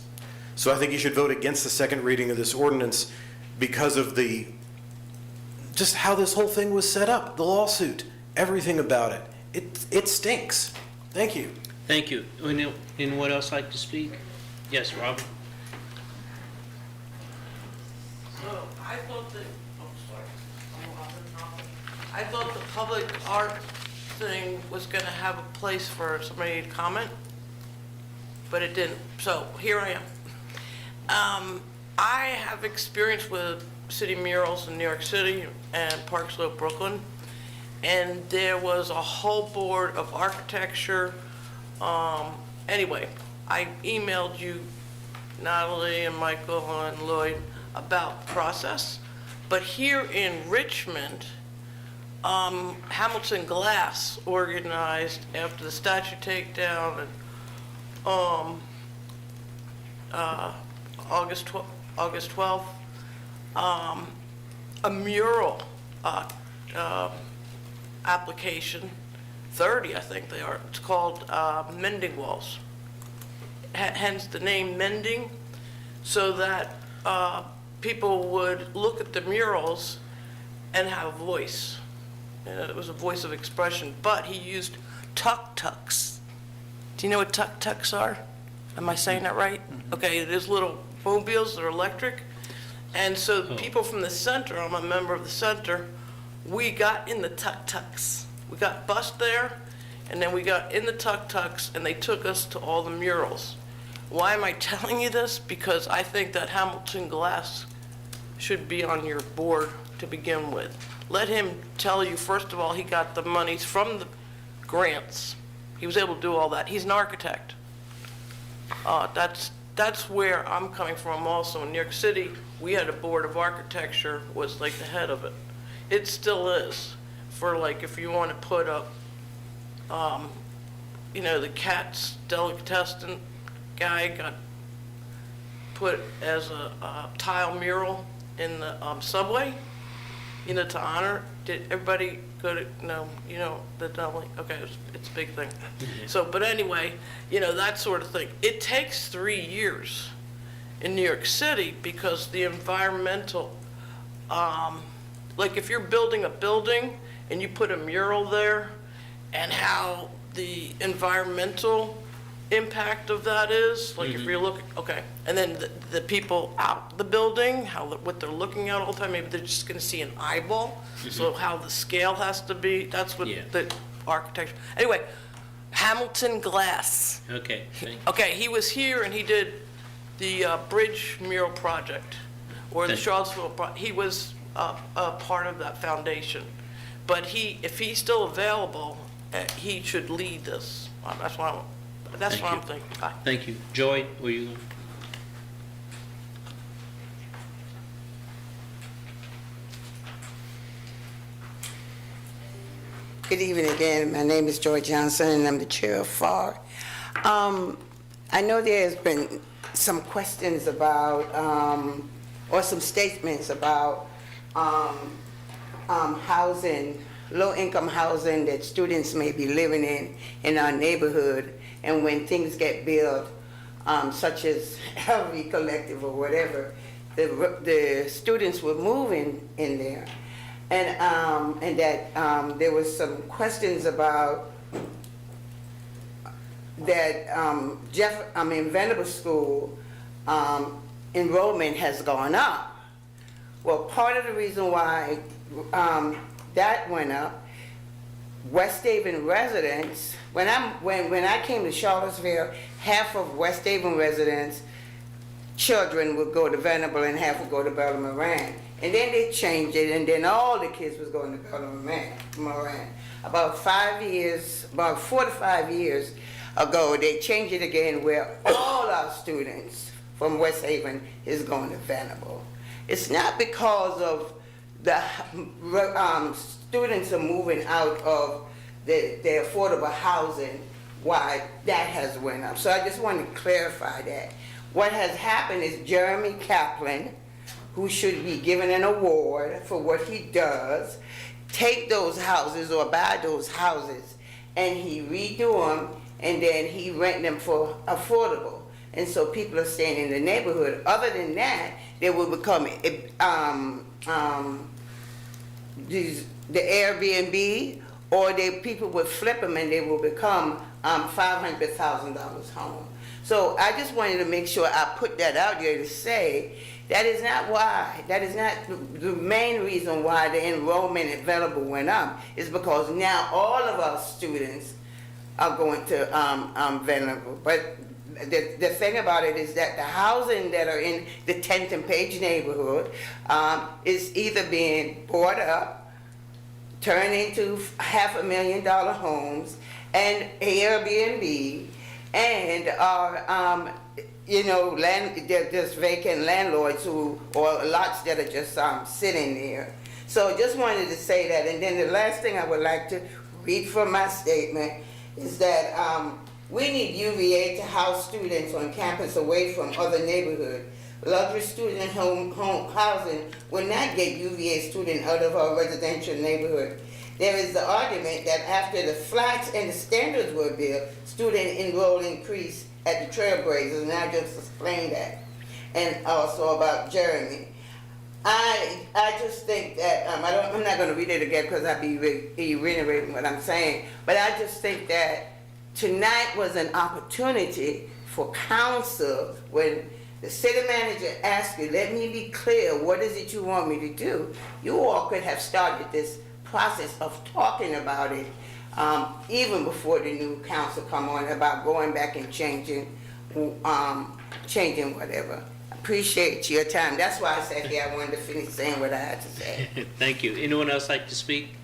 So I think you should vote against the second reading of this ordinance because of just how this whole thing was set up, the lawsuit. Everything about it. It stinks. Thank you.
Thank you. Anyone else like to speak? Yes, Robert?
So I thought I thought the public art thing was going to have a place for somebody to comment, but it didn't. So here I am. I have experience with city murals in New York City and Park Slope, Brooklyn. And there was a whole board of architecture. Anyway, I emailed you, Natalie and Michael and Lloyd, about process. But here in Richmond, Hamilton Glass organized after the statue takedown and August 12th, a mural application, 30 I think they are. It's called Mending Walls, hence the name Mending, so that people would look at the murals and have a voice. It was a voice of expression, but he used tuk-tuks. Do you know what tuk-tuks are? Am I saying that right? Okay, it is little mobiles that are electric. And so people from the center, I'm a member of the center, we got in the tuk-tuks. We got bused there, and then we got in the tuk-tuks, and they took us to all the murals. Why am I telling you this? Because I think that Hamilton Glass should be on your board to begin with. Let him tell you, first of all, he got the monies from the grants. He was able to do all that. He's an architect. That's where I'm coming from also. In New York City, we had a board of architecture, was like the head of it. It still is, for like if you want to put up, the Katz delicatessen guy got put as a tile mural in the subway, to honor. Did everybody go to, the deli? Okay, it's a big thing. So, but anyway, that sort of thing. It takes 3 years in New York City because the environmental, like if you're building a building and you put a mural there and how the environmental impact of that is, like if you're looking, okay, and then the people out the building, what they're looking at all the time, maybe they're just gonna see an eyeball, so how the scale has to be, that's what the architecture, anyway, Hamilton Glass.
Okay,
Okay, he was here and he did the bridge mural project, or the Charlottesville, he was a part of that foundation, but if he's still available, he should lead this. That's what I'm thinking. Bye.
Thank you. Joy, were you?
Good evening again. My name is Joy Johnson, and I'm the chair of FAR. I know there's been some questions about, or some statements about housing, low-income housing that students may be living in our neighborhood, and when things get built, such as LV Collective or whatever, the students were moving in there. And that there was some questions about that Venable School enrollment has gone up. Well, part of the reason why that went up, West Haven residents, when I came to Charlottesville, half of West Haven residents' children would go to Venable and half would go to Bella Moran. And then they changed it, and then all the kids was going to Bella Moran. About 4 to 5 years ago, they changed it again where all our students from West Haven is going to Venable. It's not because of the students are moving out of the affordable housing why that has went up. So I just want to clarify that. What has happened is Jeremy Kaplan, who should be given an award for what he does, take those houses or buy those houses and he redo them and then he rent them for affordable. And so people are staying in the neighborhood. Other than that, they will become the Airbnb, or people would flip them and they will become $500,000 home. So I just wanted to make sure I put that out there to say that is not why. That is not the main reason why the enrollment at Venable went up. Is because now all of our students are going to Venable. But the thing about it is that the housing that are in the 10th and Page neighborhood is either being bought up, turned into $500,000 homes, and Airbnb, and are, they're just vacant landlords or lots that are just sitting there. So just wanted to say that. And then the last thing I would like to read from my statement is that we need UVA to house students on campus away from other neighborhoods. Luxury student home housing will not get UVA students out of our residential neighborhood. There is the argument that after the flats and the standards were built, student enroll increased at the Trailblazers, and I just explained that. And also about Jeremy. I just think that, I'm not going to read it again because I'll be reiterating what I'm saying, but I just think that tonight was an opportunity for council when the city manager asked you, let me be clear, what is it you want me to do? You all could have started this process of talking about it even before the new council come on, about going back and changing whatever. Appreciate your time. That's why I said here I wanted to finish saying what I had to say.
Thank you. Anyone else like to speak?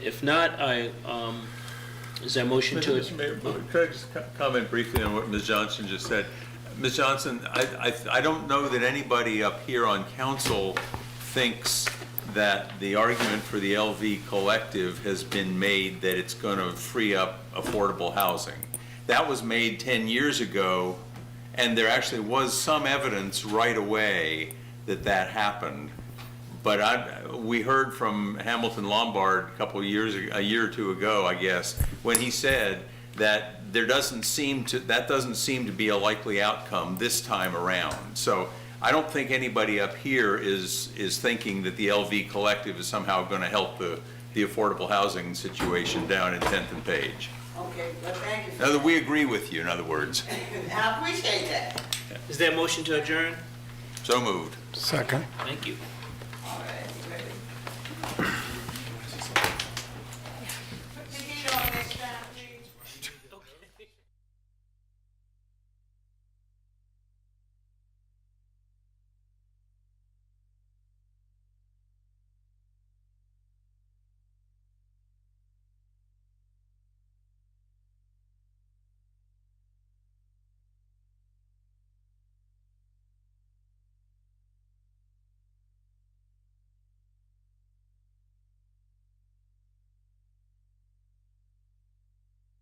If not, is there a motion to
Mr. Mayor, could I just comment briefly on what Ms. Johnson just said? Ms. Johnson, I don't know that anybody up here on council thinks that the argument for the LV Collective has been made that it's going to free up affordable housing. That was made 10 years ago, and there actually was some evidence right away that that happened. But we heard from Hamilton Lombard a year or two ago, I guess, when he said that that doesn't seem to be a likely outcome this time around. So I don't think anybody up here is thinking that the LV Collective is somehow going to help the affordable housing situation down in 10th and Page.
Okay, well, thank you.
Now, we agree with you, in other words.
I appreciate that.
Is there a motion to adjourn?
So moved.
Second.
Thank you.